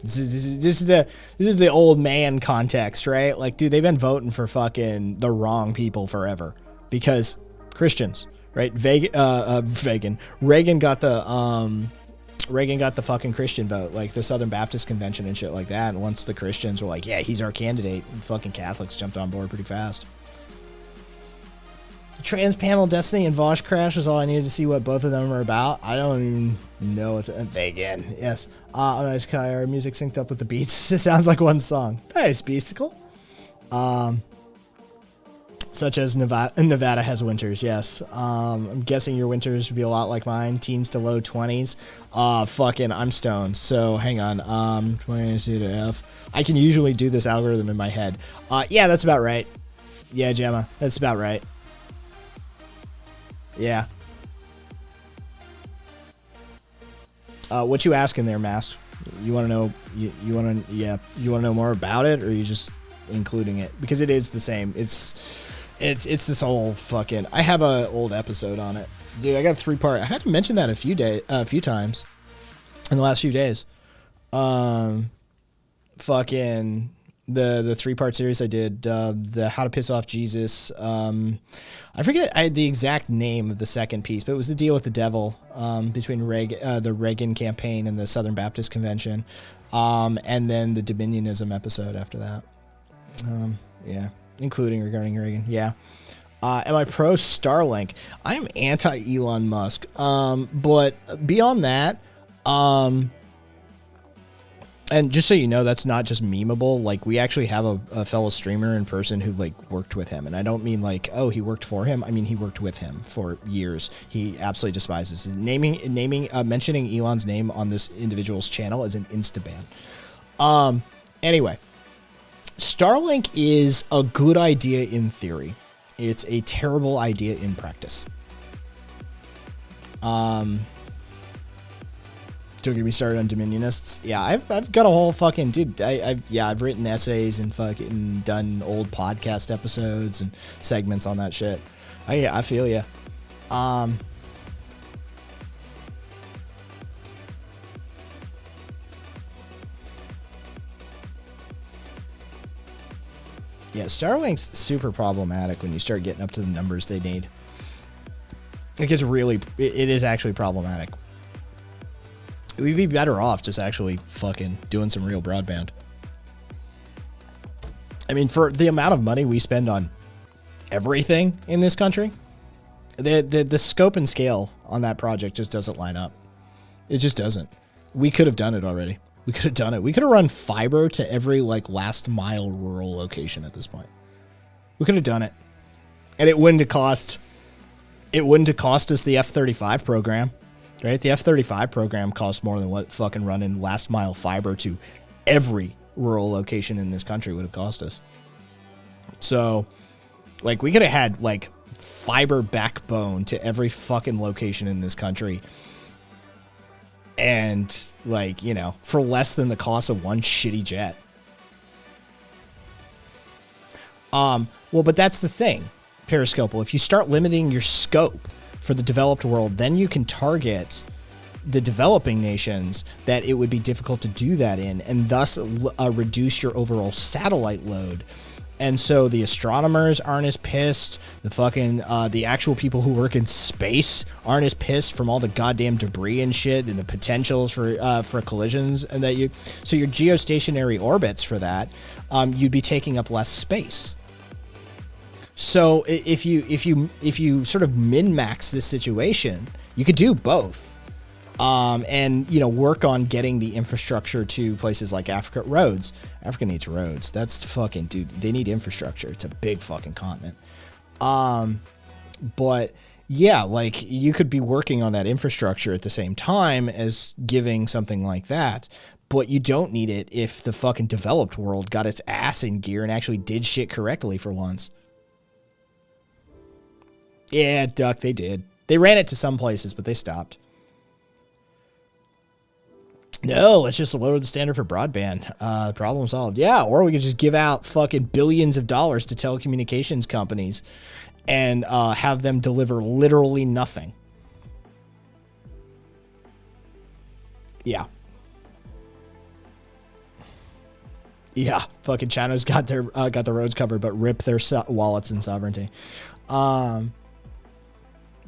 This is the old man context, right? Like, dude, they've been voting for fucking the wrong people forever because Christians, right? Reagan got the fucking Christian vote, like the Southern Baptist Convention and shit like that. And once the Christians were like, yeah, he's our candidate, and fucking Catholics jumped on board pretty fast. Trans panel Destiny and Vosh Crash is all I needed to see what both of them are about. I don't even know what's vegan. Yes. Nice Kai, our music synced up with the beats. It sounds like one song. Nice, Beasticle. Such as Nevada has winters, yes. I'm guessing your winters would be a lot like mine, teens to low 20s. Fucking, I'm stoned. So hang on. 20 to F. I can usually do this algorithm in my head. Yeah, that's about right. Yeah, Gemma, that's about right. Yeah. What you asking there, Mask? You want to know? You want to? Yeah. You want to know more about it, or are you just including it? Because it is the same. It's this whole fucking. I have a old episode on it, dude. I got a 3-part. I had to mention that a few times in the last few days. Fucking. The 3-part series I did, the How to Piss Off Jesus. I forget the exact name of the second piece, but it was the deal with the devil between the Reagan campaign and the Southern Baptist Convention, and then the Dominionism episode after that. Yeah, including regarding Reagan. Yeah. Am I pro Starlink? I'm anti Elon Musk. But beyond that, And just so you know, that's not just memeable. Like, we actually have a fellow streamer in person who, like, worked with him. And I don't mean, like, oh, he worked for him. I mean, he worked with him for years. He absolutely despises it. Mentioning Elon's name on this individual's channel is an insta-ban. Anyway, Starlink is a good idea in theory. It's a terrible idea in practice. Don't get me started on Dominionists. Yeah, I've got a whole fucking dude. I've written essays and fucking done old podcast episodes and segments on that shit. I feel ya. Yeah, Starlink's super problematic when you start getting up to the numbers they need. It is actually problematic. We'd be better off just actually fucking doing some real broadband. I mean, for the amount of money we spend on everything in this country, the scope and scale on that project just doesn't line up. It just doesn't. We could have done it already. We could have done it. We could have run fiber to every, like, last mile rural location at this point. We could have done it. And it wouldn't have cost us the F-35 program. Right? The F-35 program costs more than what fucking running last mile fiber to every rural location in this country would have cost us. So, like, we could have had, like, fiber backbone to every fucking location in this country. And, like, you know, for less than the cost of one shitty jet. Well, but that's the thing, Periscopal. If you start limiting your scope for the developed world, then you can target the developing nations that it would be difficult to do that in, and thus reduce your overall satellite load. And so the astronomers aren't as pissed. The fucking the actual people who work in space aren't as pissed from all the goddamn debris and shit and the potentials for collisions, and that so your geostationary orbits for that, you'd be taking up less space. So if you sort of min-max this situation, you could do both, and, you know, work on getting the infrastructure to places like Africa. Roads. Africa needs roads. That's fucking, dude. They need infrastructure. It's a big fucking continent. But yeah, like, you could be working on that infrastructure at the same time as giving something like that. But you don't need it if the fucking developed world got its ass in gear and actually did shit correctly for once. Yeah, Duck, they did. They ran it to some places, but they stopped. No, let's just lower the standard for broadband. Problem solved. Yeah, or we could just give out fucking billions of dollars to telecommunications companies and have them deliver literally nothing. Yeah. Yeah, fucking China's got the roads covered, but rip their wallets and sovereignty.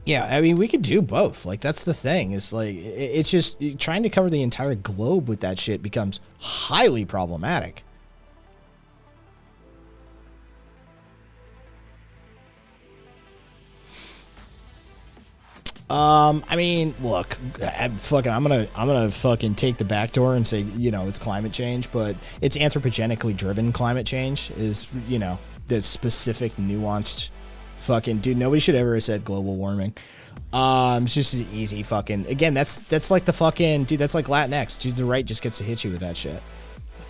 Yeah, I mean, we could do both. Like, that's the thing. It's like, it's just trying to cover the entire globe with that shit becomes highly problematic. I mean, look, I'm gonna fucking take the back door and say, you know, it's climate change, but it's anthropogenically driven climate change is, you know, the specific nuanced fucking, dude, nobody should ever have said global warming. It's just an easy fucking, again, that's like the fucking, dude, that's like Latinx. Dude, the right just gets to hit you with that shit.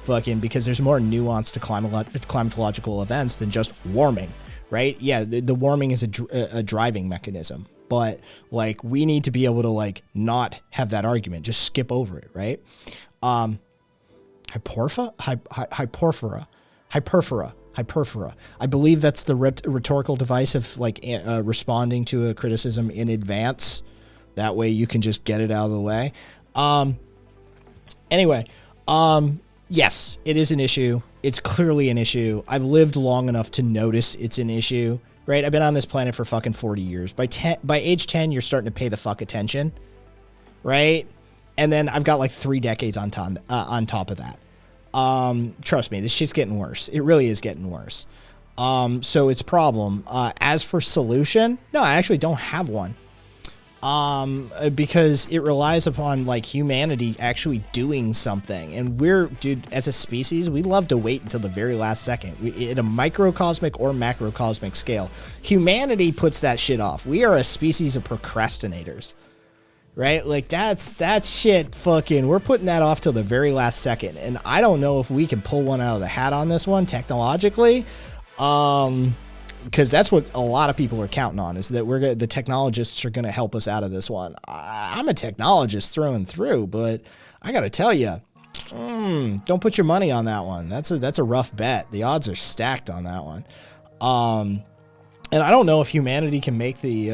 Fucking, because there's more nuance to climatological events than just warming, right? Yeah, the warming is a driving mechanism, but, like, we need to be able to, like, not have that argument, just skip over it, right? Hyperphora. I believe that's the rhetorical device of, like, responding to a criticism in advance. That way you can just get it out of the way. Anyway, yes, it is an issue. It's clearly an issue. I've lived long enough to notice it's an issue, right? I've been on this planet for fucking 40 years. By age 10, you're starting to pay the fuck attention, right? And then I've got like 3 decades on top of that. Trust me, this shit's getting worse. It really is getting worse. So it's a problem. As for solution, no, I actually don't have one. because it relies upon like humanity actually doing something. And dude, as a species, we love to wait until the very last second. At a microcosmic or macrocosmic scale, humanity puts that shit off. We are a species of procrastinators, right? Like that shit fucking, we're putting that off till the very last second. And I don't know if we can pull one out of the hat on this one technologically. Because that's what a lot of people are counting on, is that the technologists are going to help us out of this one. I'm a technologist through and through, but I got to tell you, don't put your money on that one. That's a rough bet. The odds are stacked on that one. And I don't know if humanity can make the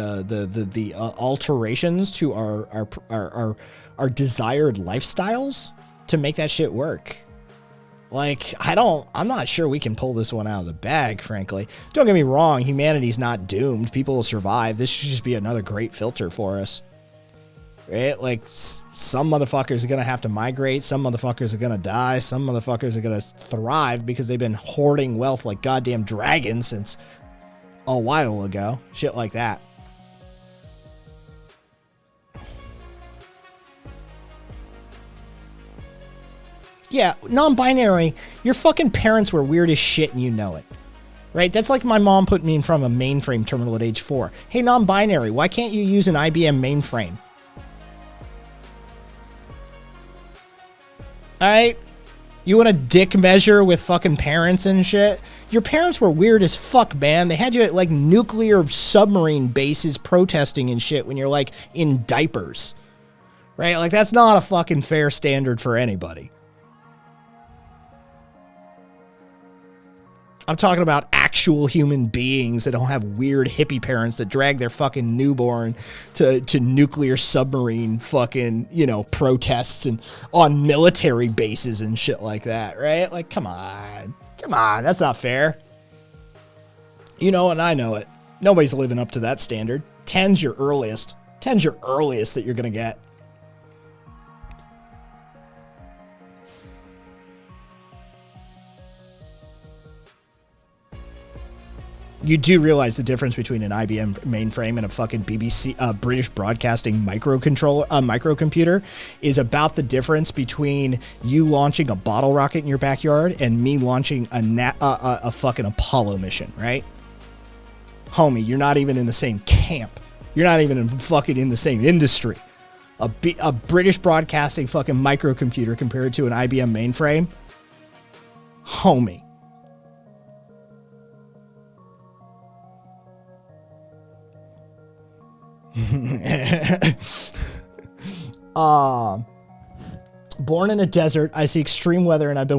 alterations to our desired lifestyles to make that shit work. Like, I'm not sure we can pull this one out of the bag, frankly. Don't get me wrong, humanity's not doomed. People will survive. This should just be another great filter for us. Right? Like, some motherfuckers are going to have to migrate. Some motherfuckers are going to die. Some motherfuckers are going to thrive because they've been hoarding wealth like goddamn dragons since a while ago. Shit like that. Yeah, non-binary, your fucking parents were weird as shit and you know it. Right? That's like my mom put me in front of a mainframe terminal at age 4. Hey, non-binary, why can't you use an IBM mainframe? Alright? You want a dick measure with fucking parents and shit? Your parents were weird as fuck, man. They had you at like nuclear submarine bases protesting and shit when you're like in diapers. Right? Like, that's not a fucking fair standard for anybody. I'm talking about actual human beings that don't have weird hippie parents that drag their fucking newborn to nuclear submarine fucking, protests and on military bases and shit like that, right? Like, come on, that's not fair. You know, and I know it. Nobody's living up to that standard. 10's your earliest. 10's your earliest that you're going to get. You do realize the difference between an IBM mainframe and a fucking BBC, British Broadcasting microcomputer is about the difference between you launching a bottle rocket in your backyard and me launching a fucking Apollo mission, right? Homie, you're not even in the same camp. You're not even in the same industry. A British Broadcasting fucking microcomputer compared to an IBM mainframe? Homie. Born in a desert, I see extreme weather, and I've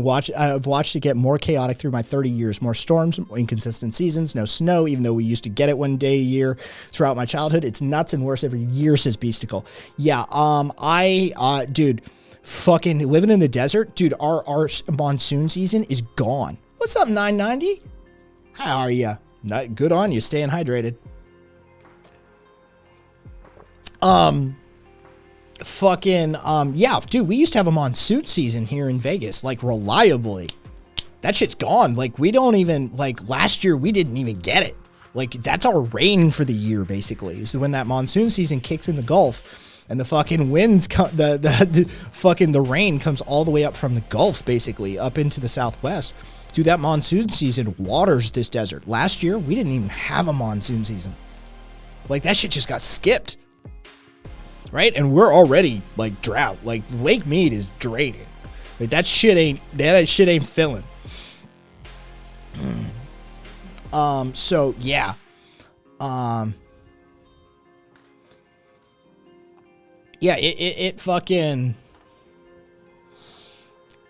watched it get more chaotic through my 30 years. More storms, more inconsistent seasons, no snow, even though we used to get it one day a year throughout my childhood. It's nuts and worse every year, says Beasticle. Yeah, dude, fucking living in the desert, dude, our monsoon season is gone. What's up, 990? How are you? Good on you, staying hydrated. Yeah, dude, we used to have a monsoon season here in Vegas, like, reliably. That shit's gone. Like, we don't even, like, last year we didn't even get it. Like, that's our rain for the year, basically. So when that monsoon season kicks in the Gulf and the fucking winds the rain comes all the way up from the Gulf, basically, up into the Southwest. Dude, that monsoon season waters this desert. Last year, we didn't even have a monsoon season. Like, that shit just got skipped. Right? And we're already like drought. Like, Lake Mead is draining. Like, that shit ain't filling. So yeah. Yeah, it fucking,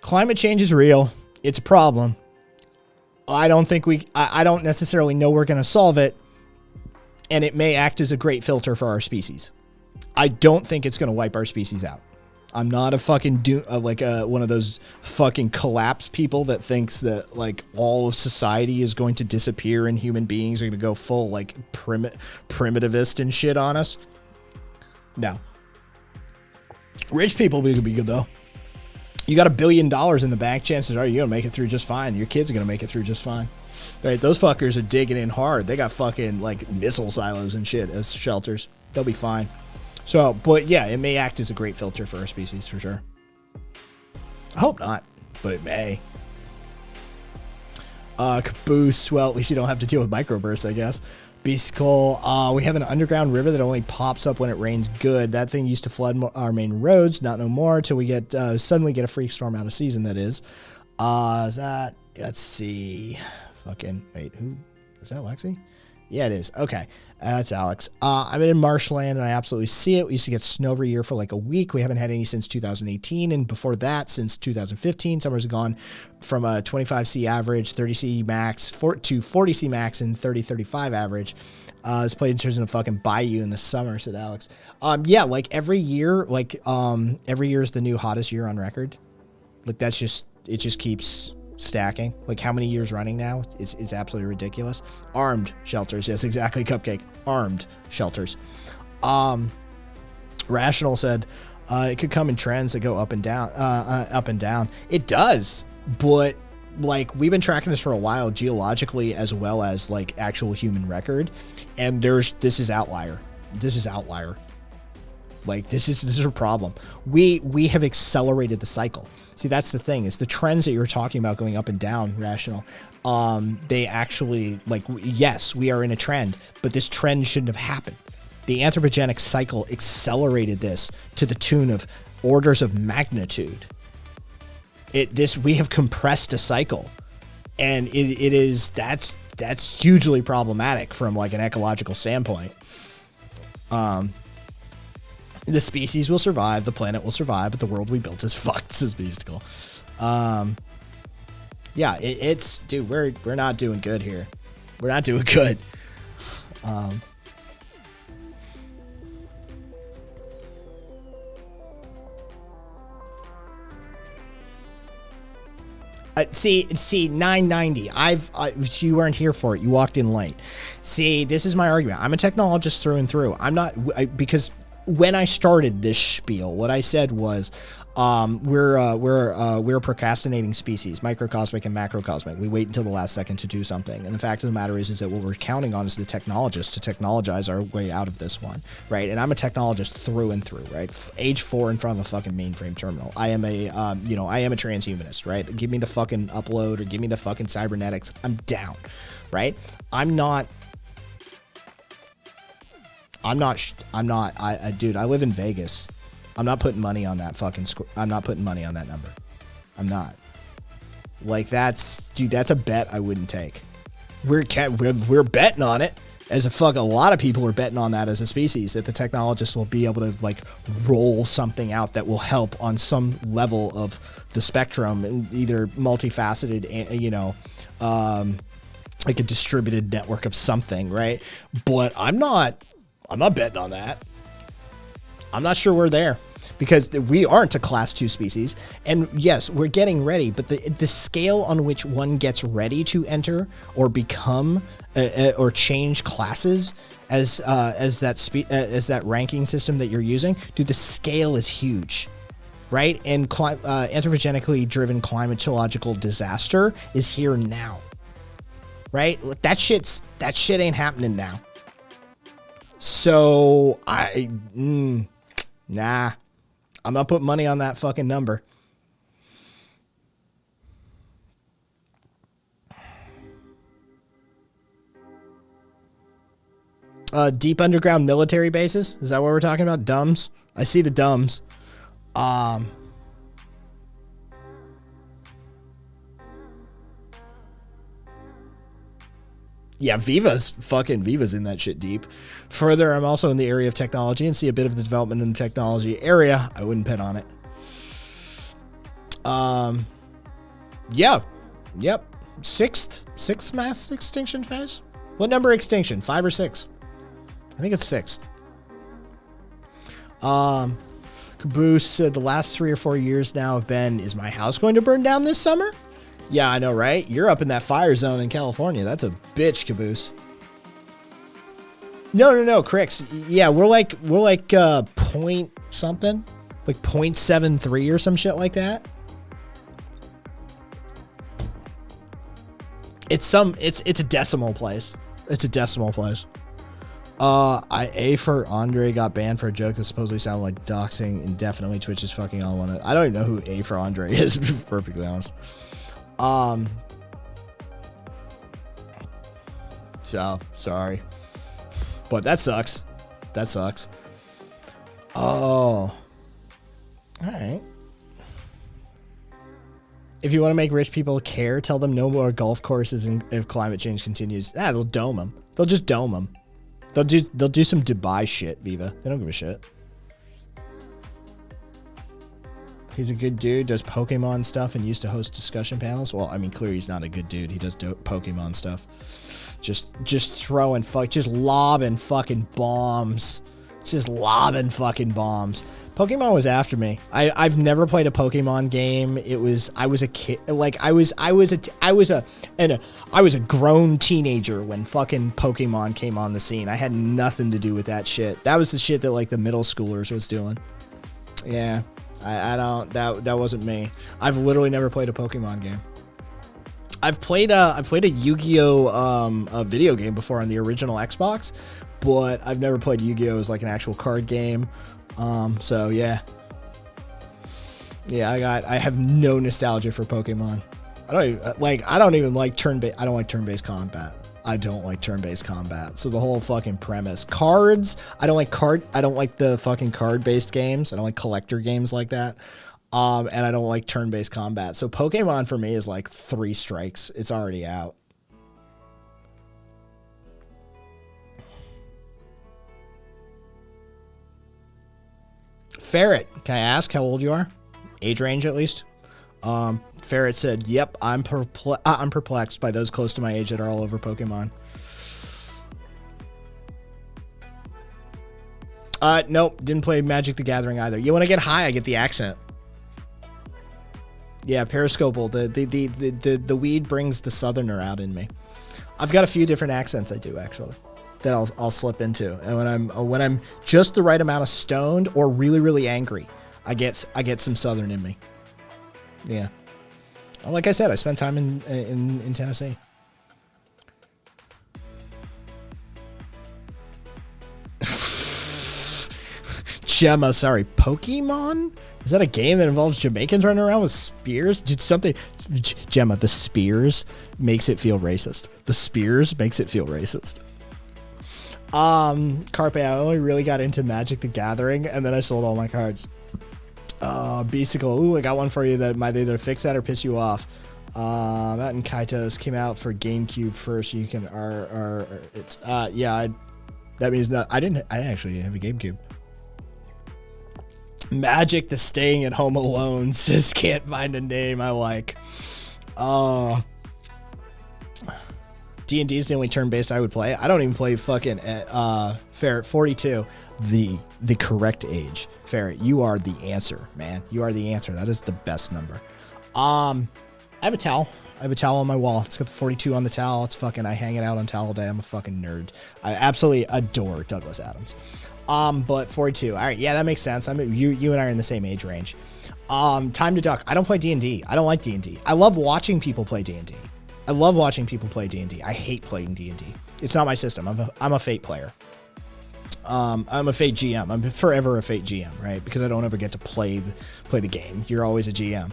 climate change is real. It's a problem. I don't necessarily know we're going to solve it, and it may act as a great filter for our species. I don't think it's going to wipe our species out. I'm not a fucking one of those fucking collapse people that thinks that like all of society is going to disappear and human beings are going to go full like primitivist and shit on us. No. Rich people could be good though. You got $1 billion in the bank, chances are you're going to make it through just fine. Your kids are going to make it through just fine. Right? Those fuckers are digging in hard. They got fucking like missile silos and shit as shelters. They'll be fine. So, but yeah, it may act as a great filter for our species for sure. I hope not, but it may. Caboose, well, at least you don't have to deal with microbursts, I guess. Beast Skull, we have an underground river that only pops up when it rains good. That thing used to flood our main roads, not no more, until we get suddenly get a freak storm out of season, that is. Is that, let's see, fucking, wait, who, is that Lexi? Yeah, it is. Okay, that's Alex. I'm in marshland and I absolutely see it. We used to get snow every year for like a week. We haven't had any since 2018, and before that, since 2015. Summers have gone from a 25C average, 30C max, to 40C max, and 30-35 average. This place turns into a fucking bayou in the summer, said Alex. Yeah, like every year is the new hottest year on record. Like that's just, it just keeps stacking. Like how many years running now is absolutely ridiculous. Armed shelters, yes, exactly, Cupcake. Armed shelters. Rational said it could come in trends that go up and down. It does, but like we've been tracking this for a while geologically as well as like actual human record, and this is outlier. Like this is a problem. We have accelerated the cycle. See, that's the thing, is the trends that you're talking about going up and down, Rational. They actually, like, yes, we are in a trend, but this trend shouldn't have happened. The anthropogenic cycle accelerated this to the tune of orders of magnitude. We have compressed a cycle, and that's hugely problematic from like an ecological standpoint. The species will survive, the planet will survive, but the world we built is fucked, says Beastical. Yeah, it's dude, we're not doing good here. We're not doing good. See, 990. You weren't here for it. You walked in late. See, this is my argument. I'm a technologist through and through. I'm not, because when I started this spiel, what I said was, we're a procrastinating species, microcosmic and macrocosmic. We wait until the last second to do something. And the fact of the matter is that what we're counting on is the technologists to technologize our way out of this one, right? And I'm a technologist through and through, right? Age 4 in front of a fucking mainframe terminal. I am a transhumanist, right? Give me the fucking upload or give me the fucking cybernetics. I'm down, right? Dude, I live in Vegas. I'm not putting money on that I'm not putting money on that number. I'm not. Like that's a bet I wouldn't take. We're betting on it as a lot of people are betting on that as a species, that the technologists will be able to like roll something out that will help on some level of the spectrum, and either multifaceted, like a distributed network of something, right? But I'm not betting on that. I'm not sure we're there, because we aren't a class 2 species. And yes, we're getting ready, but the scale on which one gets ready to enter or become or change classes as that ranking system that you're using, dude, the scale is huge, right? And anthropogenically driven climatological disaster is here now, right? That shit ain't happening now. So nah, I'm not putting money on that fucking number. Deep underground military bases? Is that what we're talking about? Dumbs? I see the dumbs. Yeah, Viva's in that shit deep. Further, I'm also in the area of technology and see a bit of the development in the technology area. I wouldn't bet on it. Yeah. Yep. Sixth mass extinction phase? What number extinction? 5 or 6? I think it's 6th. Caboose said the last 3 or 4 years now have been, is my house going to burn down this summer? Yeah, I know, right? You're up in that fire zone in California. That's a bitch, Caboose. No, Crix. Yeah, we're like point something, like 0.73 or some shit like that. It's a decimal place. It's a decimal place. A for Andre got banned for a joke that supposedly sounded like doxing indefinitely. Twitch is fucking all one. I don't even know who A for Andre is, to be perfectly honest. So sorry, but that sucks. That sucks. Oh, all right. If you want to make rich people care, tell them no more golf courses if climate change continues. They'll dome them. They'll just dome them. They'll do some Dubai shit, Viva. They don't give a shit. He's a good dude, does Pokemon stuff, and used to host discussion panels. Well, I mean, clearly he's not a good dude. He does Pokemon stuff. Just throwing just lobbing fucking bombs. Just lobbing fucking bombs. Pokemon was after me. I've never played a Pokemon game. I was a kid. Like I was a grown teenager when fucking Pokemon came on the scene. I had nothing to do with that shit. That was the shit that like the middle schoolers was doing. Yeah, I don't. That wasn't me. I've literally never played a Pokemon game. I've played a Yu-Gi-Oh a video game before on the original Xbox, but I've never played Yu-Gi-Oh as like an actual card game. So yeah, I have no nostalgia for Pokemon. I don't even like turn-based. I don't like turn-based combat. I don't like turn-based combat. So the whole fucking premise, cards. I don't like the fucking card-based games. I don't like collector games like that. And I don't like turn-based combat. So Pokemon for me is like 3 strikes. It's already out. Ferret, can I ask how old you are? Age range at least. Ferret said, "Yep, I'm perplexed by those close to my age that are all over Pokemon." Nope, didn't play Magic the Gathering either. You want to get high? I get the accent. Yeah, Periscopal. The weed brings the Southerner out in me. I've got a few different accents I do actually that I'll slip into, and when I'm just the right amount of stoned or really really angry, I get some Southern in me. Yeah, like I said, I spent time in Tennessee. Gemma, sorry, Pokemon? Is that a game that involves Jamaicans running around with spears? Dude, something. Gemma, the spears makes it feel racist. The spears makes it feel racist. Carpe, I only really got into Magic the Gathering, and then I sold all my cards. Beasticle, ooh, I got one for you that might either fix that or piss you off. Mountain Kaitos came out for GameCube first. You can that means not. I actually have a GameCube. Magic the staying at home alone says can't find a name I like. D&D is the only turn-based I would play. I don't even play fucking Ferret 42, the correct age. Ferret, you are the answer, man. You are the answer. That is the best number. I have a towel. I have a towel on my wall. It's got the 42 on the towel. It's fucking, I hang it out on towel all day. I'm a fucking nerd. I absolutely adore Douglas Adams. But 42. All right, yeah, that makes sense. You and I are in the same age range. Time to duck. I don't play D&D. I don't like D&D. I love watching people play D&D. I love watching people play D&D. I hate playing D&D. It's not my system. I'm a Fate player. I'm a Fate GM. I'm forever a Fate GM, right? Because I don't ever get to play the game. You're always a GM,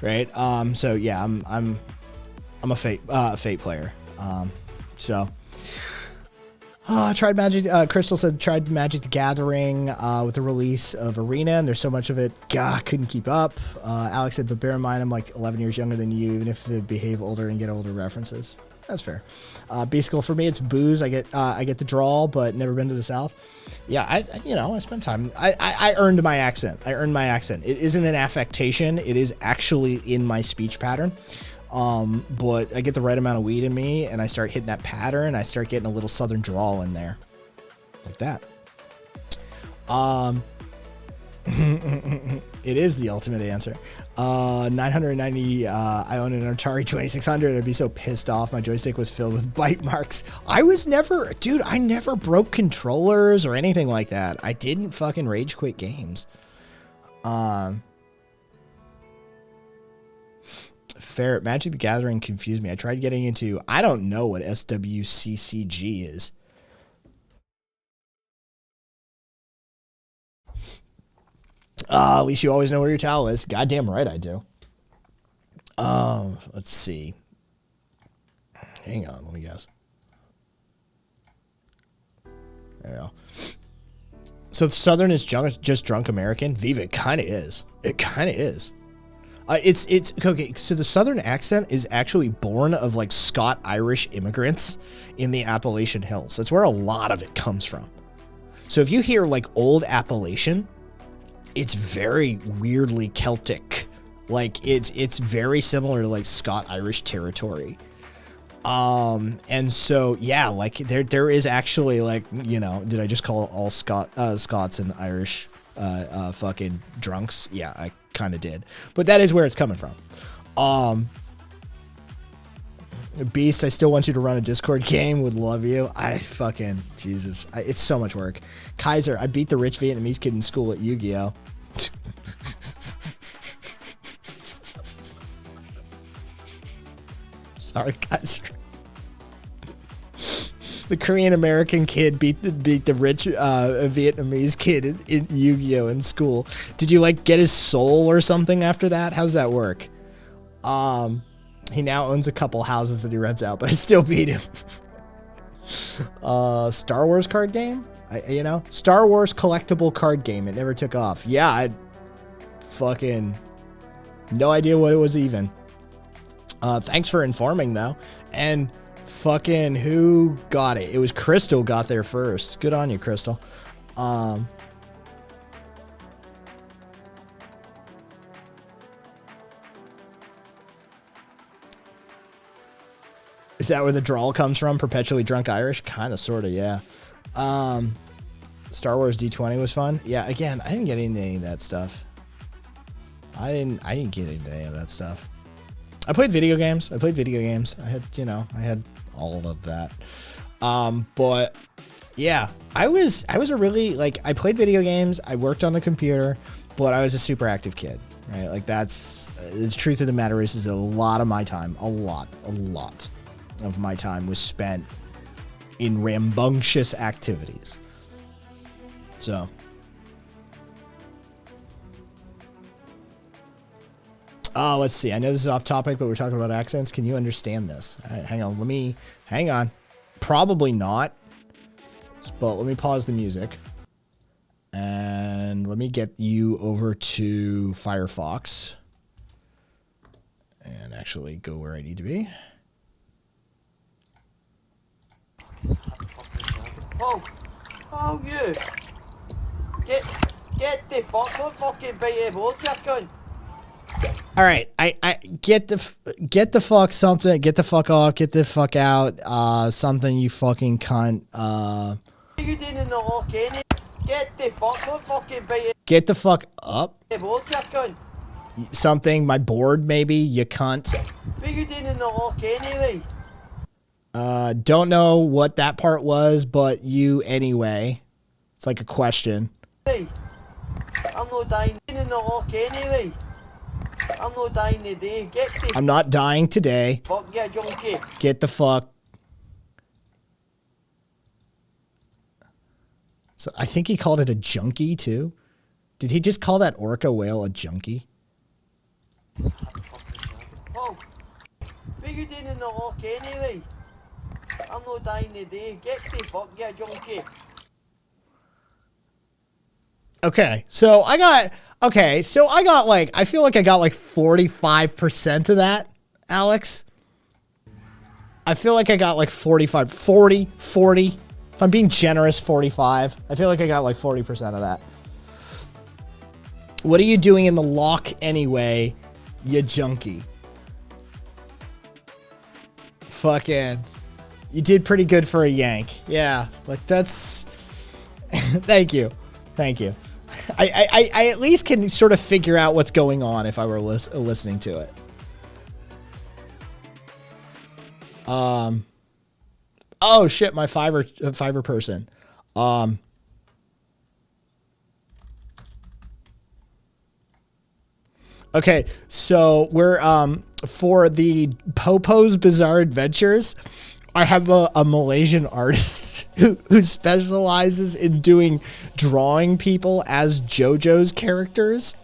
right? So yeah, I'm a Fate player. Tried Magic. Crystal said tried Magic the Gathering with the release of Arena, and there's so much of it. Couldn't keep up. Alex said, but bear in mind, I'm like 11 years younger than you, even if they behave older and get older references. That's fair. Beasticle, for me, it's booze. I get the drawl, but never been to the South. Yeah, I spent time. I earned my accent. It isn't an affectation. It is actually in my speech pattern. But I get the right amount of weed in me and I start hitting that pattern. I start getting a little Southern drawl in there like that. It is the ultimate answer. 990, I own an Atari 2600. I'd be so pissed off. My joystick was filled with bite marks. I never broke controllers or anything like that. I didn't fucking rage quit games. Ferret, Magic the Gathering confused me. I tried getting into, I don't know what SWCCG is. At least you always know where your towel is. Goddamn right I do. Let's see. Hang on, let me guess. There we go. So Southern is just drunk American? Viva, it kind of is. It kind of is. It's okay. So the Southern accent is actually born of like Scot-Irish immigrants in the Appalachian Hills. That's where a lot of it comes from. So if you hear like old Appalachian, it's very weirdly Celtic. Like it's very similar to like Scot-Irish territory. And so yeah, like there is actually like, you know, did I just call all Scots and Irish fucking drunks? Yeah, I kind of did, but that is where it's coming from. Beast, I still want you to run a Discord game. Would love you. I fucking Jesus, it's so much work. Kaiser, I beat the rich Vietnamese kid in school at Yu-Gi-Oh. Sorry, Kaiser. The Korean American kid beat the rich Vietnamese kid in Yu-Gi-Oh in school. Did you like get his soul or something after that? How's that work? He now owns a couple houses that he rents out, but I still beat him. Star Wars card game? You know, Star Wars collectible card game. It never took off. Yeah, I fucking no idea what it was even. Thanks for informing though. And fucking who got it? It was Crystal got there first. Good on you, Crystal. Is that where the drawl comes from? Perpetually drunk Irish? Kind of, sort of, yeah. Star Wars D20 was fun. Yeah, again, I didn't get into any of that stuff. I didn't get into any of that stuff. I played video games. I had, you know, I had all of that. But yeah, I was a really, like, I played video games. I worked on the computer, but I was a super active kid, right? Like that's the truth of the matter is a lot of my time, a lot of my time was spent in rambunctious activities. So. Let's see. I know this is off topic, but we're talking about accents. Can you understand this? All right, hang on. Probably not. But let me pause the music. And let me get you over to Firefox. And actually go where I need to be. Oh, you. Get the fuck, don't fucking bite your board, you cunt. All right, I get the fuck something, get the fuck off, get the fuck out, something you fucking cunt. You doing in the lock anyway? Get the fuck, don't fucking bite Get the fuck up. your board, you cunt. Something, my board maybe, you cunt. What are you doing in the lock anyway? Don't know what that part was, but you anyway. It's like a question. Hey, I'm not dying in the lock anyway. I'm not dying today. Get the I'm not dying today. fuck, you junkie. Get the fuck. So I think he called it a junkie too. Did he just call that orca whale a junkie? Oh, what are you doing in the lock anyway? I'm not dying today. Get the fuck, you junkie. Okay, so I got like, I feel like I got like 45% of that, Alex. I feel like I got like 40. If I'm being generous, 45. I feel like I got like 40% of that. What are you doing in the lock anyway, you junkie? Fucking, you did pretty good for a yank. Yeah, like that's, thank you. I at least can sort of figure out what's going on if I were listening to it. Oh shit, my Fiverr person. Okay, so we're for the Popo's Bizarre Adventures. I have a Malaysian artist who specializes in drawing people as JoJo's characters.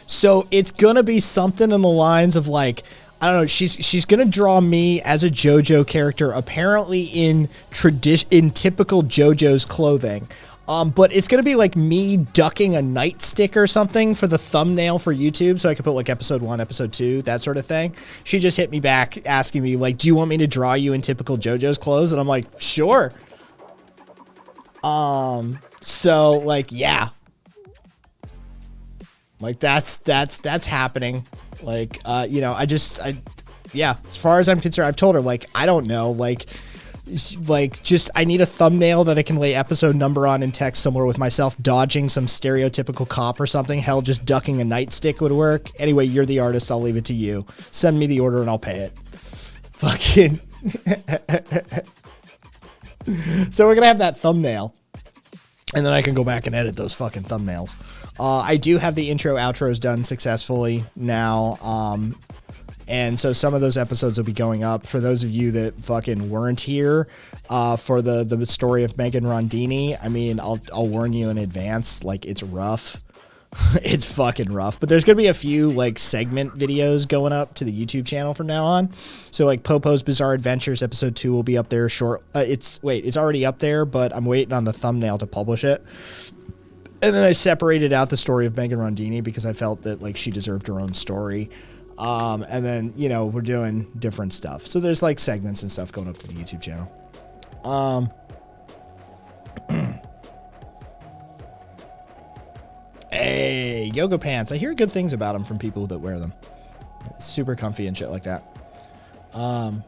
So it's gonna be something in the lines of like, I don't know. She's gonna draw me as a JoJo character, apparently in typical JoJo's clothing. But it's gonna be like me ducking a nightstick or something for the thumbnail for YouTube, so I could put like episode 1, episode 2, that sort of thing. She just hit me back asking me like, "Do you want me to draw you in typical JoJo's clothes?" And I'm like, "Sure." So like, yeah, like that's happening. Like, you know, yeah. As far as I'm concerned, I've told her like, I don't know, like just I need a thumbnail that I can lay episode number on in text somewhere with myself dodging some stereotypical cop or something. Hell, just ducking a nightstick would work. Anyway, you're the artist. I'll leave it to you. Send me the order and I'll pay it. Fucking. So we're gonna have that thumbnail, and then I can go back and edit those fucking thumbnails. I do have the intro outros done successfully now. And so some of those episodes will be going up. For those of you that fucking weren't here for the story of Megan Rondini, I mean, I'll warn you in advance, like, it's rough. It's fucking rough. But there's going to be a few, like, segment videos going up to the YouTube channel from now on. So, like, Popo's Bizarre Adventures episode 2 will be up there short. It's already up there, but I'm waiting on the thumbnail to publish it. And then I separated out the story of Megan Rondini because I felt that, like, she deserved her own story. And then, you know, we're doing different stuff. So there's like segments and stuff going up to the YouTube channel. Hey, yoga pants. I hear good things about them from people that wear them. Super comfy and shit like that. Oh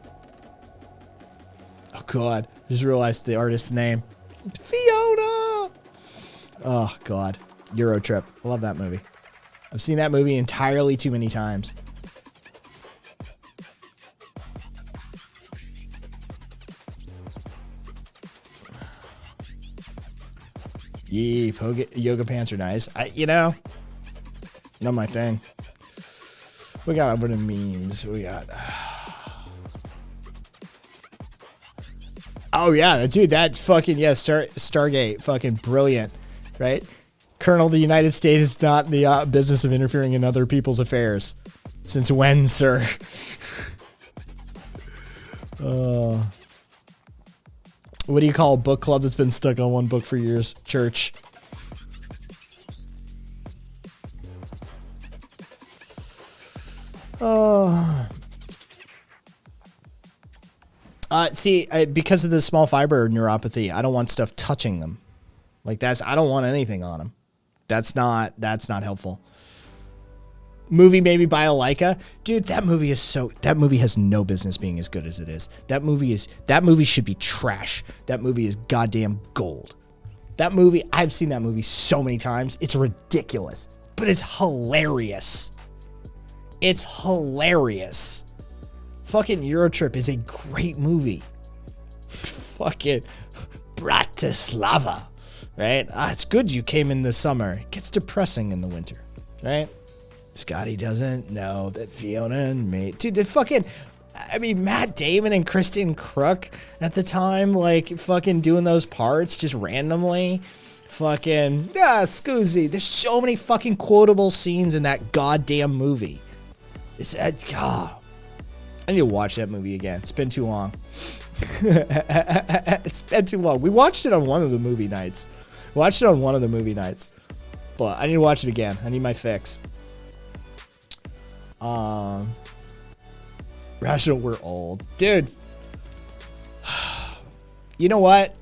God. Just realized the artist's name. Fiona. Oh God. Euro Trip. I love that movie. I've seen that movie entirely too many times. Yeah, yoga pants are nice. You know, not my thing. We got over the memes. We got. Oh yeah, dude, that's fucking Stargate, fucking brilliant, right? Colonel, the United States is not in the business of interfering in other people's affairs. Since when, sir? What do you call a book club that's been stuck on one book for years? Church. See, because of the small fiber neuropathy, I don't want stuff touching them. Like I don't want anything on them. That's not helpful. Movie maybe by a Leica. Dude, that movie has no business being as good as it is. That movie should be trash. That movie is goddamn gold. That movie, I've seen that movie so many times. It's ridiculous, but it's hilarious. It's hilarious. Fucking Eurotrip is a great movie. Fucking Bratislava, right? It's good you came in the summer. It gets depressing in the winter, right? Scotty doesn't know that Fiona and me, dude, Matt Damon and Kristen Crook at the time, like, fucking doing those parts just randomly. Fucking, Scoozy. There's so many fucking quotable scenes in that goddamn movie. God. I need to watch that movie again. It's been too long. It's been too long. We watched it on one of the movie nights. But I need to watch it again. I need my fix. Rational, we're old. Dude. You know what?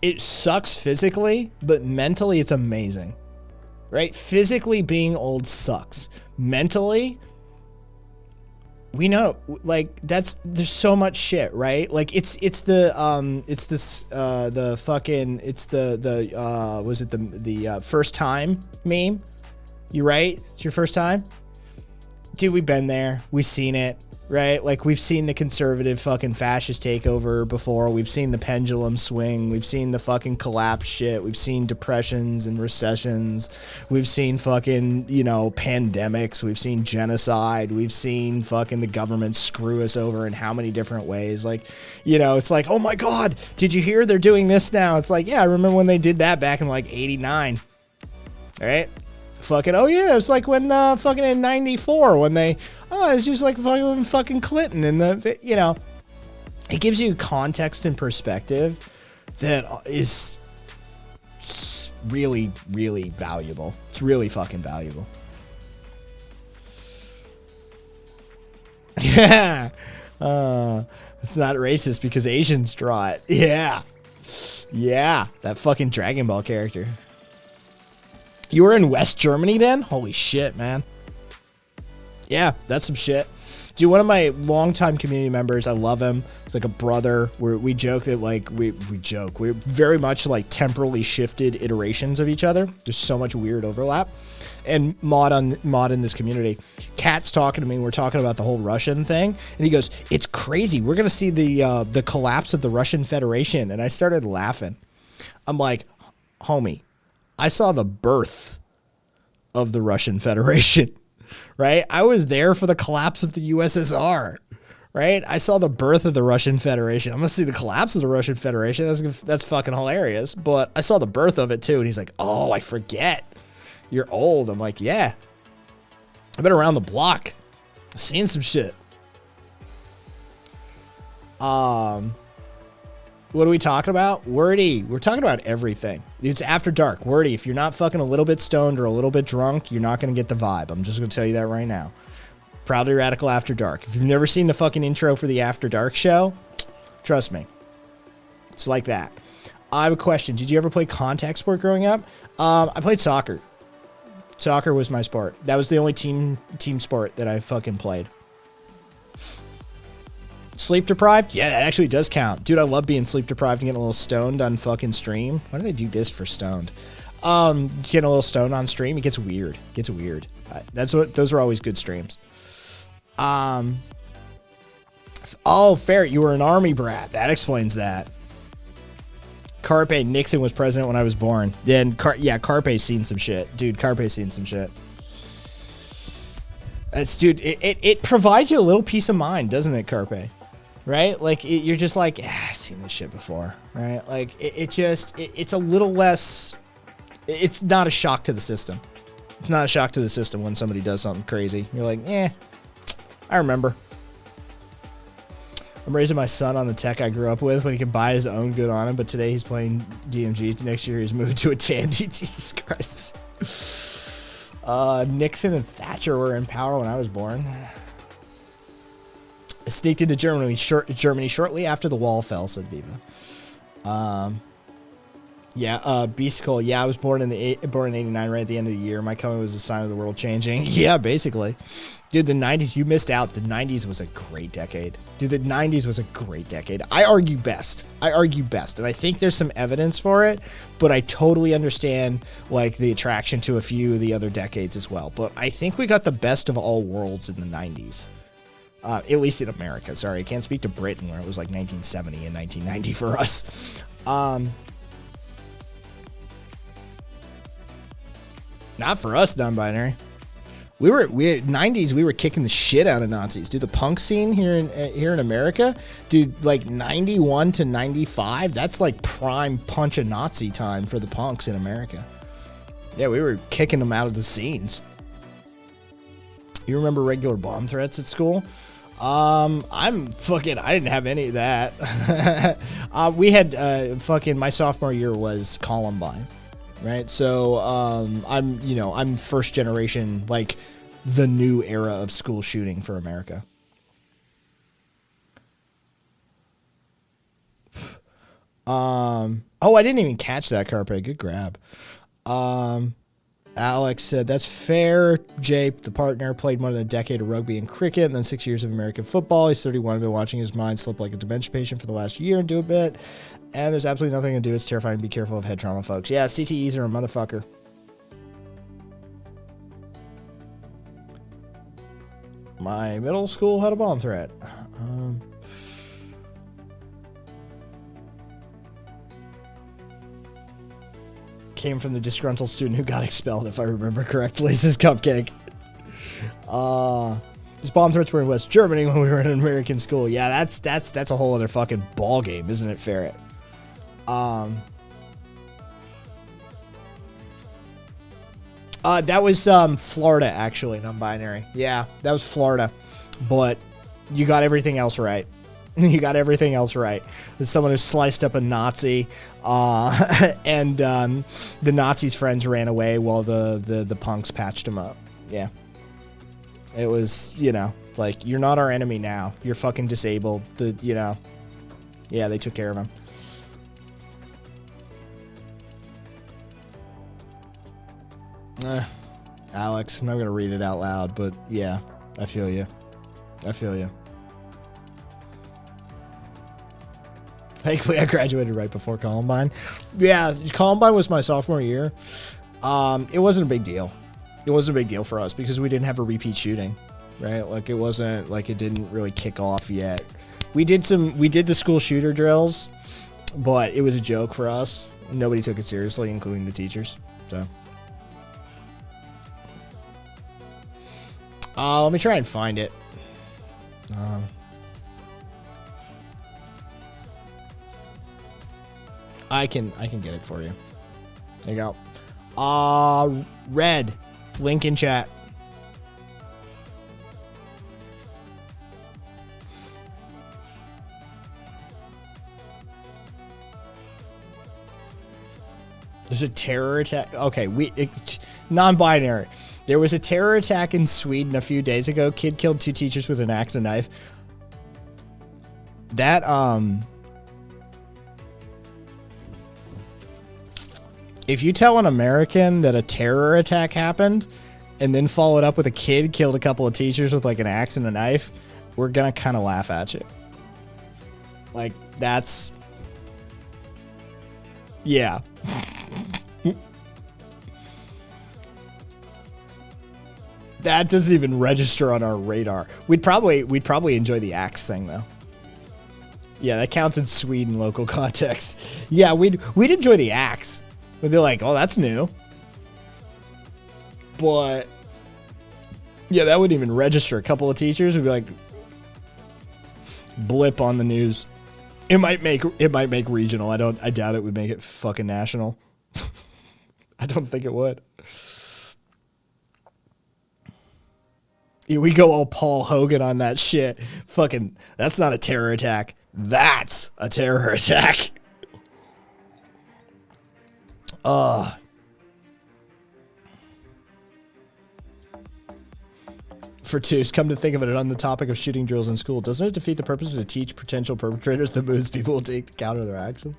It sucks physically, but mentally it's amazing. Right? Physically being old sucks. Mentally, we know, like, there's so much shit, right? Like the first time meme? You right? It's your first time? Dude, we've been there. We've seen it. right? Like, we've seen the conservative fucking fascist takeover before. We've seen the pendulum swing. We've seen the fucking collapse shit. We've seen depressions and recessions. We've seen fucking, you know, pandemics. We've seen genocide. We've seen fucking the government screw us over in how many different ways. Like, you know, it's like, oh my God, did you hear they're doing this now? It's like, yeah, I remember when they did that back in like 89. All right? Fucking, oh yeah, it's like when fucking in 94 when they, it's just like fucking Clinton and the, you know, it gives you context and perspective that is really, really valuable. It's really fucking valuable. Yeah. It's not racist because Asians draw it. Yeah. Yeah. That fucking Dragon Ball character. You were in West Germany then? Holy shit, man. Yeah, that's some shit. Dude, one of my longtime community members, I love him. It's like a brother. We joke that, like, we joke. We're very much like temporally shifted iterations of each other. There's so much weird overlap. And mod in this community. Cat's talking to me. We're talking about the whole Russian thing. And he goes, it's crazy. We're going to see the collapse of the Russian Federation. And I started laughing. I'm like, homie, I saw the birth of the Russian Federation, right? I was there for the collapse of the USSR, right? I saw the birth of the Russian Federation. I'm going to see the collapse of the Russian Federation. That's fucking hilarious. But I saw the birth of it too. And he's like, oh, I forget. You're old. I'm like, yeah. I've been around the block. I've seen some shit. What are we talking about? Wordy. We're talking about everything. It's after dark. Wordy, if you're not fucking a little bit stoned or a little bit drunk, you're not going to get the vibe. I'm just going to tell you that right now. Proudly Radical After Dark. If you've never seen the fucking intro for the After Dark show, trust me. It's like that. I have a question. Did you ever play contact sport growing up? I played soccer. Soccer was my sport. That was the only team sport that I fucking played. Sleep deprived? Yeah, that actually does count. Dude, I love being sleep deprived and getting a little stoned on fucking stream. Why did I do this for stoned? Getting a little stoned on stream, it gets weird. It gets weird. Those are always good streams. Oh, Ferret, you were an army brat. That explains that. Carpe, Nixon was president when I was born. Then, Carpe's seen some shit. Dude, Carpe's seen some shit. Dude, it provides you a little peace of mind, doesn't it, Carpe? Right? Like, you're just like, I've seen this shit before, right? Like, it's a little less, it's not a shock to the system. It's not a shock to the system when somebody does something crazy. You're like, I remember. I'm raising my son on the tech I grew up with when he can buy his own good on him, but today he's playing DMG. Next year he's moved to a Tandy. Jesus Christ. Nixon and Thatcher were in power when I was born. I sneaked into Germany shortly after the wall fell, said Viva. Beasticle. Yeah, I was born in 89, right at the end of the year. My coming was a sign of the world changing. Yeah, basically. Dude, the 90s, you missed out. The 90s was a great decade. Dude, the 90s was a great decade. I argue best. And I think there's some evidence for it, but I totally understand, like, the attraction to a few of the other decades as well. But I think we got the best of all worlds in the 90s. At least in America. Sorry, I can't speak to Britain where it was like 1970 and 1990 for us. Not for us, non-binary. We 90s. We were kicking the shit out of Nazis. Dude, the punk scene here in America, dude, like 91 to 95. That's like prime punch a Nazi time for the punks in America. Yeah, we were kicking them out of the scenes. You remember regular bomb threats at school? I didn't have any of that. We had my sophomore year was Columbine. Right, so I'm first generation, like the new era of school shooting for America. I didn't even catch that, Carpe. Good grab. Alex said that's fair. Jay, the partner, played more than a decade of rugby and cricket, and then 6 years of American football. He's 31. Been watching his mind slip like a dementia patient for the last year and do a bit. And there's absolutely nothing to do. It's terrifying. Be careful of head trauma, folks. Yeah, CTEs are a motherfucker. My middle school had a bomb threat. Came from the disgruntled student who got expelled, if I remember correctly, says Cupcake. These bomb threats were in West Germany when we were in an American school. Yeah, that's a whole other fucking ball game, isn't it, Ferret? That was Florida, actually, non-binary. Yeah, that was Florida, but you got everything else right. You got everything else right. There's someone who sliced up a Nazi, and the Nazi's friends ran away while the punks patched him up. Yeah. It was, you know, like, you're not our enemy now. You're fucking disabled. You know. Yeah, they took care of him. Alex, I'm not going to read it out loud, but yeah, I feel you. I feel you. Thankfully, I graduated right before Columbine. Yeah, Columbine was my sophomore year. It wasn't a big deal. It wasn't a big deal for us because we didn't have a repeat shooting, right? Like, it wasn't like it didn't really kick off yet. We did the school shooter drills, but it was a joke for us. Nobody took it seriously, including the teachers. So, let me try and find it. I can get it for you. There you go. Red, link in chat. There's a terror attack. Okay, non-binary. There was a terror attack in Sweden a few days ago. Kid killed 2 teachers with an axe and knife. That, if you tell an American that a terror attack happened and then follow it up with a kid killed a couple of teachers with like an axe and a knife, we're gonna kind of laugh at you. Like, that's... Yeah. That doesn't even register on our radar. We'd probably enjoy the axe thing though. Yeah, that counts in Sweden local context. Yeah, we'd enjoy the axe. We'd be like, oh, that's new. But yeah, that wouldn't even register. A couple of teachers would be like, blip on the news. It might make regional. I doubt it would make it fucking national. I don't think it would. Yeah, we go all Paul Hogan on that shit. Fucking, that's not a terror attack. That's a terror attack. For twos, come to think of it, on the topic of shooting drills in school, doesn't it defeat the purpose to teach potential perpetrators the moves people will take to counter their actions?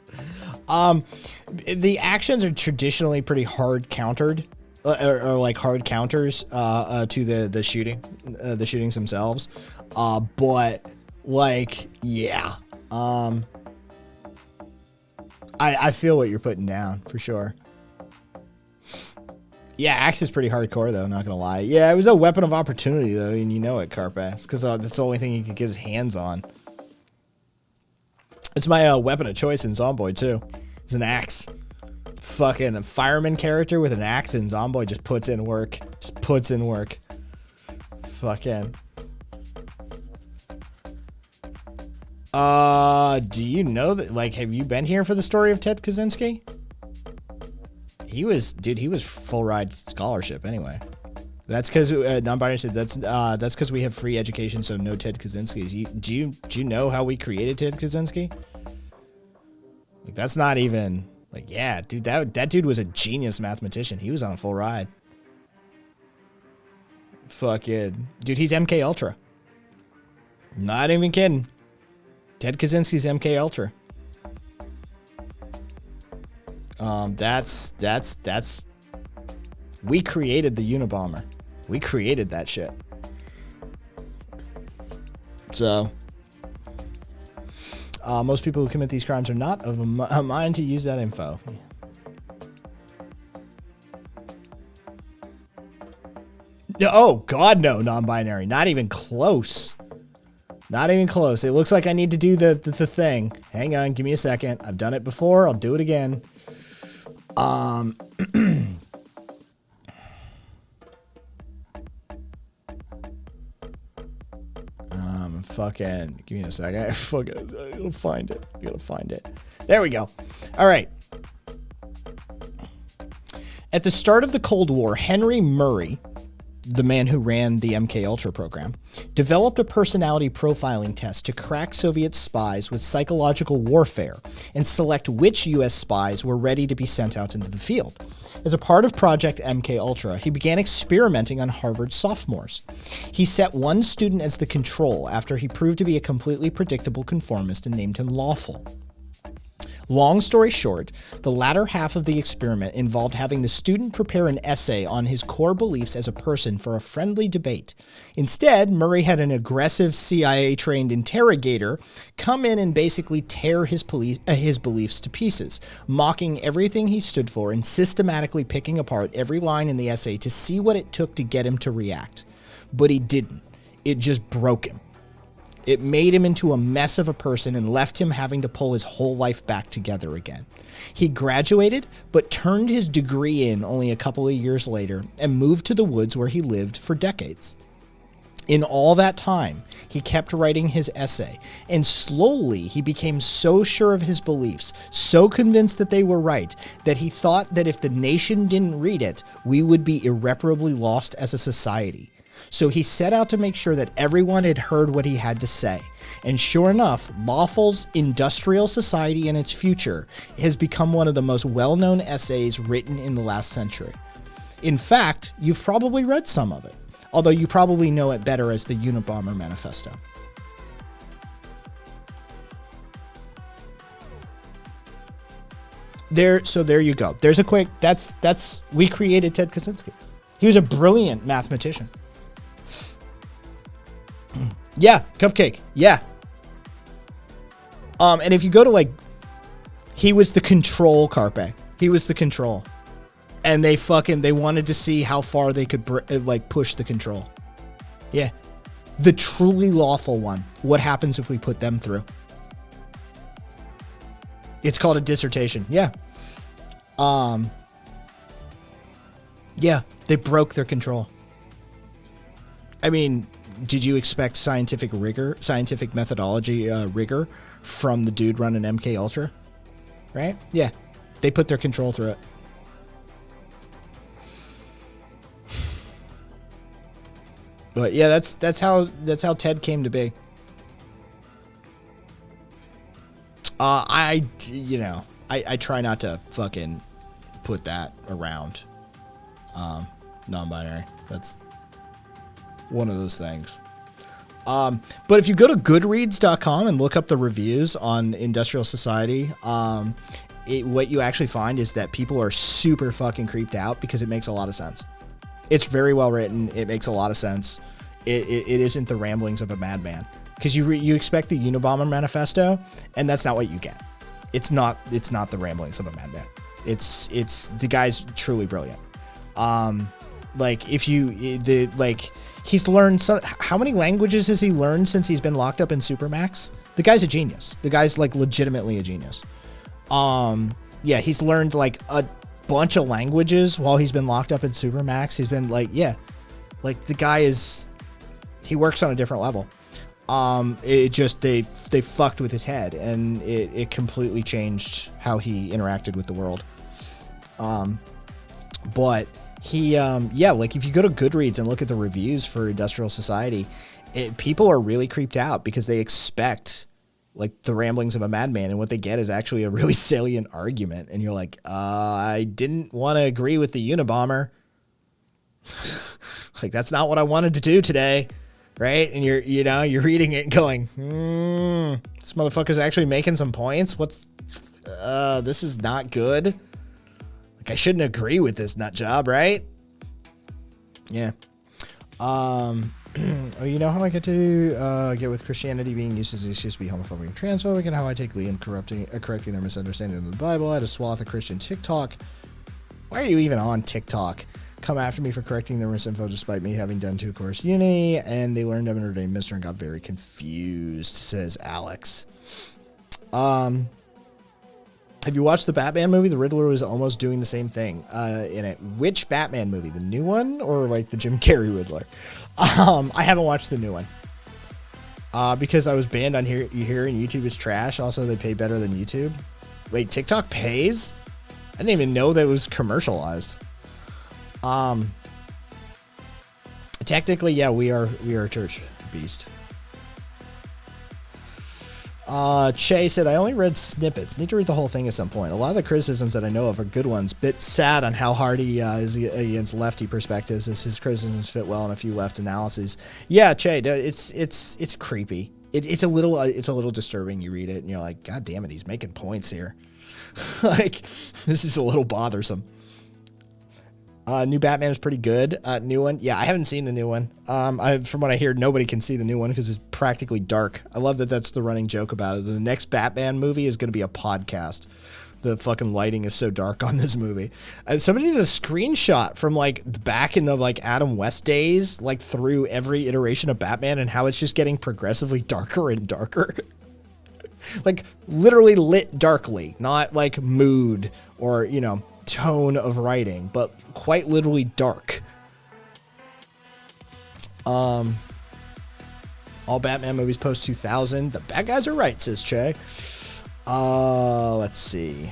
The actions are traditionally pretty hard countered, or like hard counters to the shootings themselves. But like, yeah, I feel what you're putting down for sure. Yeah, axe is pretty hardcore, though, not gonna lie. Yeah, it was a weapon of opportunity, though, and you know it, Carpass, because that's the only thing he could get his hands on. It's my weapon of choice in Zomboid, too. It's an axe. Fucking a fireman character with an axe in Zomboid just puts in work. Just puts in work. Fucking. Do you know that, like, have you been here for the story of Ted Kaczynski? He was full ride scholarship anyway. That's because non-binary said that's because we have free education, so no Ted Kaczynskis. Do you know how we created Ted Kaczynski? Like, that's not even like, yeah, dude. That dude was a genius mathematician. He was on a full ride. Fucking dude, he's MK Ultra. Not even kidding. Ted Kaczynski's MK Ultra. That's we created the Unabomber. We created that shit. So most people who commit these crimes are not of a mind to use that info. No, oh, God, no, non-binary. Not even close. Not even close. It looks like I need to do the thing. Hang on, give me a second. I've done it before. I'll do it again. Fucking, give me a second. I gotta find it. I gotta find it. There we go. All right. At the start of the Cold War, Henry Murray, the man who ran the MK Ultra program, developed a personality profiling test to crack Soviet spies with psychological warfare and select which US spies were ready to be sent out into the field. As a part of Project MK Ultra, he began experimenting on Harvard sophomores. He set one student as the control after he proved to be a completely predictable conformist and named him Lawful. Long story short, the latter half of the experiment involved having the student prepare an essay on his core beliefs as a person for a friendly debate. Instead, Murray had an aggressive CIA-trained interrogator come in and basically tear his beliefs to pieces, mocking everything he stood for and systematically picking apart every line in the essay to see what it took to get him to react. But he didn't. It just broke him. It made him into a mess of a person and left him having to pull his whole life back together again. He graduated, but turned his degree in only a couple of years later and moved to the woods where he lived for decades. In all that time, he kept writing his essay, and slowly he became so sure of his beliefs, so convinced that they were right, that he thought that if the nation didn't read it, we would be irreparably lost as a society. So he set out to make sure that everyone had heard what he had to say. And sure enough, Lawful's Industrial Society and Its Future has become one of the most well-known essays written in the last century. In fact, you've probably read some of it, although you probably know it better as the Unabomber Manifesto. So there you go. There's a quick, we created Ted Kaczynski. He was a brilliant mathematician. Yeah, Cupcake. Yeah. And if you go to he was the control, Carpe. He was the control. And they wanted to see how far they could push the control. Yeah. The truly lawful one. What happens if we put them through? It's called a dissertation. Yeah. Yeah, they broke their control. I mean, did you expect scientific methodology rigor from the dude running MK Ultra? Right? Yeah. They put their control through it. But yeah, that's how Ted came to be. I try not to fucking put that around non-binary. That's one of those things. But if you go to goodreads.com and look up the reviews on Industrial Society, what you actually find is that people are super fucking creeped out because it makes a lot of sense. It's very well written. It makes a lot of sense. It isn't the ramblings of a madman, because you expect the Unabomber Manifesto, and that's not what you get. It's not the ramblings of a madman. It's the guy's truly brilliant. He's learned how many languages has he learned since he's been locked up in Supermax? The guy's a genius. The guy's legitimately a genius. Yeah, he's learned a bunch of languages while he's been locked up in Supermax. He's been the guy he works on a different level. They fucked with his head, and it completely changed how he interacted with the world. But he, if you go to Goodreads and look at the reviews for Industrial Society, people are really creeped out because they expect the ramblings of a madman, and what they get is actually a really salient argument. And you're like, I didn't want to agree with the Unabomber. That's not what I wanted to do today. Right? And you're reading it and going, this motherfucker's actually making some points. This is not good. I shouldn't agree with this nut job, right? Yeah. How I get to get with Christianity being used as an excuse to be homophobic and transphobic, and how I take lead in correcting their misunderstanding of the Bible. I had a swath of Christian TikTok. Why are you even on TikTok? come after me for correcting their misinfo despite me having done 2 course uni, and they learned I'm an ordained minister and got very confused, says Alex. Have you watched the Batman movie? The Riddler was almost doing the same thing in it. Which Batman movie? The new one or like the Jim Carrey Riddler? I haven't watched the new one. Because I was banned on here and YouTube is trash. Also, they pay better than YouTube. Wait, TikTok pays? I didn't even know that it was commercialized. Technically, yeah, we are a church beast. Che said, I only read snippets. Need to read the whole thing at some point. A lot of the criticisms that I know of are good ones. Bit sad on how hard he is against lefty perspectives, as his criticisms fit well in a few left analyses. Yeah, Che, it's creepy. It's a little disturbing. You read it and you're like, God damn it, he's making points here. Like, this is a little bothersome. New Batman is pretty good. New one, yeah, I haven't seen the new one. From what I hear, nobody can see the new one because it's practically dark. I love that that's the running joke about it. The next Batman movie is going to be a podcast. The fucking lighting is so dark on this movie. Somebody did a screenshot from like back in the like Adam West days, like through every iteration of Batman and how it's just getting progressively darker and darker. Like literally lit darkly, not like mood or, you know, tone of writing, but quite literally dark. All Batman movies post 2000. The bad guys are right, says Che. Let's see.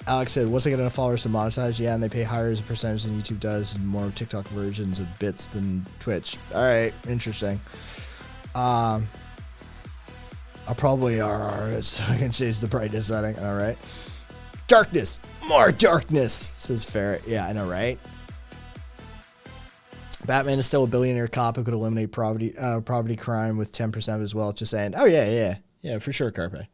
Alex said, what's it get enough followers to monetize? Yeah, and they pay higher as a percentage than YouTube does, and more TikTok versions of bits than Twitch. All right, interesting. I'll probably RR it so I can change the brightness setting. All right. Darkness, more darkness, says Ferret. Yeah, I know, right? Batman is still a billionaire cop who could eliminate property crime with 10% of his wealth. Just saying. Oh yeah, for sure, Carpe.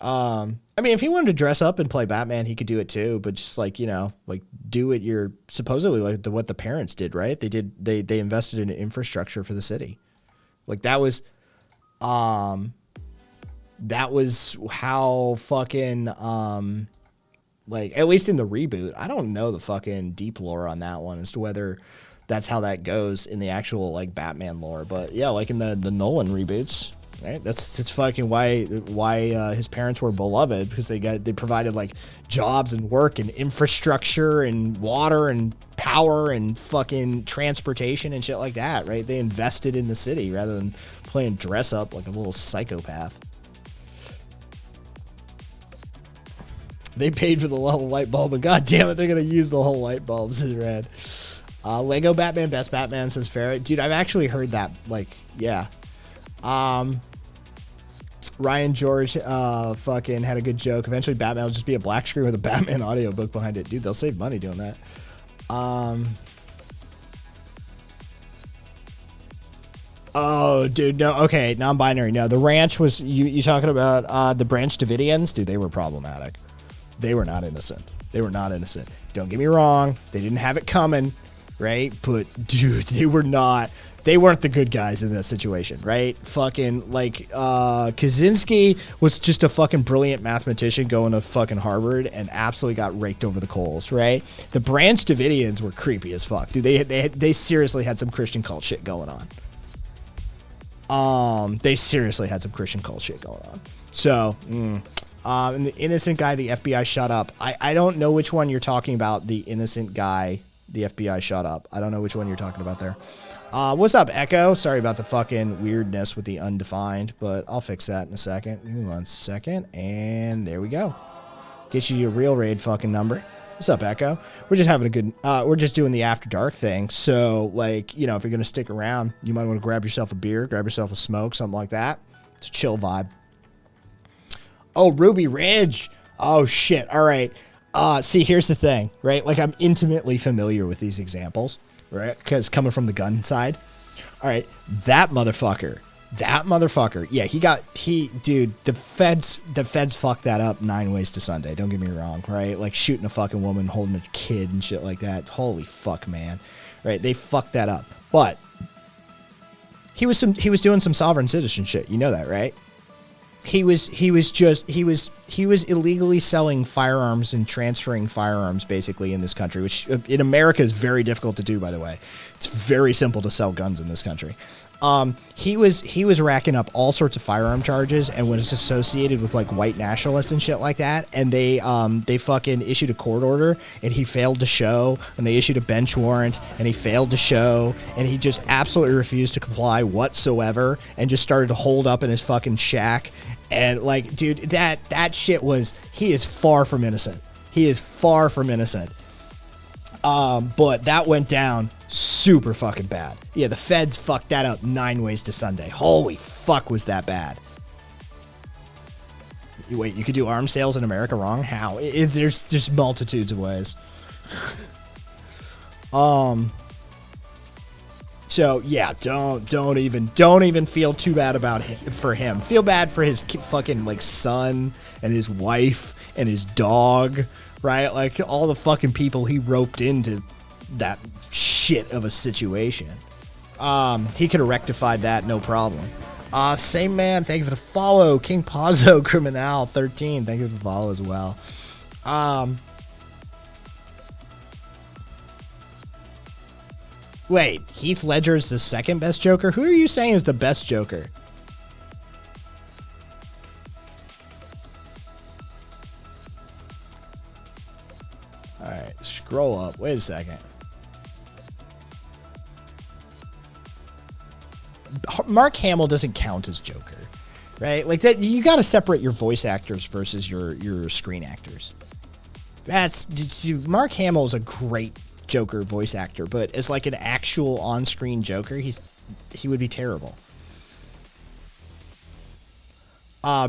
I mean, if he wanted to dress up and play Batman, he could do it too. But just like, you know, like do it. You're supposedly like what the parents did, right? They invested in infrastructure for the city. Like that was how fucking like, at least in the reboot, I don't know the fucking deep lore on that one as to whether that's how that goes in the actual like Batman lore. But yeah, like in the Nolan reboots, right? That's fucking why his parents were beloved, because they provided like jobs and work and infrastructure and water and power and fucking transportation and shit like that, right? They invested in the city rather than playing dress up like a little psychopath. They paid for the whole light bulb, but god damn it, they're gonna use the whole light bulbs in red. Lego Batman, best Batman, says Ferret. Dude, I've actually heard that. Like, yeah. Ryan George fucking had a good joke. Eventually Batman will just be a black screen with a Batman audiobook behind it. Dude, they'll save money doing that. Oh, dude, no. Okay, non-binary. No, the ranch was, you talking about the Branch Davidians? Dude, they were problematic. They were not innocent. They were not innocent. Don't get me wrong. They didn't have it coming, right? But, dude, they weren't the good guys in that situation, right? Fucking, like, Kaczynski was just a fucking brilliant mathematician going to fucking Harvard and absolutely got raked over the coals, right? The Branch Davidians were creepy as fuck. Dude, they seriously had some Christian cult shit going on. They seriously had some Christian cult shit going on. So, and the innocent guy, the FBI shut up. I don't know which one you're talking about. The innocent guy, the FBI shut up. I don't know which one you're talking about there. What's up, Echo? Sorry about the fucking weirdness with the undefined, but I'll fix that in a second. Give me 1 second, and there we go. Get you your real raid fucking number. What's up, Echo? We're just having a good, we're just doing the after dark thing. So, like, you know, if you're going to stick around, you might want to grab yourself a beer, grab yourself a smoke, something like that. It's a chill vibe. Oh, Ruby Ridge. Oh, shit. All right. See, here's the thing, right? Like, I'm intimately familiar with these examples, right? Because coming from the gun side. All right. That motherfucker. Yeah, dude, the feds fucked that up 9 ways to Sunday. Don't get me wrong, right? Like shooting a fucking woman, holding a kid and shit like that. Holy fuck, man. Right? They fucked that up. But he was doing some sovereign citizen shit. You know that, right? he was illegally selling firearms and transferring firearms basically in this country, which in America is very difficult to do, by the way. It's very simple to sell guns in this country. He was racking up all sorts of firearm charges and was associated with like white nationalists and shit like that. And they fucking issued a court order and he failed to show, and they issued a bench warrant and he failed to show, and he just absolutely refused to comply whatsoever and just started to hold up in his fucking shack. And like, dude, that shit was, he is far from innocent. He is far from innocent. But that went down super fucking bad. Yeah, the feds fucked that up 9 ways to Sunday. Holy fuck, was that bad. Wait, you could do arms sales in America wrong? How? There's just multitudes of ways. So yeah, don't even feel too bad about for him. Feel bad for his fucking like son and his wife and his dog, right? Like all the fucking people he roped into that shit of a situation. He could have rectified that, no problem. Same man, thank you for the follow. King Pazzo Criminal 13, thank you for the follow as well. Wait, Heath Ledger is the second best Joker? Who are you saying is the best Joker? Alright, scroll up. Wait a second. Mark Hamill doesn't count as Joker, right? Like that, you got to separate your voice actors versus your screen actors. Mark Hamill is a great Joker voice actor, but as like an actual on-screen Joker, he would be terrible.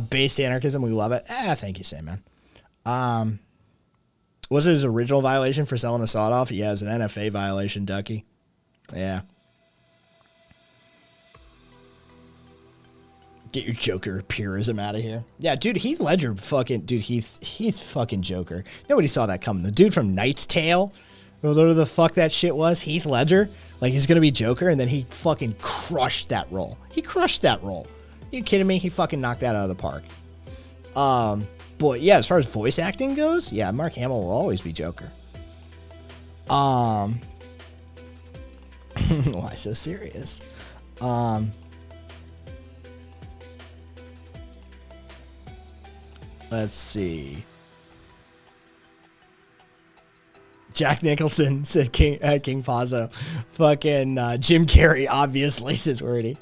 Based anarchism, we love it. Thank you, Sam, man. Was it his original violation for selling a sawed-off? Yeah, it was an NFA violation, Ducky. Yeah. Get your Joker purism out of here. Yeah, dude, Heath Ledger fucking... Dude, he's fucking Joker. Nobody saw that coming. The dude from Knight's Tale, whatever the fuck that shit was, Heath Ledger, like he's gonna be Joker, and then he fucking crushed that role. He crushed that role. Are you kidding me? He fucking knocked that out of the park. But yeah, as far as voice acting goes, yeah, Mark Hamill will always be Joker. Why so serious? Let's see. Jack Nicholson said King Pazzo. Fucking Jim Carrey, obviously, says Wordy.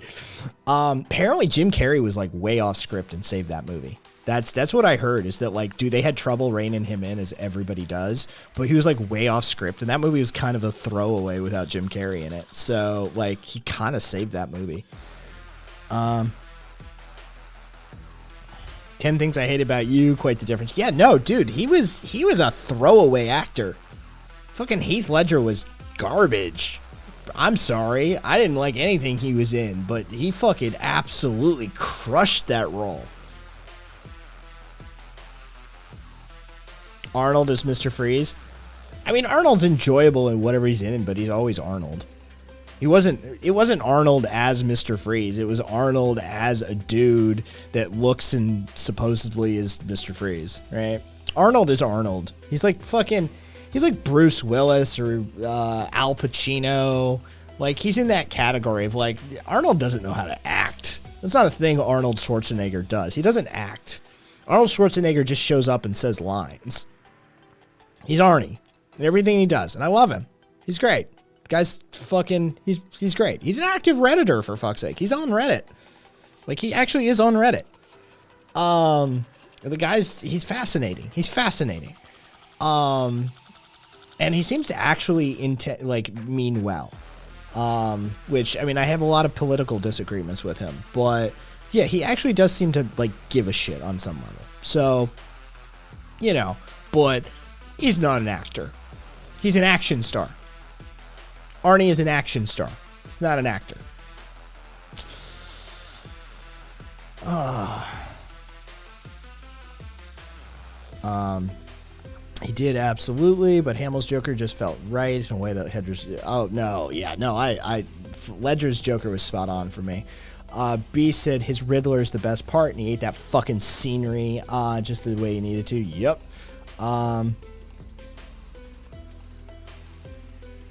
Apparently Jim Carrey was like way off script and saved that movie. That's what I heard, is that like, dude, they had trouble reining him in, as everybody does, but he was like way off script, and that movie was kind of a throwaway without Jim Carrey in it. So like, he kind of saved that movie. 10 Things I Hate About You, quite the difference. Yeah, no, dude, he was a throwaway actor. Fucking Heath Ledger was garbage. I'm sorry, I didn't like anything he was in, but he fucking absolutely crushed that role. Arnold is Mr. Freeze. I mean, Arnold's enjoyable in whatever he's in, but he's always Arnold. It wasn't Arnold as Mr. Freeze. It was Arnold as a dude that looks and supposedly is Mr. Freeze, right? Arnold is Arnold. He's like Bruce Willis or Al Pacino. Like, he's in that category of like, Arnold doesn't know how to act. That's not a thing Arnold Schwarzenegger does. He doesn't act. Arnold Schwarzenegger just shows up and says lines. He's Arnie in everything he does, and I love him. He's great. The guy's fucking, he's great. He's an active Redditor, for fuck's sake. He's on Reddit. Like, he actually is on Reddit. The guy's, he's fascinating. He's fascinating. And he seems to actually mean well. Which, I mean, I have a lot of political disagreements with him, but yeah, he actually does seem to like give a shit on some level. So, you know, but he's not an actor. He's an action star. Arnie is an action star. He's not an actor. He did absolutely, but Hamill's Joker just felt right in a way that Ledger's. Oh no, yeah, no, Ledger's Joker was spot on for me. B said his Riddler is the best part, and he ate that fucking scenery just the way he needed to. Yep.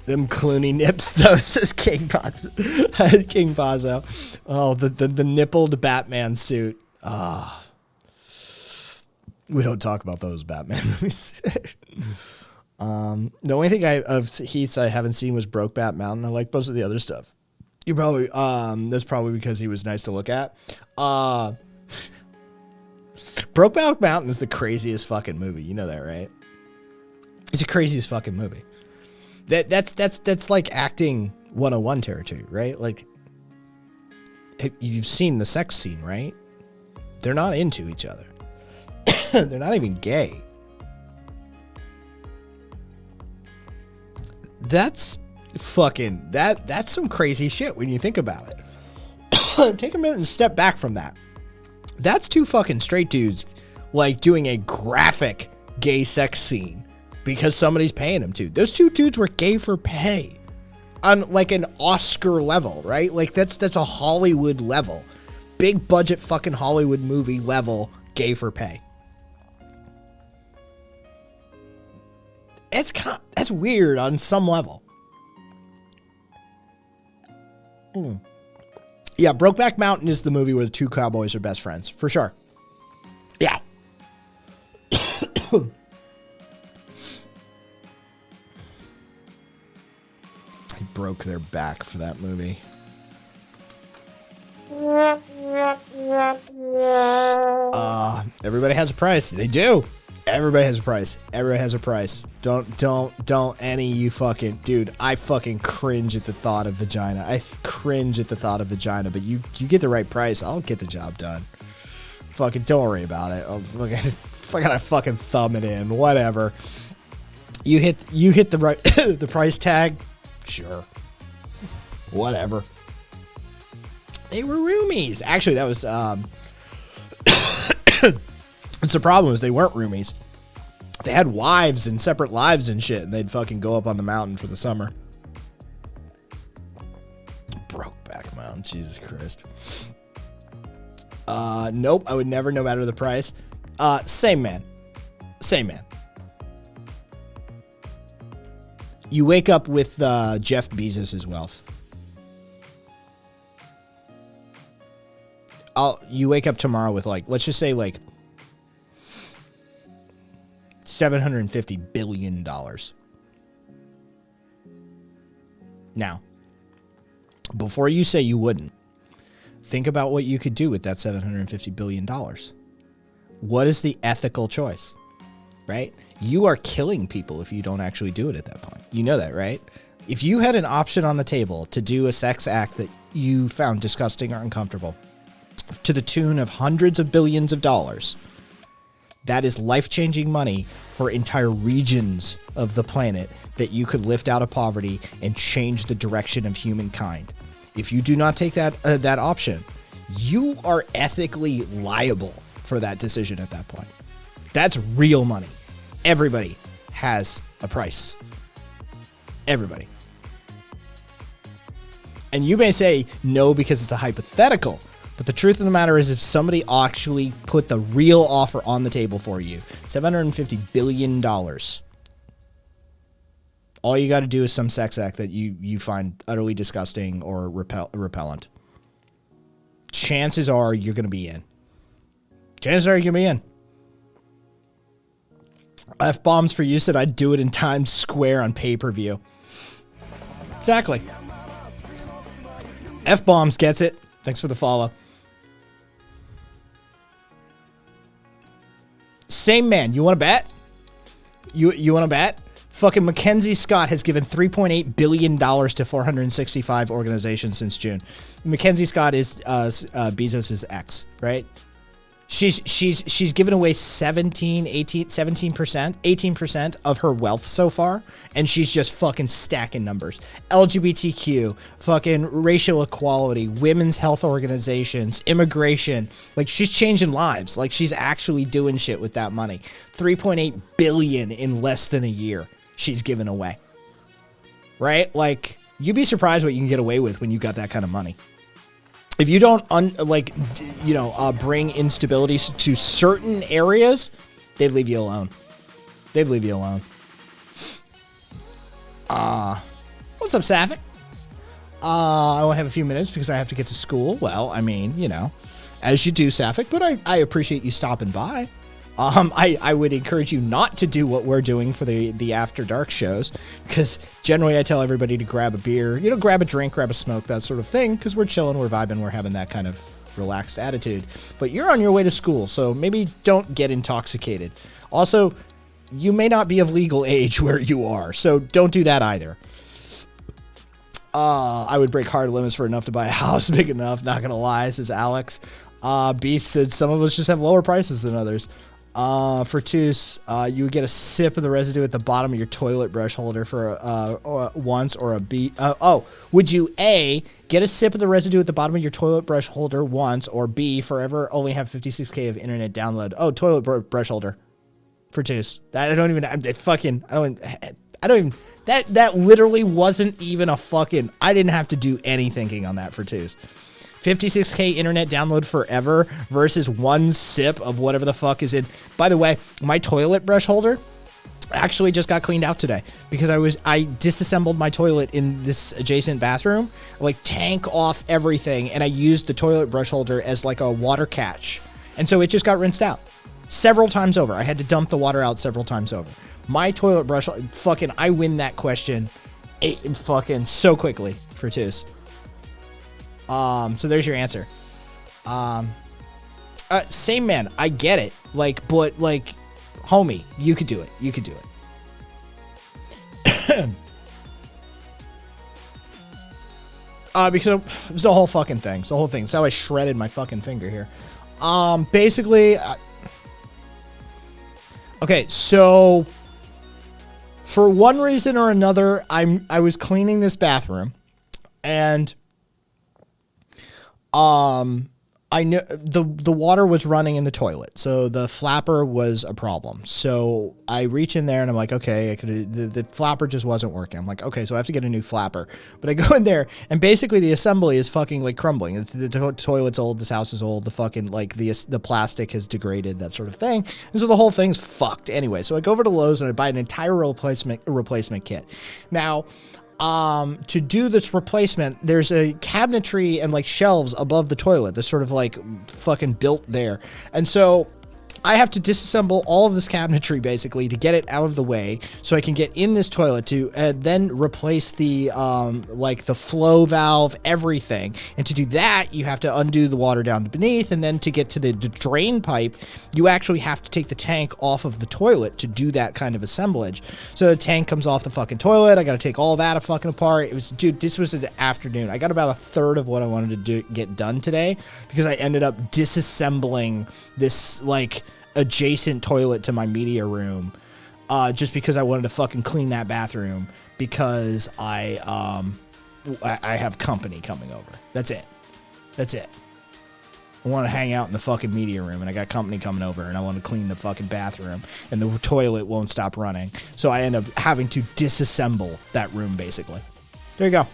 Them Clooney nips, though, says King Pazzo. King Pazzo. Oh, the nippled Batman suit. We don't talk about those Batman movies. The only thing of Heath's I haven't seen was Brokeback Mountain. I like most of the other stuff. You probably that's probably because he was nice to look at. Brokeback Mountain is the craziest fucking movie. You know that, right? It's the craziest fucking movie. That's like acting 101 territory, right? Like, you've seen the sex scene, right? They're not into each other. They're not even gay. That's fucking that's some crazy shit when you think about it. Take a minute and step back from that. That's two fucking straight dudes like doing a graphic gay sex scene because somebody's paying them to. Those two dudes were gay for pay on like an Oscar level, right? Like that's a Hollywood level, big budget fucking Hollywood movie level gay for pay. That's weird on some level. Yeah, Brokeback Mountain is the movie where the two cowboys are best friends, for sure. Yeah. They broke their back for that movie. Everybody has a price. They do. Everybody has a price. Everybody has a price. Don't any you fucking dude. I fucking cringe at the thought of vagina. I cringe at the thought of vagina. But you get the right price, I'll get the job done. Fucking don't worry about it. I gotta fucking thumb it in. Whatever. You hit the right the price tag. Sure. Whatever. They were roomies. Actually, that was it's the problem is they weren't roomies. They had wives and separate lives and shit, and they'd fucking go up on the mountain for the summer. Brokeback Mountain, Jesus Christ. Nope, I would never, no matter the price. Same man. You wake up with Jeff Bezos' wealth. You wake up tomorrow with like, let's just say like $750 billion. Now, before you say you wouldn't, think about what you could do with that $750 billion. What is the ethical choice, right? You are killing people if you don't actually do it at that point. You know that, right? If you had an option on the table to do a sex act that you found disgusting or uncomfortable to the tune of hundreds of billions of dollars, that is life-changing money for entire regions of the planet that you could lift out of poverty and change the direction of humankind. If you do not take that option, you are ethically liable for that decision at that point. That's real money. Everybody has a price. Everybody. And you may say no because it's a hypothetical, but the truth of the matter is if somebody actually put the real offer on the table for you, $750 billion, all you got to do is some sex act that you find utterly disgusting or repellent. Chances are you're going to be in. Chances are you're going to be in. F-bombs for you said I'd do it in Times Square on pay-per-view. Exactly. F-bombs gets it. Thanks for the follow. Same man. You want to bet? You want to bet? Fucking Mackenzie Scott has given $3.8 billion to 465 organizations since June. Mackenzie Scott is Bezos' ex, right? She's given away 18% of her wealth so far, and she's just fucking stacking numbers. LGBTQ, fucking racial equality, women's health organizations, immigration. Like, she's changing lives. Like, she's actually doing shit with that money. 3.8 billion in less than a year she's given away. Right? Like, you'd be surprised what you can get away with when you got that kind of money. if you don't bring instability to certain areas, they'd leave you alone. They'd leave you alone. What's up, Sapphic? I only have a few minutes because I have to get to school. Well, I mean, as you do, Sapphic, but I appreciate you stopping by. I would encourage you not to do what we're doing for the After Dark shows, because generally I tell everybody to grab a beer, grab a drink, grab a smoke, that sort of thing, because we're chilling, we're vibing, we're having that kind of relaxed attitude. But you're on your way to school, so maybe don't get intoxicated. Also, you may not be of legal age where you are, so don't do that either. I would break hard limits for enough to buy a house big enough, not gonna lie, says Alex. Beast said some of us just have lower prices than others. For Toos, you would get a sip of the residue at the bottom of your toilet brush holder for once, or a B. Would you A, get a sip of the residue at the bottom of your toilet brush holder once, or B, forever only have 56K of internet download? Oh, toilet brush holder for Toos. That that literally wasn't even a fucking. I didn't have to do any thinking on that for Toos. 56K internet download forever versus one sip of whatever the fuck is in. By the way, my toilet brush holder actually just got cleaned out today because I disassembled my toilet in this adjacent bathroom, like tank off everything, and I used the toilet brush holder as like a water catch. And so it just got rinsed out several times over. I had to dump the water out several times over. My toilet brush, fucking, I win that question fucking so quickly for Toos. So there's your answer. Same man, I get it. But homie, you could do it. You could do it. Because it was the whole fucking thing. It's the whole thing. It's how I shredded my fucking finger here. Basically, okay, so for one reason or another, I was cleaning this bathroom, and I knew the water was running in the toilet, so the flapper was a problem. So I reach in there and I'm like, okay, the flapper just wasn't working. I'm like, okay, so I have to get a new flapper. But I go in there and basically the assembly is fucking like crumbling. The toilet's old, this house is old, the fucking the plastic has degraded, that sort of thing. And so the whole thing's fucked anyway. So I go over to Lowe's and I buy an entire replacement kit. Now, to do this replacement, there's a cabinetry and like shelves above the toilet that's sort of like fucking built there. And so I have to disassemble all of this cabinetry basically to get it out of the way so I can get in this toilet to then replace the the flow valve, everything. And to do that, you have to undo the water down beneath, and then to get to the drain pipe, you actually have to take the tank off of the toilet to do that kind of assemblage. So the tank comes off the fucking toilet. I got to take all that fucking apart. This was an afternoon. I got about a third of what I wanted to get done today because I ended up disassembling this adjacent toilet to my media room, just because I wanted to fucking clean that bathroom because I have company coming over. That's it. I want to hang out in the fucking media room, and I got company coming over, and I want to clean the fucking bathroom, and the toilet won't stop running. So I end up having to disassemble that room basically. There you go.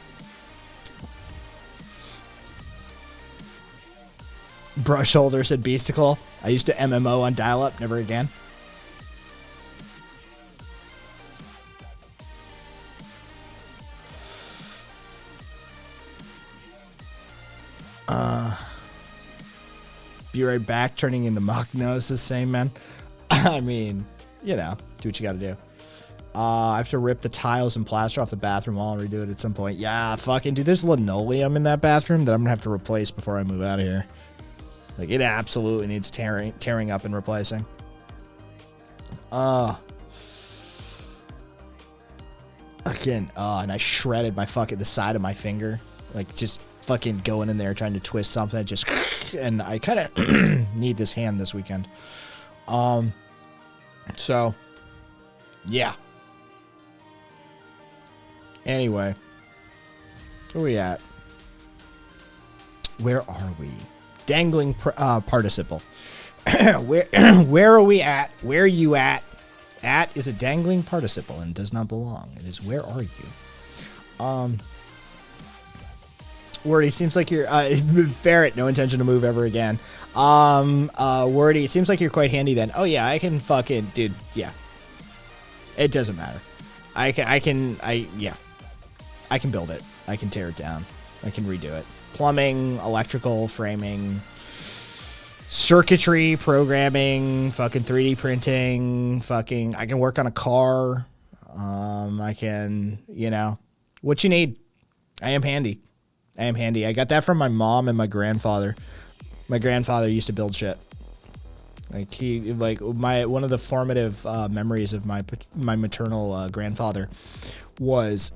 Brush holder, said Beasticle. I used to MMO on dial-up, never again. Be right back, turning into Machno is the same, man. I mean, do what you gotta do. I have to rip the tiles and plaster off the bathroom wall and redo it at some point. Yeah, fucking dude, there's linoleum in that bathroom that I'm gonna have to replace before I move out of here. It absolutely needs tearing up and replacing. Again, and I shredded the side of my finger, just fucking going in there trying to twist something, and I kind of need this hand this weekend. So, yeah. Anyway, where are we at? Where are we? Dangling participle. Where are we at? Where are you at? At is a dangling participle and does not belong. It is where are you? Wordy, seems like you're ferret. No intention to move ever again. Wordy, seems like you're quite handy then. Oh yeah, I can fucking, dude. Yeah, it doesn't matter. I can build it. I can tear it down. I can redo it. Plumbing, electrical, framing, circuitry, programming, fucking 3D printing, fucking. I can work on a car. I can, what you need. I am handy. I got that from my mom and my grandfather. My grandfather used to build shit. One of the formative memories of my maternal grandfather was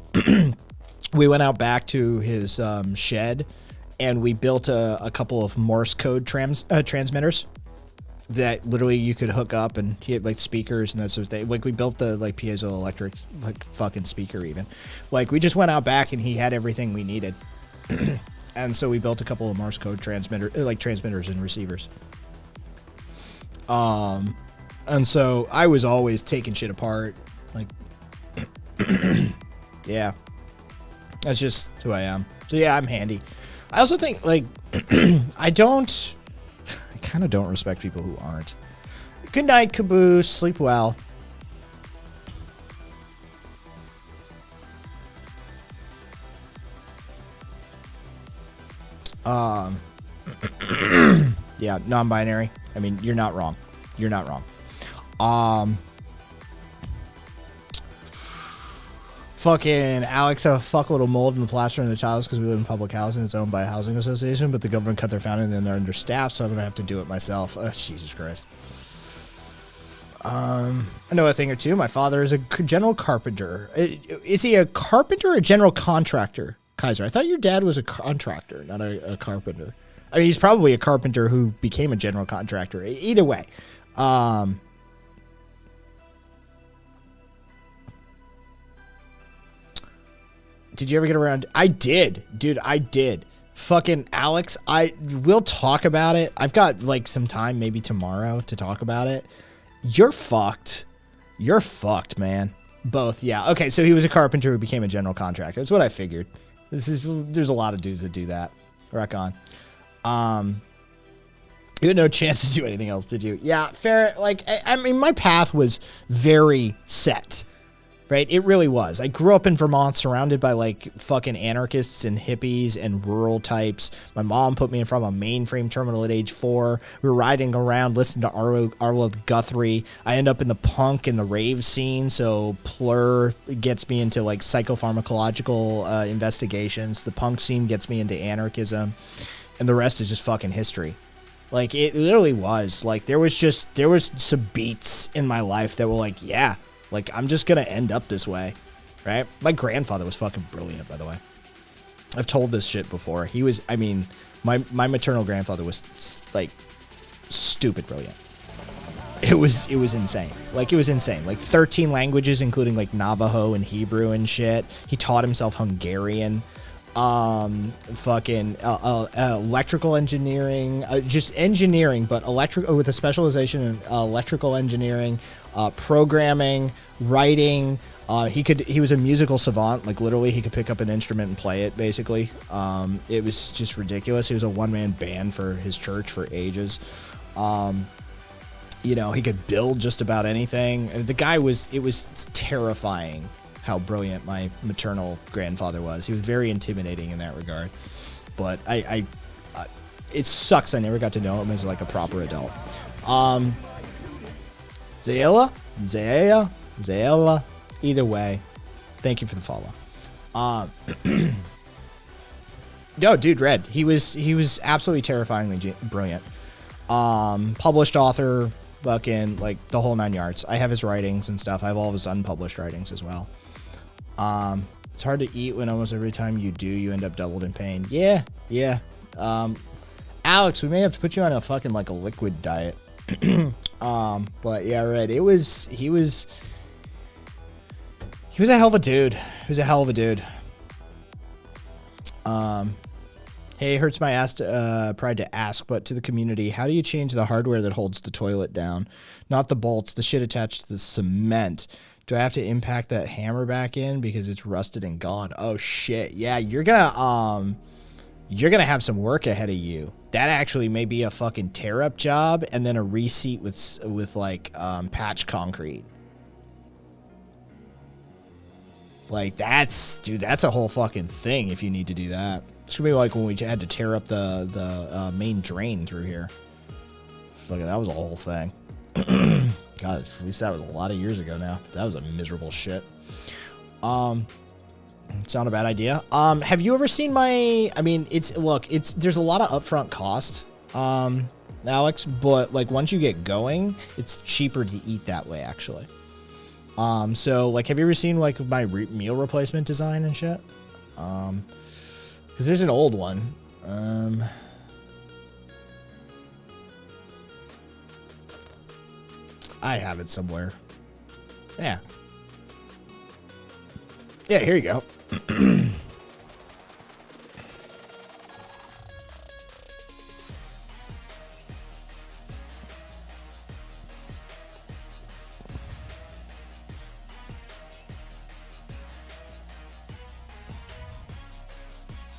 we went out back to his shed and we built a couple of Morse code transmitters that literally you could hook up, and he had like speakers and that sort of thing. Like we built the like piezoelectric like fucking speaker even. Like we just went out back and he had everything we needed. And so we built a couple of Morse code transmitters and receivers. And so I was always taking shit apart. Like, yeah, that's just who I am. So yeah, I'm handy. I also think like, I kind of don't respect people who aren't. Good night, Caboose. Sleep well. Yeah, non-binary. I mean, you're not wrong. You're not wrong. Fucking Alex, a fuckload of mold in the plaster in the child's because we live in public housing. It's owned by a housing association, but the government cut their founding and they're understaffed, so I'm gonna have to do it myself. Jesus Christ. I know a thing or two. My father is a general carpenter. Is he a carpenter or a general contractor, Kaiser? I thought your dad was a contractor, not a carpenter. I mean, he's probably a carpenter who became a general contractor. Either way. Did you ever get around? I did. Dude, I did. Fucking Alex, we'll talk about it. I've got like some time, maybe tomorrow, to talk about it. You're fucked. You're fucked, man. Both, yeah. Okay, so he was a carpenter who became a general contractor. That's what I figured. There's a lot of dudes that do that. Rock on. You had no chance to do anything else, did you? Yeah, fair. Like, I mean, my path was very set, right? It really was. I grew up in Vermont surrounded by like fucking anarchists and hippies and rural types. My mom put me in front of a mainframe terminal at age 4. We were riding around listening to Arlo Guthrie. I end up in the punk and the rave scene. So Plur gets me into like psychopharmacological investigations. The punk scene gets me into anarchism. And the rest is just fucking history. Like, it literally was. Like, there was some beats in my life that were like, yeah, like, I'm just gonna end up this way, right? My grandfather was fucking brilliant, by the way. I've told this shit before. He was, I mean, my maternal grandfather was, like, stupid brilliant. It was insane. Like, it was insane. Like, 13 languages, including, like, Navajo and Hebrew and shit. He taught himself Hungarian. Electrical engineering, just engineering, but with a specialization in electrical engineering, programming, writing. He was a musical savant. Like literally he could pick up an instrument and play it basically. It was just ridiculous. He was a one-man band for his church for ages. He could build just about anything. The guy it was terrifying how brilliant my maternal grandfather was. He was very intimidating in that regard. But it sucks I never got to know him as like a proper adult. Zayla, either way, thank you for the follow. No, dude, Red. He was absolutely terrifyingly brilliant. Published author, fucking like the whole 9 yards. I have his writings and stuff. I have all of his unpublished writings as well. It's hard to eat when almost every time you do, you end up doubled in pain. Yeah. Alex, we may have to put you on a fucking like a liquid diet. But yeah, right. He was a hell of a dude. Hey, it hurts my ass pride to ask, but to the community, how do you change the hardware that holds the toilet down? Not the bolts, the shit attached to the cement. Do I have to impact that hammer back in because it's rusted and gone? Oh shit. Yeah, you're gonna you're going to have some work ahead of you. That actually may be a fucking tear up job and then a reseat with like patch concrete. Like dude, that's a whole fucking thing if you need to do that. It's gonna be like when we had to tear up the main drain through here. Look, that was a whole thing. God, at least that was a lot of years ago now. That was a miserable shit. It's not a bad idea. Have you ever seen my, I mean, there's a lot of upfront cost, Alex, but like once you get going, it's cheaper to eat that way actually. So like, have you ever seen like my meal replacement design and shit? Cause there's an old one. I have it somewhere. Yeah. Yeah, here you go.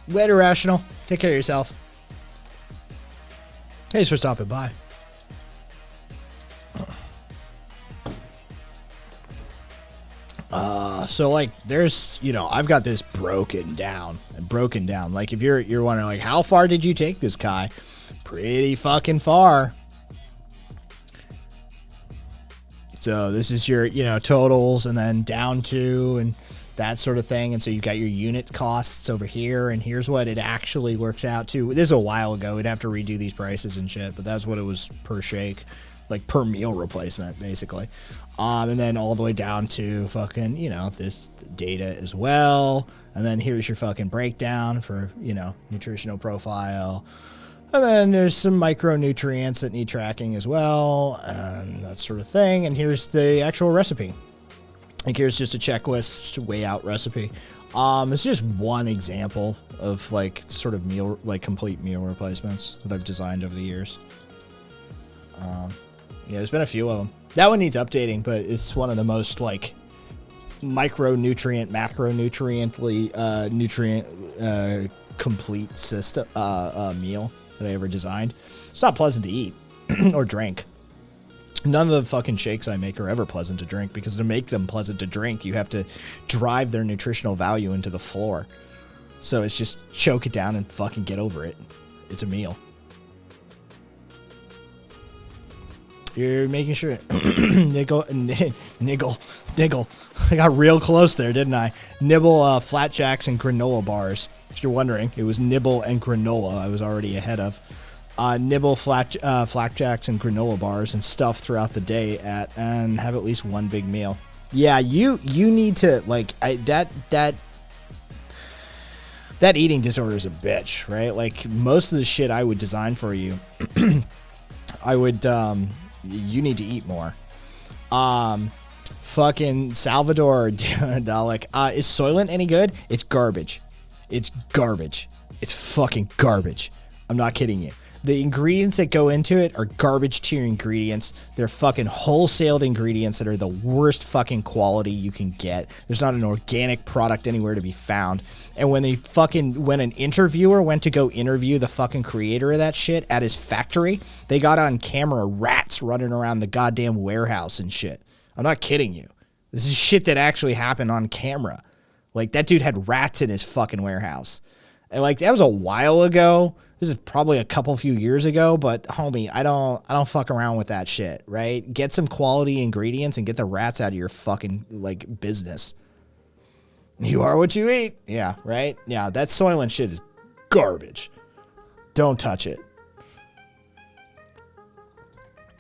Later, Rational. Take care of yourself. Thanks for stopping by. So like there's, you know, I've got this broken down. Like if you're wondering like how far did you take this guy? Pretty fucking far. So this is your, you know, totals and then down to and that sort of thing. And so you've got your unit costs over here, and here's what it actually works out to. This is a while ago. We'd have to redo these prices and shit, but that's what it was per shake, like per meal replacement, basically. And then all the way down to fucking, you know, this data as well. And then here's your fucking breakdown for, you know, nutritional profile. And then there's some micronutrients that need tracking as well, and that sort of thing. And here's the actual recipe. Like here's just a checklist weigh out recipe. It's just one example of like sort of meal, like complete meal replacements that I've designed over the years. Yeah, there's been a few of them. That one needs updating, but it's one of the most like micronutrient, macronutriently, nutrient complete system meal that I ever designed. It's not pleasant to eat or drink. None of the fucking shakes I make are ever pleasant to drink, because to make them pleasant to drink, you have to drive their nutritional value into the floor. So it's just choke it down and fucking get over it. It's a meal. You're making sure. Niggle. I got real close there, didn't I? Nibble flatjacks and granola bars. If you're wondering, it was nibble and granola I was already ahead of. Nibble flapjacks and granola bars and stuff throughout the day and have at least one big meal. Yeah, you need to like that eating disorder is a bitch, right? Like most of the shit I would design for you, I would you need to eat more. Fucking Salvador Dalek. Is Soylent any good? It's garbage. It's garbage. It's fucking garbage. I'm not kidding you. The ingredients that go into it are garbage tier ingredients. They're fucking wholesaled ingredients that are the worst fucking quality you can get. There's not an organic product anywhere to be found. And when an interviewer went to go interview the fucking creator of that shit at his factory, they got on camera rats running around the goddamn warehouse and shit. I'm not kidding you. This is shit that actually happened on camera. Like that dude had rats in his fucking warehouse. And like that was a while ago. This is probably a few years ago, but homie, I don't fuck around with that shit, right? Get some quality ingredients and get the rats out of your fucking like business. You are what you eat. Yeah, right? Yeah, that Soylent shit is garbage. Don't touch it.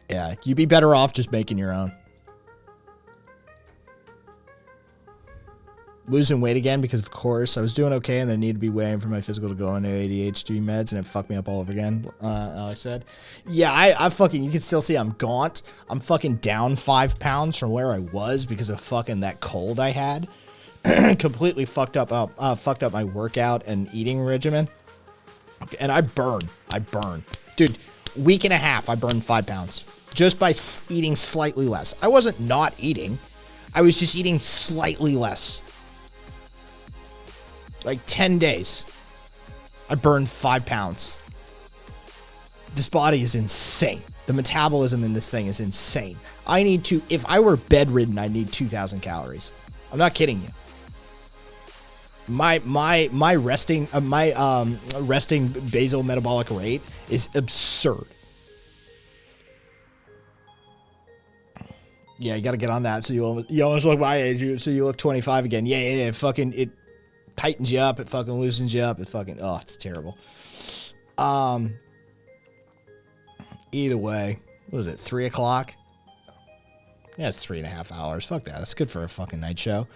Yeah, you'd be better off just making your own. Losing weight again because, of course, I was doing okay and there needed to be weighing for my physical to go into ADHD meds, and it fucked me up all over again, I said. Yeah, I fucking, you can still see I'm gaunt. I'm fucking down 5 pounds from where I was because of fucking that cold I had. Completely fucked up my workout and eating regimen. And I burn. Dude, week and a half, I burned 5 pounds. Just by eating slightly less. I wasn't not eating. I was just eating slightly less. Like 10 days. I burned 5 pounds. This body is insane. The metabolism in this thing is insane. I need to, if I were bedridden, I'd need 2,000 calories. I'm not kidding you. My resting basal metabolic rate is absurd. Yeah, you got to get on that. So you almost look my age. So you look 25 again. Yeah. Fucking it tightens you up. It fucking loosens you up. It fucking it's terrible. Either way, what is it? 3 o'clock. Yeah, it's 3.5 hours. Fuck that. That's good for a fucking night show.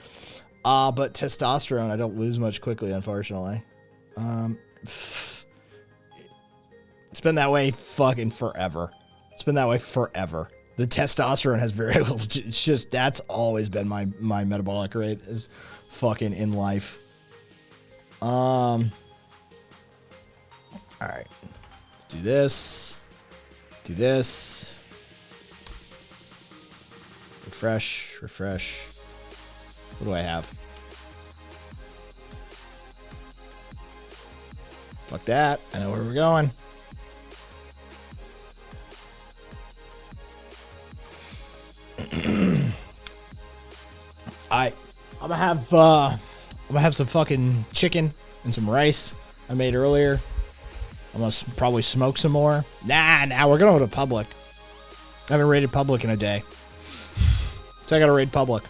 But testosterone, I don't lose much quickly, unfortunately. It's been that way fucking forever. It's been that way forever. The testosterone has very little. It's just that's always been my metabolic rate is fucking in life. All right, let's do this. Do this. Refresh. What do I have? Fuck that. I know where we're going. I'm gonna have some fucking chicken and some rice I made earlier. I'm gonna probably smoke some more. Nah, we're gonna go to Public. I haven't raided Public in a day. So I gotta raid Public.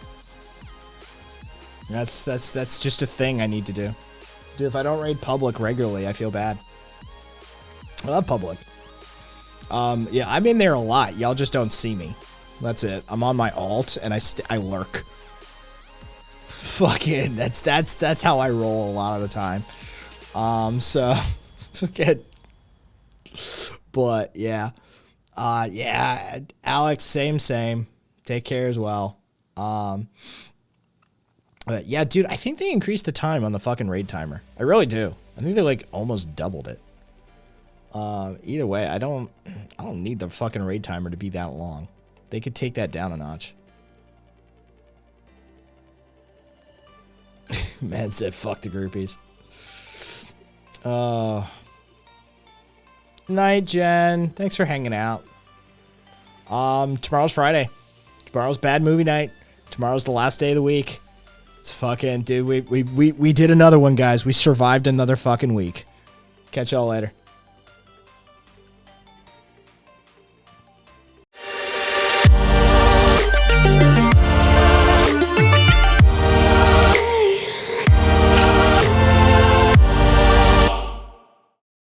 That's just a thing I need to do. Dude, if I don't raid Public regularly, I feel bad. I love Public. Yeah, I'm in there a lot. Y'all just don't see me. That's it. I'm on my alt and I lurk. Fucking that's how I roll a lot of the time. So forget. But yeah. Yeah, Alex, same. Take care as well. But yeah, dude, I think they increased the time on the fucking raid timer. I really do. I think they like almost doubled it. Either way, I don't need the fucking raid timer to be that long. They could take that down a notch. Man said fuck the groupies. Night, Jen. Thanks for hanging out. Tomorrow's Friday. Tomorrow's bad movie night. Tomorrow's the last day of the week. It's fucking, dude, we did another one, guys. We survived another fucking week. Catch y'all later.